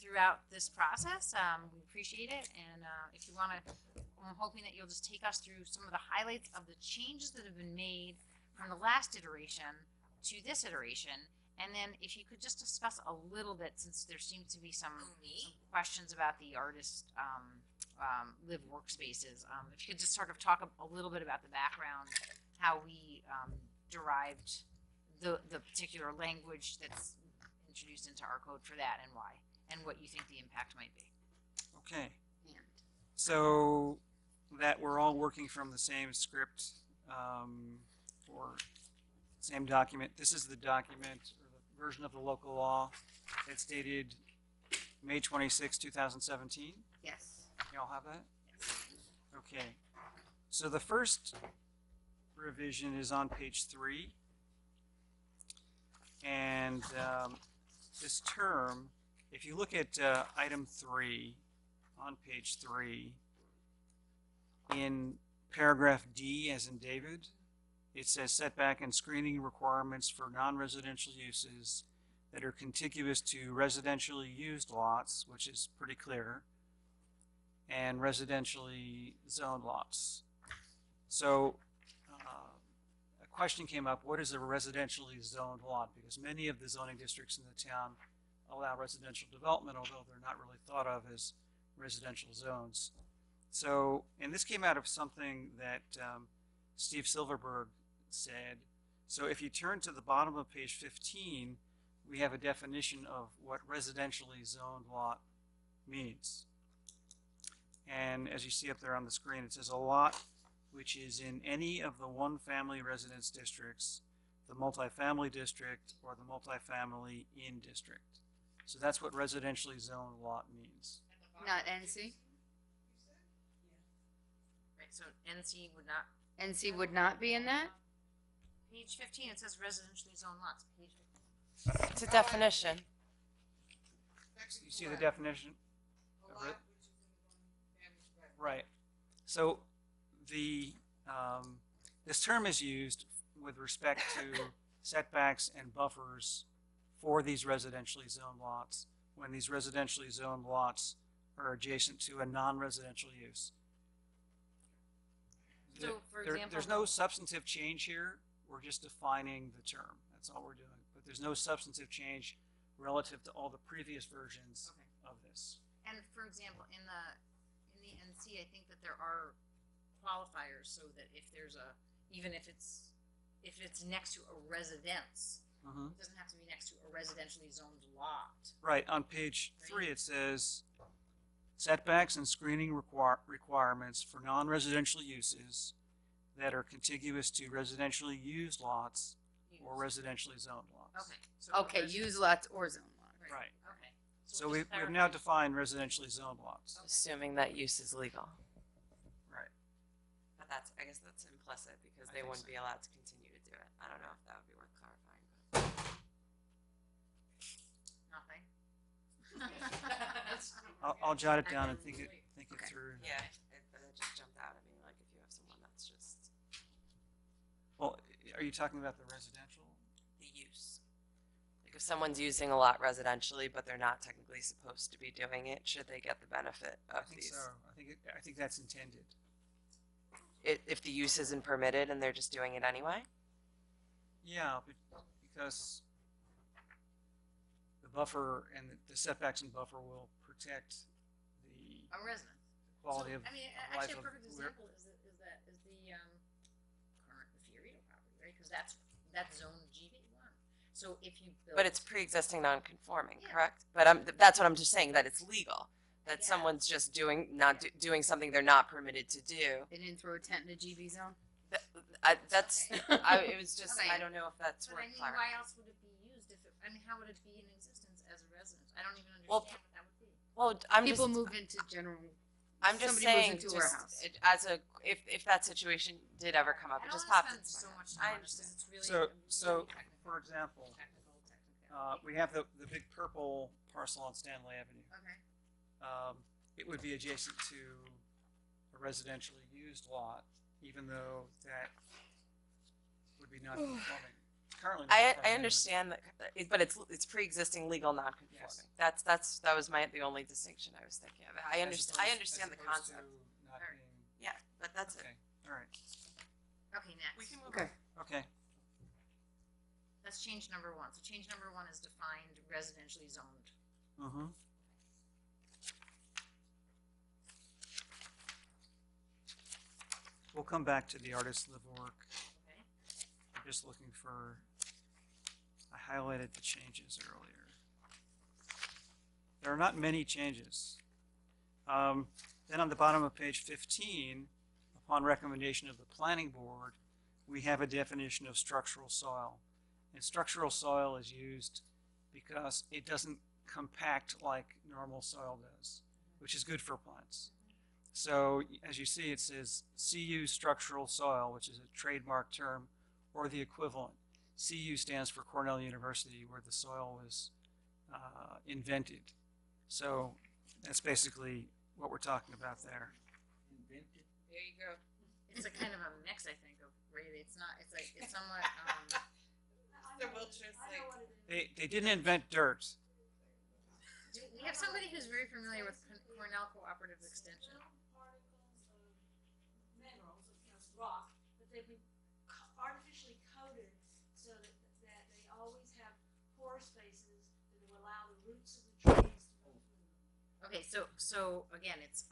throughout this process. We appreciate it, and if you want to, I'm hoping that you'll just take us through some of the highlights of the changes that have been made from the last iteration to this iteration, and then if you could just discuss a little bit, since there seems to be some questions about the artist live workspaces. If you could just sort of talk a little bit about the background, how we derived the particular language that's introduced into our code for that, and why, and what you think the impact might be. Okay. So that we're all working from the same script or same document. This is the document or the version of the local law. It's dated May 26, 2017. Yes. You all have that? Okay. So the first revision is on page 3. And this term, if you look at item 3 on page 3, in paragraph D, as in David, it says setback and screening requirements for non-residential uses that are contiguous to residentially used lots, which is pretty clear, and residentially zoned lots. So a question came up, what is a residentially zoned lot? Because many of the zoning districts in the town allow residential development, although they're not really thought of as residential zones. So, and this came out of something that Steve Silverberg said. So if you turn to the bottom of page 15, we have a definition of what residentially zoned lot means. And as you see up there on the screen, it says a lot which is in any of the one-family residence districts, the multifamily district, or the multifamily in district. So that's what residentially zoned lot means. Not NC? Right, so NC would not. NC would not be in that? Page 15, it says residentially zoned lots. Page 15. It's a definition. You see the definition? Right. So the this term is used with respect to setbacks and buffers for these residentially zoned lots when these residentially zoned lots are adjacent to a non-residential use. So, for example, there's no substantive change here. We're just defining the term. That's all we're doing. But there's no substantive change relative to all the previous versions of this. And for example, in the NC, I think that there are qualifiers so that if there's even if it's next to a residence, it doesn't have to be next to a residentially zoned lot. Right. On page 3, it says setbacks and screening requirements for non-residential uses that are contiguous to residentially used lots or residentially zoned lots. Okay. So Okay, use lots or zone lots. Right. Okay. So we've now defined residentially zoned lots. Assuming that use is legal. Right. But I guess that's implicit because they wouldn't be allowed to continue to do it. I don't know if that would be worth clarifying. Nothing. I'll jot it down and think it through. Yeah, but it just jumped out at me, like if you have someone that's just Well, are you talking about the residential? the use. Like if someone's using a lot residentially, but they're not technically supposed to be doing it, should they get the benefit I of think these? so. I think that's intended. If the use isn't permitted and they're just doing it anyway? Yeah, because the buffer and the setbacks and buffer will protect the A resident. quality So, of I mean, life actually, a of perfect where- example is the current Fiorito property, right? Because that's zone GB1. So if you build. But it's pre-existing non-conforming, Yeah. correct? But that's what I'm just saying, that it's legal. That someone's just doing something they're not permitted to do. They didn't throw a tent in a GB zone? It was just, I don't know if that's But worth I mean, clarifying. why else would it be used if how would it be in existence as a residence? I don't even understand Well, what that would be. Well, I'm People just, move into general. I'm just somebody moves saying, into our house. if that situation did ever come up, I it don't just wanna popped into spend so my much head. time I on this, 'cause understand. it's really, So, technical, for example, technical. we have the big purple parcel on Stanley Avenue. Okay. It would be adjacent to a residentially used lot, even though that would be non-conforming. Currently. I non-conforming understand that, but it's pre-existing legal non-conforming. Yes. That was the only distinction I was thinking of. I anyway, understand the as opposed concept. to not Alright. being- Yeah, but that's it. Okay, all right, Okay, next. We can move Okay. on. okay. That's change number one. So change number one is defined residentially zoned. Mm-hmm. We'll come back to the artist live work. Okay. I'm just looking for, I highlighted the changes earlier. There are not many changes. Then on the bottom of page 15, upon recommendation of the planning board, we have a definition of structural soil. And structural soil is used because it doesn't compact like normal soil does, which is good for plants. So as you see, it says CU structural soil, which is a trademark term, or the equivalent. CU stands for Cornell University, where the soil was invented. So that's basically what we're talking about there. There you go. It's a kind of a mix, I think, of really. It's not. It's like it's somewhat. They didn't invent dirt. We have somebody who's very familiar with Cornell Cooperative Extension. Minerals, rock, but they've been artificially coated so that they always have pore spaces that will allow the roots of the trees to go through. Okay, so again, it's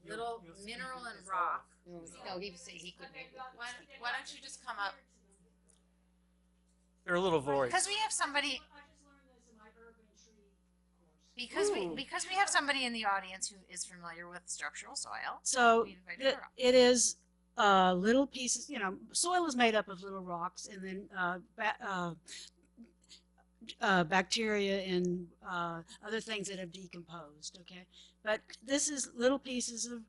little mineral and rock. No, he couldn't. Why don't you just come up? They're a little void. Because we have somebody. I just learned this in my urban tree course. Because we have somebody in the audience who is familiar with structural soil. So we invited her up. it is little pieces, soil is made up of little rocks and then bacteria and other things that have decomposed, okay? But this is little pieces of,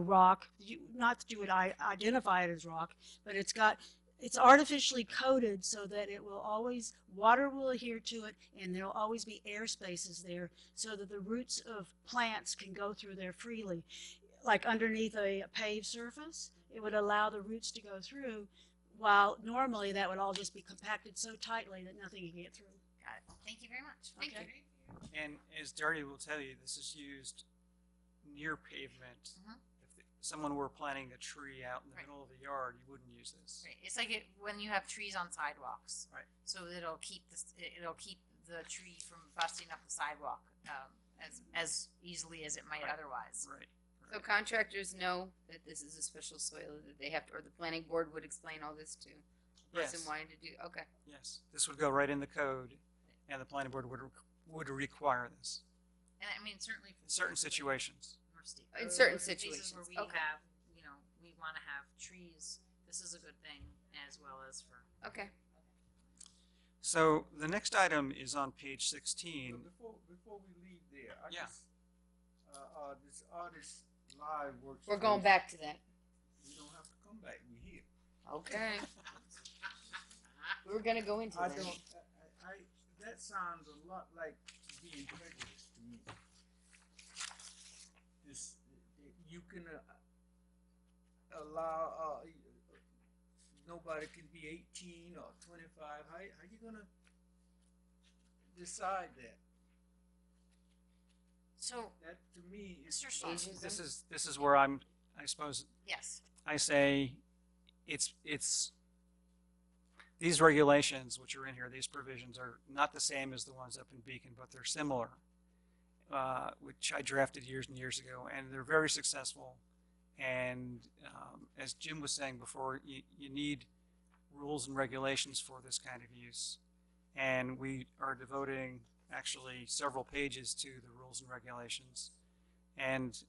rock, not that you would identify it as rock, but it's artificially coated so that it will always, water will adhere to it, and there'll always be air spaces there so that the roots of plants can go through there freely. Like underneath a paved surface, it would allow the roots to go through, while normally that would all just be compacted so tightly that nothing can get through. Got it. Thank you very much. Thank Okay. you. And as Darty will tell you, this is used near pavement. Mhm. If someone were planting a tree out in the Right. middle of the yard, you wouldn't use this. Right. It's like when you have trees on sidewalks. Right. So it'll keep the tree from busting up the sidewalk as easily as it might Right. otherwise. Right. So contractors know that this is a special soil that they have to, or the planning board would explain all this to the person Yes. wanting to do, okay. Yes, this would go right in the code, and the planning board would require this And I mean, certainly for in certain situations. university In code, certain places situations, where we okay. have, we want to have trees. This is a good thing as well as for. Okay. So the next item is on page 16. Before we leave there, Yeah. this artist live works. We're going back to that. We don't have to come back, we here. Okay. We were gonna go into I that. don't, that sounds a lot like being prejudiced to me. This, you can allow, nobody can be 18 or 25. How you gonna decide that? So, That to me is. Mr. Swanson. This is where I suppose Yes. I say it's these regulations which are in here, these provisions are not the same as the ones up in Beacon, but they're similar, which I drafted years and years ago, and they're very successful. And as Jim was saying before, you need rules and regulations for this kind of use. And we are devoting actually several pages to the rules and regulations. And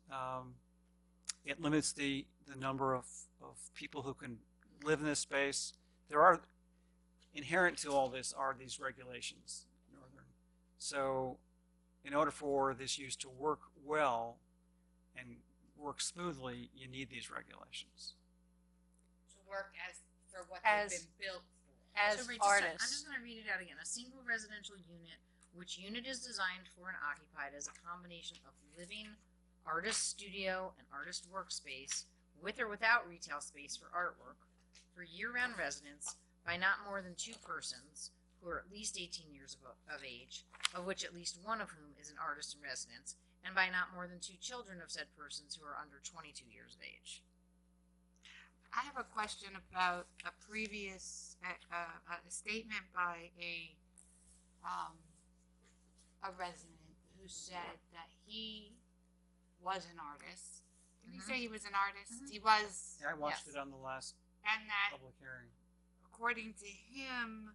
it limits the number of people who can live in this space. There are, inherent to all this are these regulations, Northern. So in order for this use to work well and work smoothly, you need these regulations. To work as, for what As- they've been built for. As So, Ray, I'm artists. just gonna read it out again. A single residential unit, which unit is designed for and occupied as a combination of living, artist studio, and artist workspace, with or without retail space for artwork, for year-round residents by not more than 2 persons who are at least 18 years of age, of which at least one of whom is an artist in residence, and by not more than 2 children of said persons who are under 22 years of age. I have a question about a previous, a statement by a resident who said that he was an artist. Did he say he was an artist? He was. Yeah, I watched yes. it on the last And that, public hearing. according to him,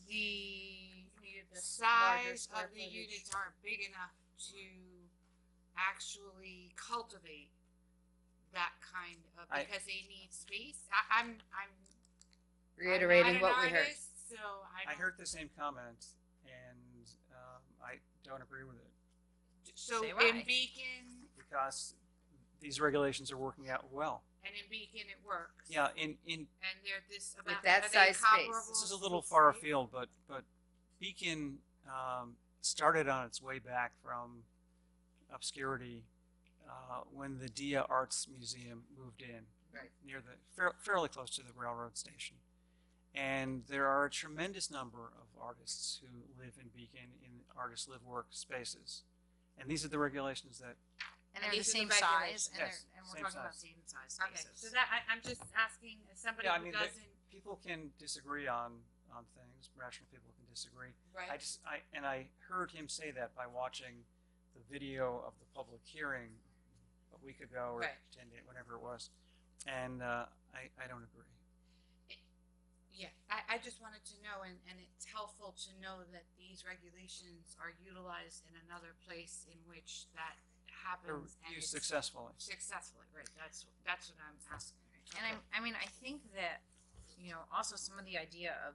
the larger size square of the footage. units aren't big enough to actually cultivate that kind of, because they need space. I'm Reiterating I'm not what an we heard. artist, so I I don't. heard the same comment, and I don't agree with it So Say in why. Beacon, because these regulations are working out well. and in Beacon it works. Yeah, in And they're this about that are they size space. comparable this is a little far space? afield, but Beacon started on its way back from obscurity when the Dia Arts Museum moved in, Right. near the fairly close to the railroad station. And there are a tremendous number of artists who live in Beacon in artist live work spaces. And these are the regulations that And they're the these are same the size, regulations. and, Yes, and we're same talking about size. same size Okay, spaces. so that I'm just asking as somebody yeah, I who mean, doesn't. people can disagree on things. Rational people can disagree. Right. I heard him say that by watching the video of the public hearing a week ago or Right. 10 days, whatever it was, and I don't agree. Yeah, I just wanted to know, and it's helpful to know that these regulations are utilized in another place in which that They're happens. And used it's successfully. Successfully, right, that's what I'm asking. Right? And I mean, I think that, also some of the idea of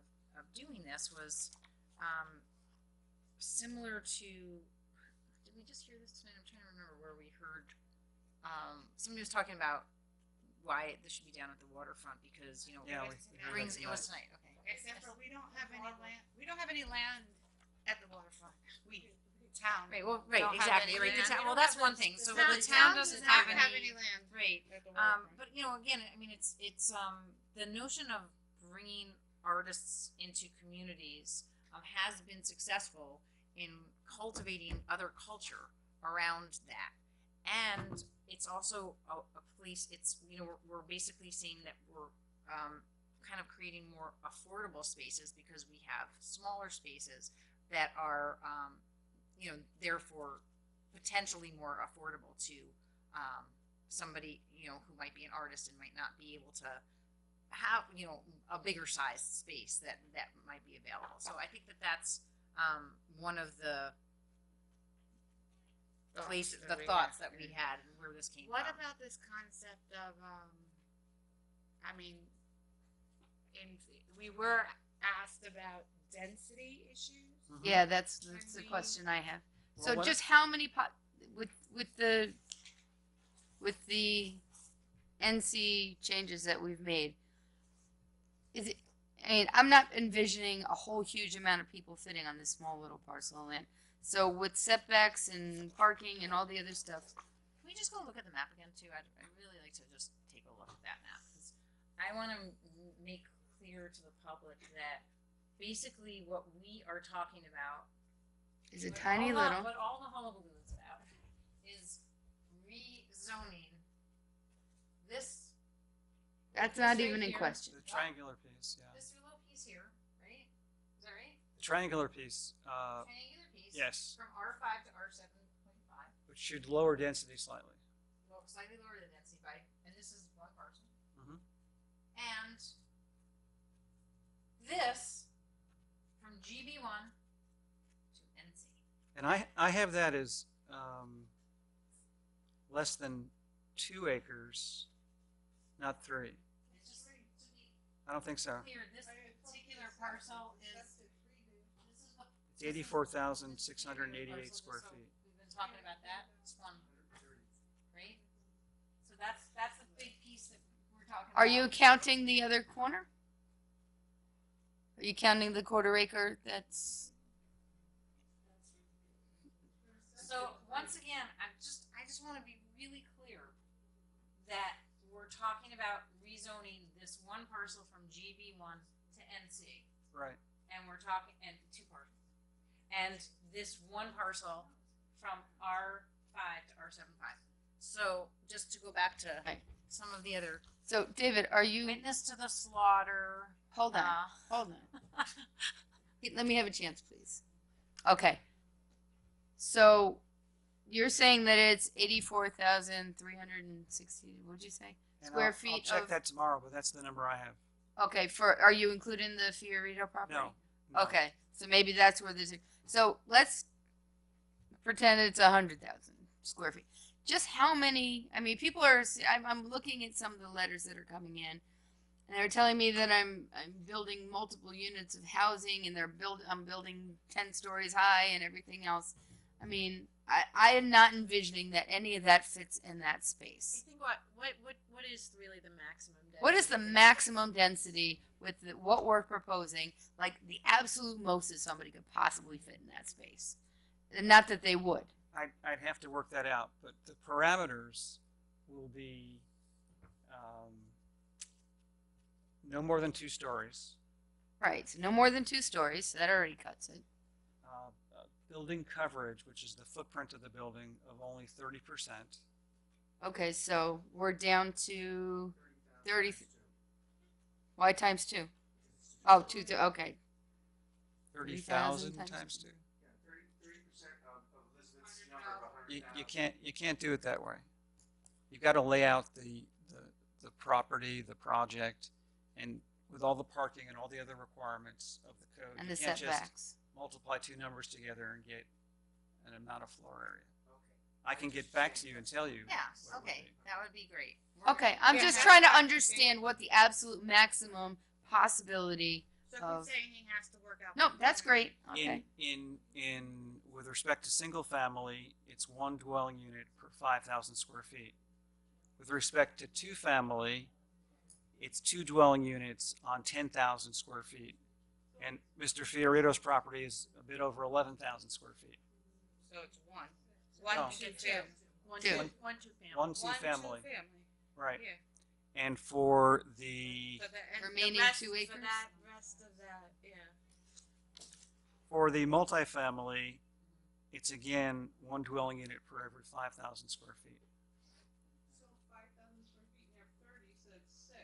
doing this was, similar to, did we just hear this tonight? I'm trying to remember where we heard, somebody was talking about why this should be down at the waterfront because, Yeah, it we heard brings, that it was tonight. tonight, okay. Except for we don't have any land. We don't have any land at the waterfront. We town. Right, well, don't have exactly, any right, the land. town, We well, don't that's have one thing, so town- the town doesn't have any land. Right, at the waterfront. but again, I mean, it's the notion of bringing artists into communities has been successful in cultivating other culture around that, and it's also a place. It's we're basically saying that we're kind of creating more affordable spaces because we have smaller spaces that are therefore potentially more affordable to somebody who might be an artist and might not be able to have a bigger size space that might be available. So I think that that's one of the thoughts that we had and where this came What from. about this concept of, I mean, we were asked about density issues. Yeah, that's the Can we- question I have. Well, So what- just how many with the NC changes that we've made, is it, I mean, I'm not envisioning a whole huge amount of people fitting on this small little parcel of land. So with setbacks and parking and all the other stuff, Can we just go look at the map again too? I'd really like to just take a look at that map, because I want to make clear to the public that basically what we are talking about is a what tiny all the- little. What all the hullabaloo is about is rezoning this. That's this not right even in here. question. The triangular piece, yeah. This little piece here, right? Is that right? The triangular piece, Triangular piece. yes. From R5 to R7.5. which should lower density slightly. Well, slightly lower the density by, and this is one parcel. Mhm. And this from GB1 to NC. And I have that as less than 2 acres, not 3. It's just to be I don't think so. clear, this particular parcel is, this is what. It's 84,688 square So feet. we've been talking about that, it's one, right? So that's the big piece that we're talking about. Are you counting the other corner? Are you counting the quarter acre that's? So once again, I just want to be really clear that we're talking about rezoning this one parcel from GB1 to NC, Right. and we're talking, and 2 parcels, and this one parcel from R5 to R7.5. So just to go back to some of the other. So David, are you? Witness to the slaughter. Hold on. Hold on. Let me have a chance, please. Okay. So you're saying that it's 84,360, what'd you say? And Square I'll feet check of, that tomorrow, but that's the number I have. okay, are you including the Fiorito property? No. Okay, so maybe that's where there's, so let's pretend it's 100,000 square feet. Just how many, I mean, people are, I'm looking at some of the letters that are coming in, and they're telling me that I'm building multiple units of housing, and I'm building 10 stories high and everything else. I mean, I am not envisioning that any of that fits in that space. I think what is really the maximum density? What is the maximum density with what we're proposing? Like the absolute most that somebody could possibly fit in that space. And not that they would. I'd have to work that out, but the parameters will be no more than 2 stories. Right. So no more than 2 stories. So that already cuts it. Building coverage, which is the footprint of the building, of only 30%. Okay, so we're down to 30. Why times 2? Oh, 2. Okay. 30,000 times 2. You can't do it that way. You've got to lay out the property, the project, and with all the parking and all the other requirements of the code. And you the can't setbacks. just multiply 2 numbers together and get an amount of floor area. I can get back to you and tell you. Yeah, okay, that would be great. Okay, I'm just trying to understand what the absolute maximum possibility So of. he's saying he has to work out. No, that's great. Okay. In with respect to single family, it's 1 dwelling unit per 5,000 square feet. With respect to 2 family, it's 2 dwelling units on 10,000 square feet. And Mr. Fiorito's property is a bit over 11,000 square feet. So it's 1. 1 No. to 2. 1 Two. 2 family. 1 2 1 family. 2 family. Right. Yeah. And for the So the Remaining rest, 2 acres? For that rest of that, yeah. for the multifamily, it's again 1 dwelling unit per every 5,000 square feet. So 5,000 square feet, and you have 30, so it's 6,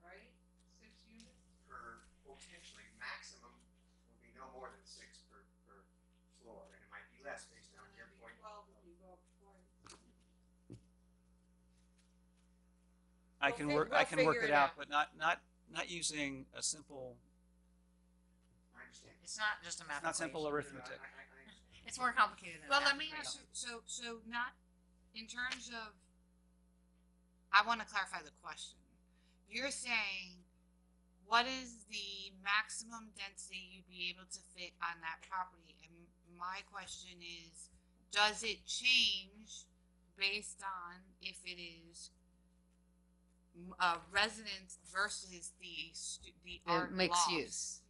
right? 6 units? Per, potentially, maximum will be no more than 6 per floor, and it might be less based on your point. 12 if you go up 20. I can work figure it it out, out. but not using a simple, I understand. It's not just a math. not simple equation. arithmetic. It's more complicated than Well, that. let me ask you, so not, in terms of, I want to clarify the question. You're saying, what is the maximum density you'd be able to fit on that property? And my question is, does it change based on if it is residence versus the art Mixed loft. use.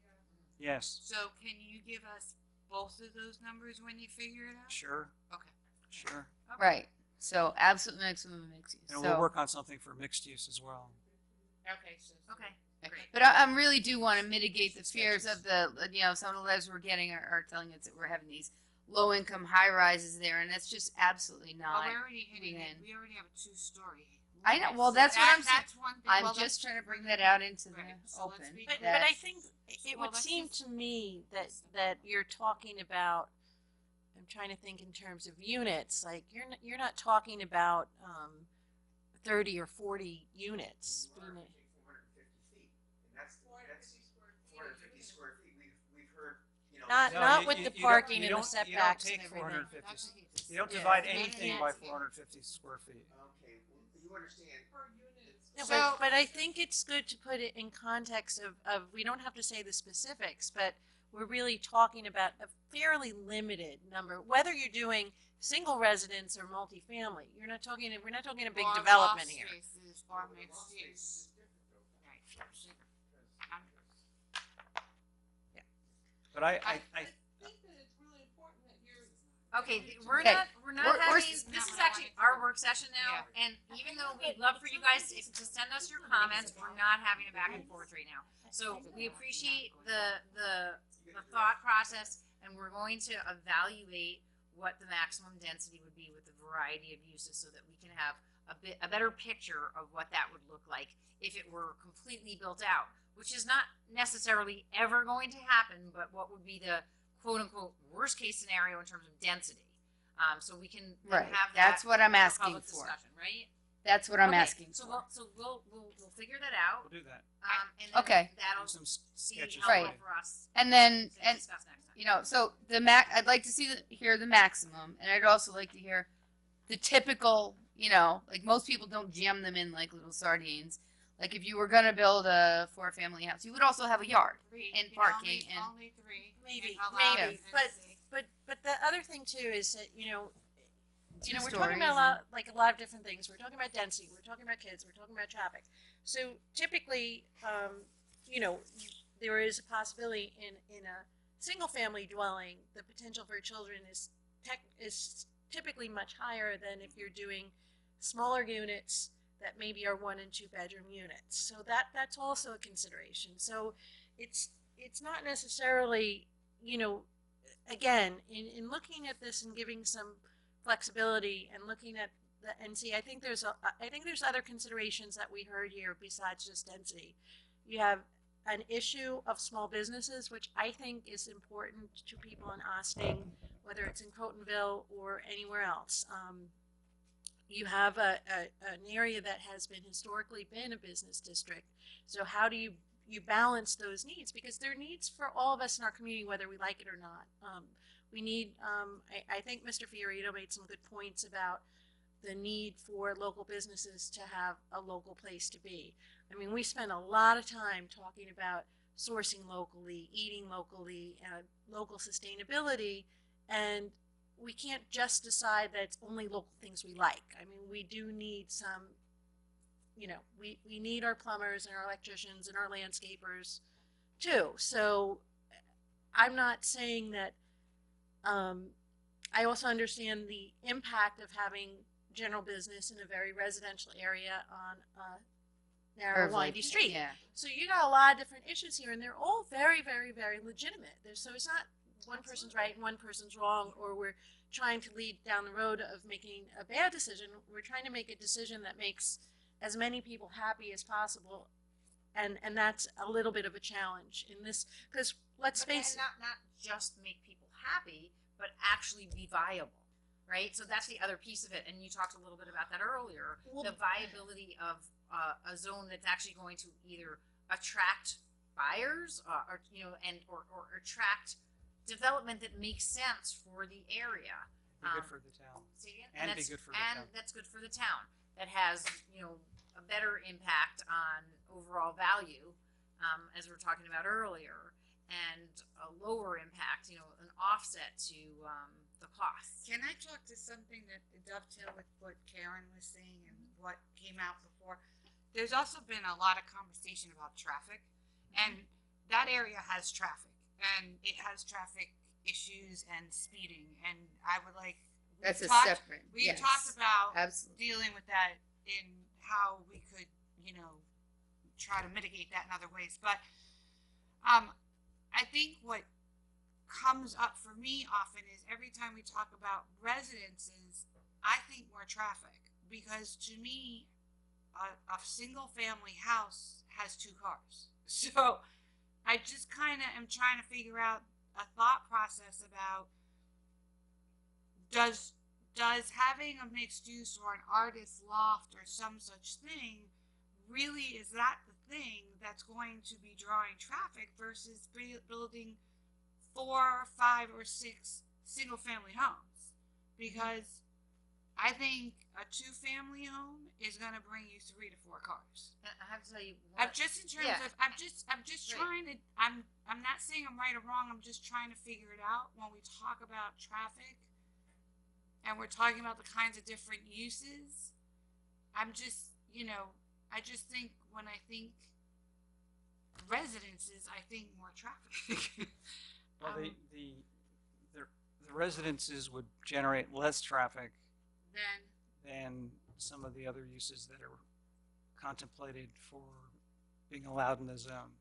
Yes, So can you give us both of those numbers when you figure it out? sure, Okay. sure. Right. So absolute maximum mixed use. And So- we'll work on something for mixed use as well. Okay. So okay. Great. But I really do want to mitigate the fears of some of the letters we're getting are telling us that we're having these low income high rises there, and that's just absolutely Well, not. we're already hitting being it. in. We already have a 2-story. I know. Well, So that's what I'm saying. That's one thing. I'm Well, just let's- trying to bring that out into Right, the so let's open. be- But I That's- think it Well, would let's seem just- to me that you're talking about, I'm trying to think in terms of units, like you're not talking about 30 or 40 units. You know. Not with the parking and the setbacks and everything. You don't divide anything by 450 square feet. Okay, you understand. No, So- but I think it's good to put it in context of we don't have to say the specifics, but we're really talking about a fairly limited number, whether you're doing single residence or multifamily. We're not talking a big Or development loft here. spaces or mixed use. Right. But I Okay, we're Okay. not We're- having, s- this is actually our work session now, and even though we'd love for you guys to send us your comments, we're not having a back and forth right now. So we appreciate the thought process, and we're going to evaluate what the maximum density would be with the variety of uses so that we can have a better picture of what that would look like if it were completely built out, which is not necessarily ever going to happen, but what would be the quote-unquote worst case scenario in terms of density. So we can then Right. have that. That's what I'm for asking public for. discussion, right? That's what I'm Okay, asking So for. we'll figure that out. will do that. And then Okay. that'll Do some see sketches helpful Right. for us And then to and discuss next time. you know, so I'd like to hear the maximum, and I'd also like to hear the typical, like most people don't jam them in like little sardines. Like if you were gonna build a 4-family house, you would also have a yard Three. and You parking only, and only 3. Maybe, and allow maybe, density. but the other thing too is that Two we're talking about a lot of different things. We're talking about density. We're talking about kids. We're talking about traffic. So typically, there is a possibility in a single family dwelling, the potential for children is typically much higher than if you're doing smaller units that maybe are 1 and 2 bedroom units. So that's also a consideration. So it's not necessarily, again, in looking at this and giving some flexibility and looking at the NC, I think there's other considerations that we heard here besides just density. You have an issue of small businesses, which I think is important to people in Ossining, whether it's in Crotonville or anywhere else. You have an area that has historically been a business district. So how do you balance those needs? Because there are needs for all of us in our community, whether we like it or not. We need, I think Mr. Fiorito made some good points about the need for local businesses to have a local place to be. I mean, we spend a lot of time talking about sourcing locally, eating locally, local sustainability, and we can't just decide that it's only local things we like. I mean, we do need some, we need our plumbers and our electricians and our landscapers too. So I'm not saying that, I also understand the impact of having general business in a very residential area on a narrow, Curve, windy like, street. yeah. So you got a lot of different issues here, and they're all very, very, very legitimate. So it's not one person's right and one person's wrong, or we're trying to lead down the road of making a bad decision. We're trying to make a decision that makes as many people happy as possible, and that's a little bit of a challenge in this, because let's face it. Not just make people happy, but actually be viable, right? So that's the other piece of it, and you talked a little bit about that earlier. Well, the viability of a zone that's actually going to either attract buyers, or attract development that makes sense for the area. Be good for the town. See, And be good for the and town. that's good for the town. That has a better impact on overall value, as we were talking about earlier, and a lower impact, an offset to the cost. Can I talk to something that dovetail with what Karen was saying and what came out before? there's also been a lot of conversation about traffic, and that area has traffic, and it has traffic issues and speeding, and I would like. That's a talked- separate, We yes, talked about absolutely. dealing with that in how we could, try to mitigate that in other ways, but, I think what comes up for me often is every time we talk about residences, I think more traffic, because to me, a single family house has 2 cars. So I just kind of am trying to figure out a thought process about does having a mixed use or an artist loft or some such thing really, is that the thing that's going to be drawing traffic versus building 4, 5, or 6 single family homes? Because I think a 2-family home is going to bring you 3 to 4 cars. And I have to tell you, I'm just in terms of, I'm just Right. trying to, I'm not saying I'm right or wrong, I'm just trying to figure it out when we talk about traffic and we're talking about the kinds of different uses. I'm just, I just think when I think residences, I think more traffic. Well, the residences would generate less traffic than some of the other uses that are contemplated for being allowed in the zone.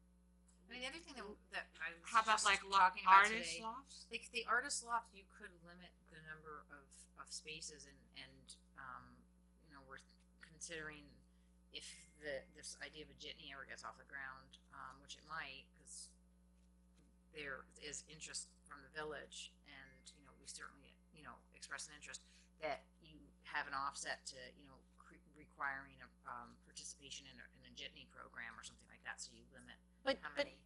I mean, the other thing that I was How about just like talking about artist today, lofts? like the artist loft, you could limit the number of spaces and we're considering if this idea of a jitney ever gets off the ground, which it might, because there is interest from the village, and we certainly express an interest that you have an offset to requiring a participation in a jitney program or something like that, so you limit how many.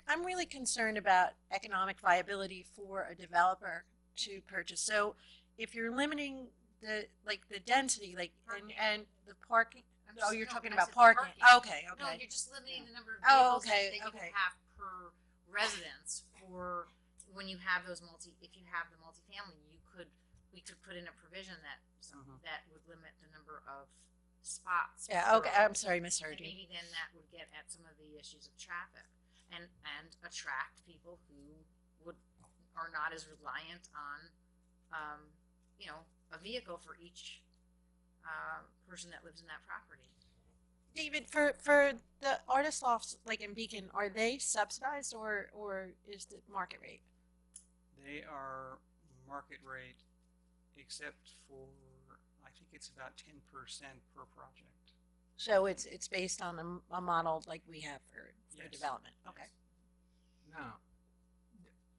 I'm really concerned about economic viability for a developer to purchase. So if you're limiting the density, and the parking. Oh, you're talking about parking. Okay. No, you're just limiting the number of Oh, vehicles okay, that you okay. can have per residence for when you have those if you have the multifamily, we could put in a provision that that would limit the number of spots. Yeah, per- okay, I'm sorry, misheard and you. maybe then that would get at some of the issues of traffic and attract people who are not as reliant on, a vehicle for each person that lives in that property. David, for the artist lofts like in Beacon, are they subsidized or is the market rate? They are market rate, except for, I think it's about 10% per project. So it's based on a model like we have for Yes. development. Okay. Now,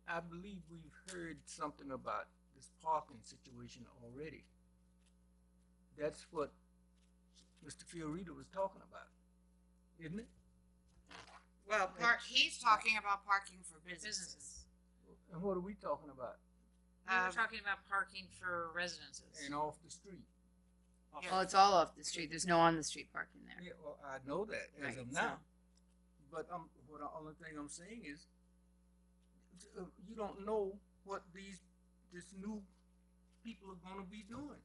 I believe we've heard something about this parking situation already. That's what Mr. Fiorito was talking about, isn't it? Well, he's talking about parking for businesses. And what are we talking about? We were talking about parking for residences. And off the street. Well, it's all off the street. There's no on the street parking there. Yeah, well, I know that as Right, of now. But what the only thing I'm saying is, you don't know what this new people are going to be doing.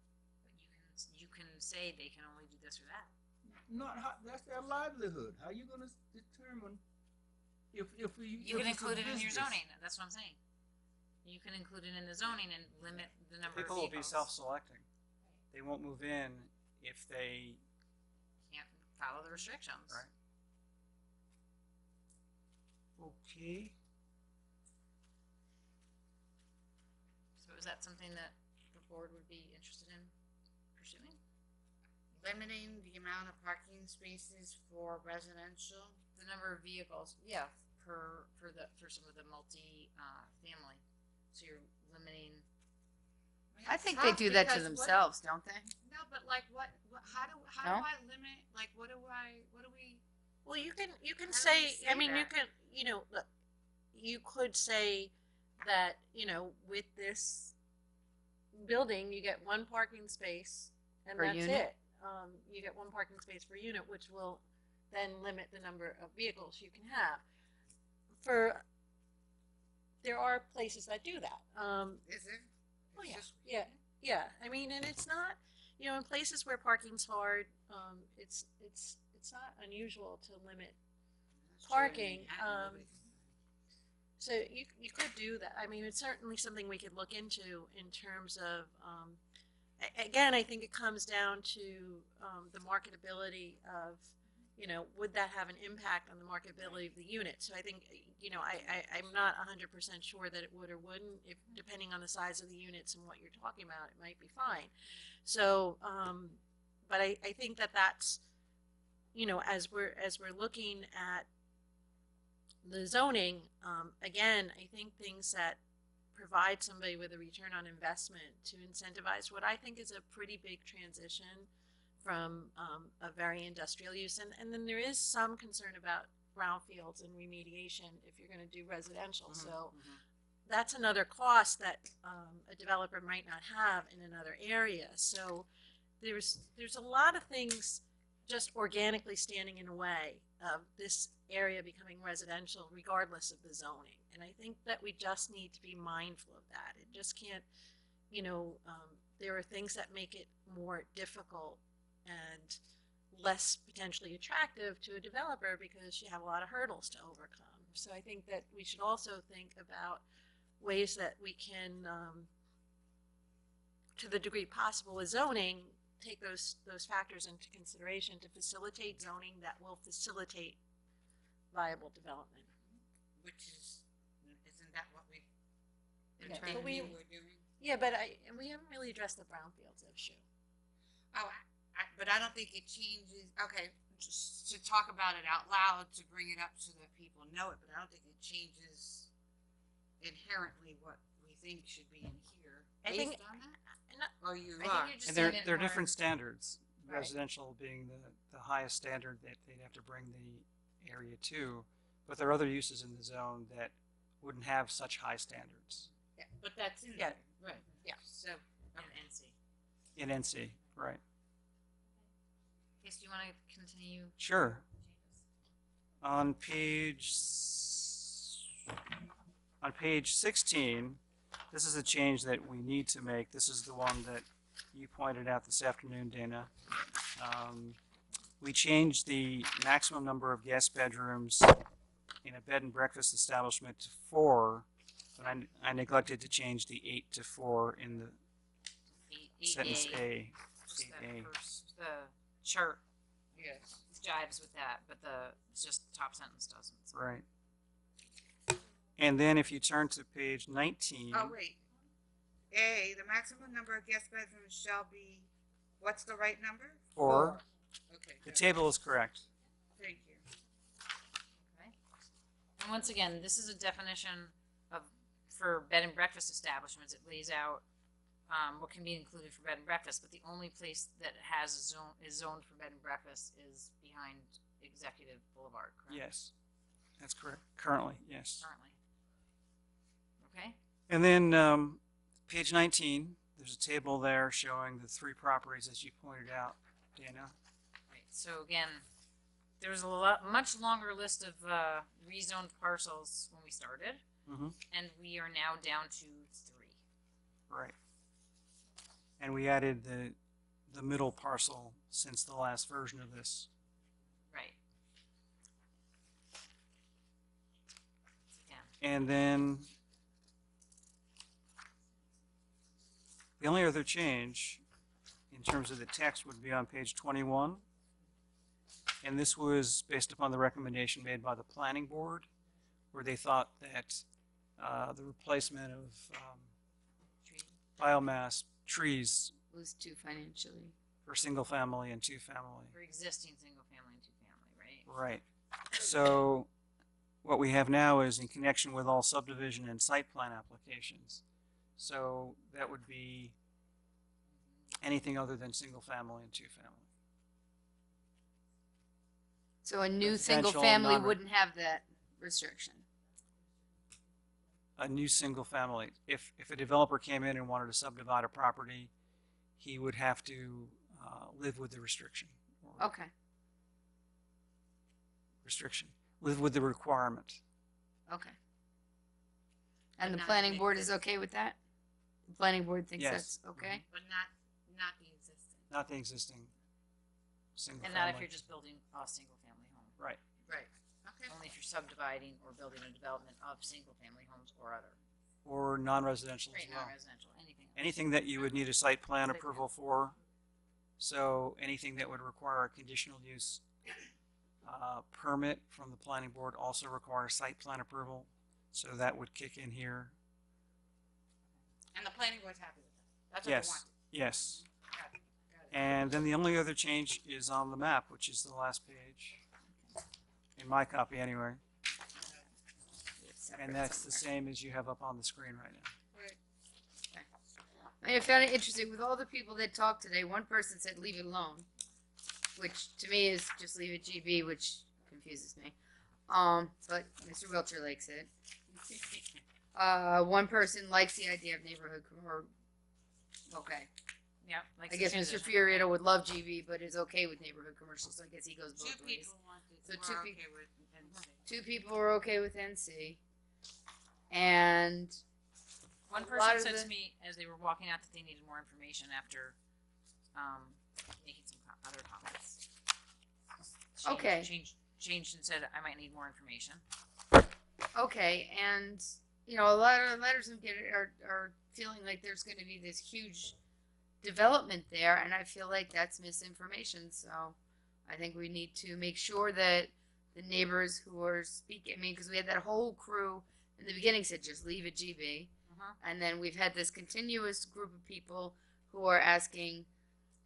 You can say they can only do this or that. That's their livelihood. How are you going to determine if we? You can if it's a include it in your business? zoning. That's what I'm saying. You can include it in the zoning and limit the number People of will be vehicles. self-selecting. They won't move in if they Can't follow the restrictions. Right. Okay. So is that something that the board would be interested in pursuing? Limiting the amount of parking spaces for residential. The number of vehicles, yeah, for some of the family. So you're limiting. I think they do that to themselves, don't they? No, but like how do No? I limit, like what do we? Well, you can How do we say, say I mean, you that? can, look, you could say that, with this building, you get one parking space and Per that's unit? it. You get one parking space per unit, which will then limit the number of vehicles you can have. There are places that do that. Is there? Oh, yeah, yeah. I mean, and it's not, you know, in places where parking's hard, it's not unusual to limit parking. So you could do that. I mean, it's certainly something we could look into in terms of, again, I think it comes down to the marketability of, you know, would that have an impact on the marketability of the unit? So I think, you know, I'm not 100% sure that it would or wouldn't. If depending on the size of the units and what you're talking about, it might be fine. So, but I think that that's, you know, as we're looking at the zoning, again, I think things that provide somebody with a return on investment to incentivize what I think is a pretty big transition from a very industrial use. And then there is some concern about brownfields and remediation if you're going to do residential. So that's another cost that a developer might not have in another area. So there's a lot of things just organically standing in the way of this area becoming residential regardless of the zoning. And I think that we just need to be mindful of that. It just can't, you know, there are things that make it more difficult and less potentially attractive to a developer because you have a lot of hurdles to overcome. So I think that we should also think about ways that we can, to the degree possible with zoning, take those factors into consideration to facilitate zoning that will facilitate viable development. Which isn't that what we Yeah, think but we were doing? Yeah, but we haven't really addressed the brownfields issue. Oh, but I don't think it changes. Okay, just to talk about it out loud, to bring it up so that people know it, but I don't think it changes inherently what we think should be in here. I think- Based on that? Or you I think are? you're just And saying it they're more- different standards. Right. Residential being the highest standard that they'd have to bring the area to, but there are other uses in the zone that wouldn't have such high standards Yeah, but that's in Yeah. there, right? Yeah. So NC. in NC, right? Yes, do you want to continue? Sure. On page 16, this is a change that we need to make. This is the one that you pointed out this afternoon, Dana. We changed the maximum number of guest bedrooms in a bed and breakfast establishment to 4, but I neglected to change the 8 to 4 in the sentence A. Just that 8A. first, the chart Yes. jives with that, but it's just the top sentence doesn't. so. Right. And then if you turn to page 19. Oh, wait. A, the maximum number of guest bedrooms shall be, what's the right number? 4. Okay. The good. table is correct. Thank you. Okay. And once again, this is a definition for bed and breakfast establishments. It lays out what can be included for bed and breakfast, but the only place that has is zoned for bed and breakfast is behind Executive Boulevard, correct? Yes, that's correct. Currently, yes. Currently. Okay. And then page 19, there's a table there showing the 3 properties as you pointed out, Dana. Right. So again, there was much longer list of rezoned parcels when we started, Mm-hmm. and we are now down to 3. Right. And we added the middle parcel since the last version of this. Right. Again. And then the only other change in terms of the text would be on page 21. And this was based upon the recommendation made by the planning board, where they thought that the replacement of biomass trees Was too financially. for single family and 2 family. For existing single family and 2 family, right? Right. So what we have now is in connection with all subdivision and site plan applications. So that would be anything other than single family and 2 family. So a new Residential, single family non-re- wouldn't have that restriction. A new single family. If a developer came in and wanted to subdivide a property, he would have to live with the restriction. Or Okay. Restriction. Live with the requirement. Okay. And the not planning the board is okay with that? The planning board thinks Yes. that's okay? But not the existing. not the existing single And family. not if you're just building a single-family home. Right. Right. Okay. Only if you're subdividing or building a development of single-family homes or other. Or non-residential as Right, well. non-residential, anything else. Anything that you would need a site plan Site approval for. So anything that would require a conditional use permit from the planning board also requires site plan approval. So that would kick in here. And the planning board's happy with that. That's what they Yes, want. yes. Got it. And then the only other change is on the map, which is the last page. In my copy anyway. And that's the same as you have up on the screen right now. I found it interesting, with all the people that talked today, one person said leave it alone, which to me is just leave it GB, which confuses me. But Mr. Wiltshire likes it. One person likes the idea of neighborhood, or, okay. Yeah, like I guess Mr. transition. Fiorito would love GB, but is okay with neighborhood commercial, so I guess he goes both Two ways. people want it. So We're two okay with NC. Two people are okay with NC. And One a lot person of said the- to me as they were walking out that they needed more information after making some other comments. Okay. Changed and said I might need more information. okay, and you know, a lot of letters are feeling like there's going to be this huge development there, and I feel like that's misinformation. So I think we need to make sure that the neighbors who are speaking, I mean, because we had that whole crew in the beginning said just leave it GB, and then we've had this continuous group of people who are asking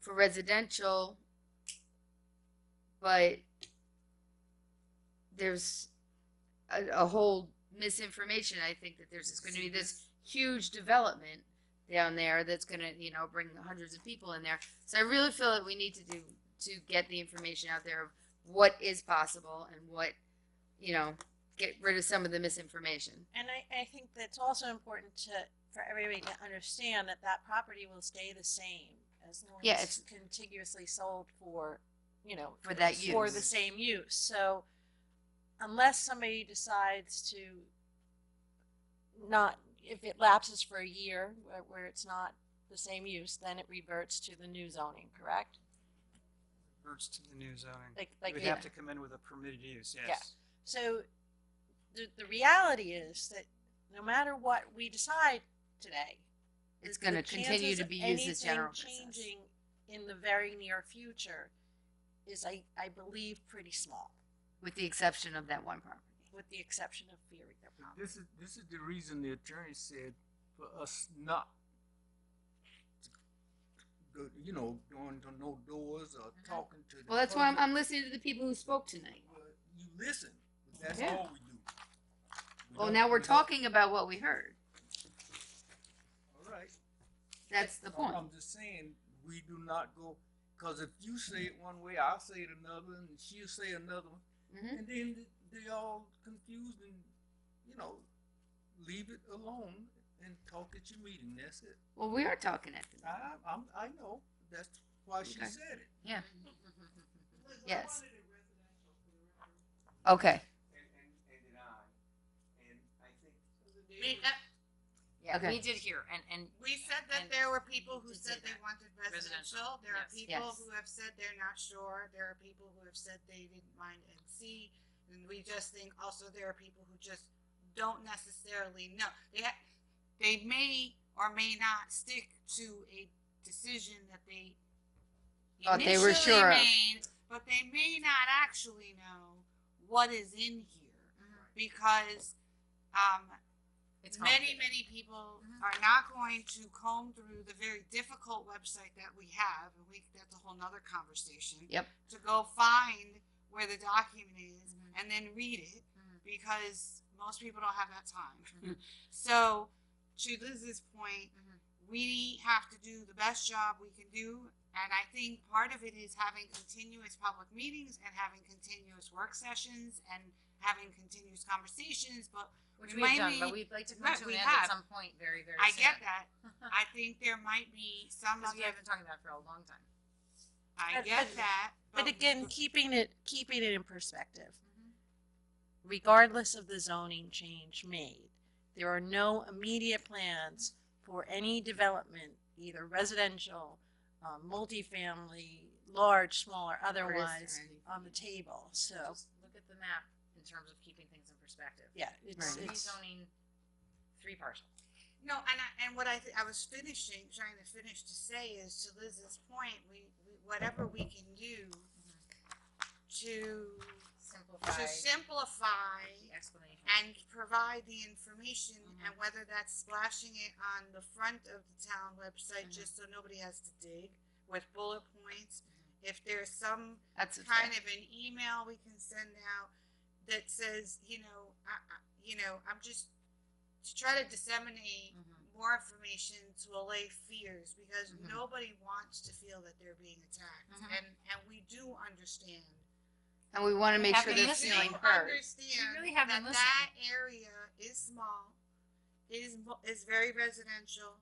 for residential, but there's a whole misinformation. I think that there's going to be this huge development down there that's going to, you know, bring hundreds of people in there. So I really feel that we need to get the information out there of what is possible and what, you know, get rid of some of the misinformation. And I think that's also important for everybody to understand that that property will stay the same as long Yeah, as it's- it's contiguously sold for, you know, For that for use. the same use. So unless somebody decides to not, if it lapses for a year where it's not the same use, then it reverts to the new zoning, correct? Reverts to the new zoning. Like You would yeah. have to come in with a permitted use, yes. Yeah. So the reality is that no matter what we decide today, It's the going to continue chances to of be used as general anything business. changing in the very near future is, I believe, pretty small, With the exception of that one property. with the exception of Fiorito property. This is the reason the attorney said for us not to go, you know, going to no doors or talking to the Well, that's why public. I'm listening to the people who spoke tonight. Well, you listen, but that's Yeah. all we do. We Well, don't- now we're we don't- talking about what we heard. All right. That's the point. I'm just saying, we do not go, because if you say it one way, I'll say it another, and she'll say another one, Mhm. and then they all confused and, you know, leave it alone and talk at your meeting. That's it. Well, we are talking at the I know. That's why she Okay. said it. Yeah. Yes. Okay. Yeah. We Okay. did hear, and We said that And there were people who did said say they that. wanted Residential, residential. There are yes. people Yes. who have said they're not sure. There are people who have said they didn't mind NC. And we just think also there are people who just don't necessarily know. They may or may not stick to a decision that they Thought they were initially sure of. made, but they may not actually know what is in here because it's many complicated. people are not going to comb through the very difficult website that we have, and that's a whole nother conversation. Yep. To go find where the document is and then read it because most people don't have that time. So, to Liz's point, we have to do the best job we can do, and I think part of it is having continuous public meetings and having continuous work sessions and having continuous conversations, but which we we've might done, but need- we'd like to come Right, to we an end have. at some point very, very I soon. get that. I think there might be some Because of we the, have been talking about it for a long time. I get that. But again, keeping it in perspective. Regardless of the zoning change made, there are no immediate plans for any development, either residential multifamily, large, small, or otherwise, anything. on the table, so, Just look at the map in terms of keeping things in perspective. yeah, it's, Right. it's, Rezoning 3 parcels. No, and what I was trying to finish to say is, to Liz's point, we whatever we can do to simplify Explanation. and provide the information, and whether that's splashing it on the front of the town website just so nobody has to dig with bullet points. If there's some That's kind of an email we can send out that says, I'm just to try to disseminate more information to allay fears, because nobody wants to feel that they're being attacked, and we do understand. And we want to make have sure been they're listening. feeling We heard. understand We really have been that area is small, is very residential,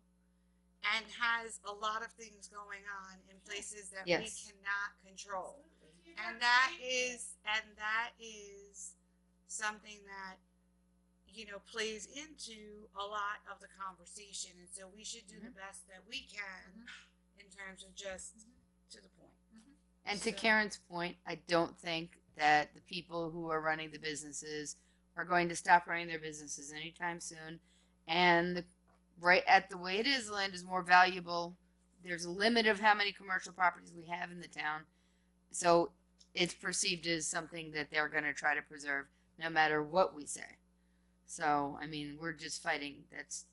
and has a lot of things going on in places that we Yes. cannot control. And that is something that, plays into a lot of the conversation. And so we should do the best that we can in terms of just to the point. And to Karen's point, I don't think that the people who are running the businesses are going to stop running their businesses anytime soon. And right at the way it is, land is more valuable. There's a limit of how many commercial properties we have in the town. So it's perceived as something that they're going to try to preserve no matter what we say. So, I mean, we're just fighting. That's,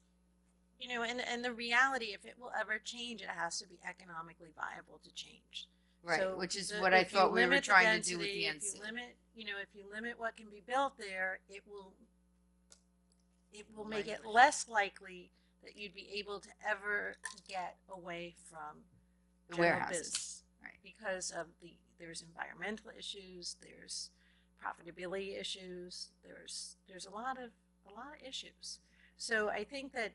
and the reality, if it will ever change, it has to be economically viable to change. right, So which is the- what I if you thought we were limit the trying to do with density, the if NC. you limit what can be built there, it will make it less likely that you'd be able to ever get away from The general warehouses. business. Right. Because of there's environmental issues, there's profitability issues, there's a lot of issues. So I think that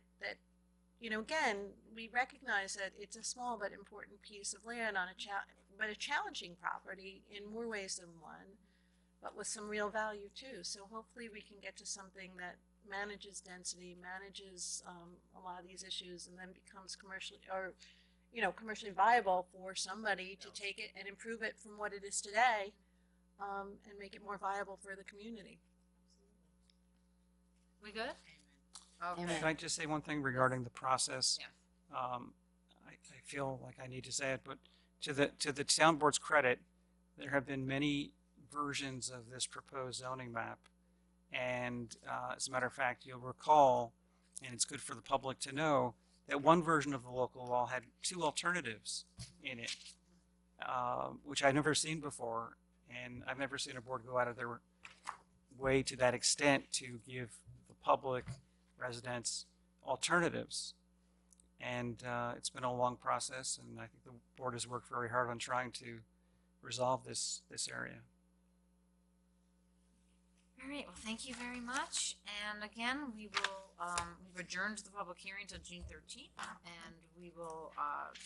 again, we recognize that it's a small but important piece of land on a challenging property in more ways than one, but with some real value too. So hopefully we can get to something that manages density, manages a lot of these issues, and then becomes commercially viable for somebody to take it and improve it from what it is today, and make it more viable for the community. We good? Can I just say one thing regarding the process? Yeah. I feel like I need to say it, but to the town board's credit, there have been many versions of this proposed zoning map. And as a matter of fact, you'll recall, and it's good for the public to know, that one version of the local law had 2 alternatives in it, which I've never seen before. And I've never seen a board go out of their way to that extent to give the public, residents, alternatives. And it's been a long process, and I think the board has worked very hard on trying to resolve this area. All right, well, thank you very much. And again, we will, we've adjourned the public hearing till June 13th, and we will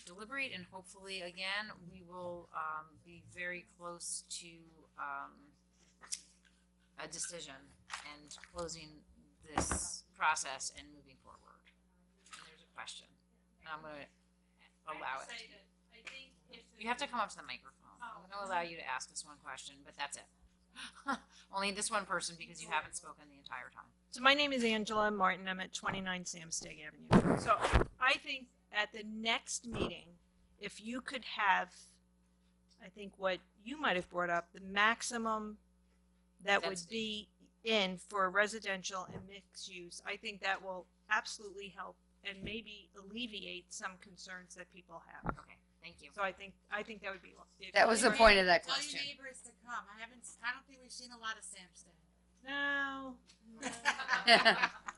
deliberate, and hopefully, again, we will be very close to a decision and closing this process and moving forward. And there's a question, and I'm going to allow it. You have to come up to the microphone. I'm going to allow you to ask us one question, but that's it. Only this one person, because you haven't spoken the entire time. So my name is Angela Martin. I'm at 29 Samstag Avenue. So I think at the next meeting, if you could have, I think what you might have brought up, the maximum that would be in for residential and mixed use, I think that will absolutely help and maybe alleviate some concerns that people have. Okay, thank you. So I think that would be. That was the point of that Tell question. your neighbors to come. I don't think we've seen a lot of Samstag. No.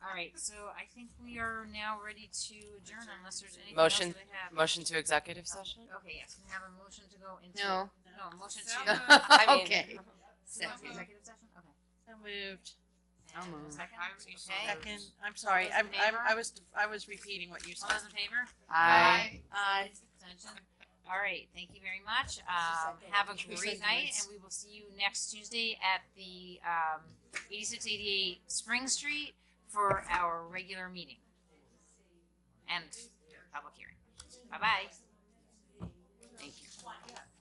All right, so I think we are now ready to adjourn unless there's anything Motion, else that I have. motion to executive session? Okay, yes, can I have a motion to go into? No. No, motion So to. moved. I mean- Okay. So, executive session, okay. So moved. And moved. Second, You okay. Second. I'm sorry. All those in favor? I was repeating what you All said. those in favor? Aye. Aye. Abstention? All right, thank you very much. Have a great night, and we will see you next Tuesday at the 8688 Spring Street for our regular meeting and public hearing. Bye-bye. Thank you.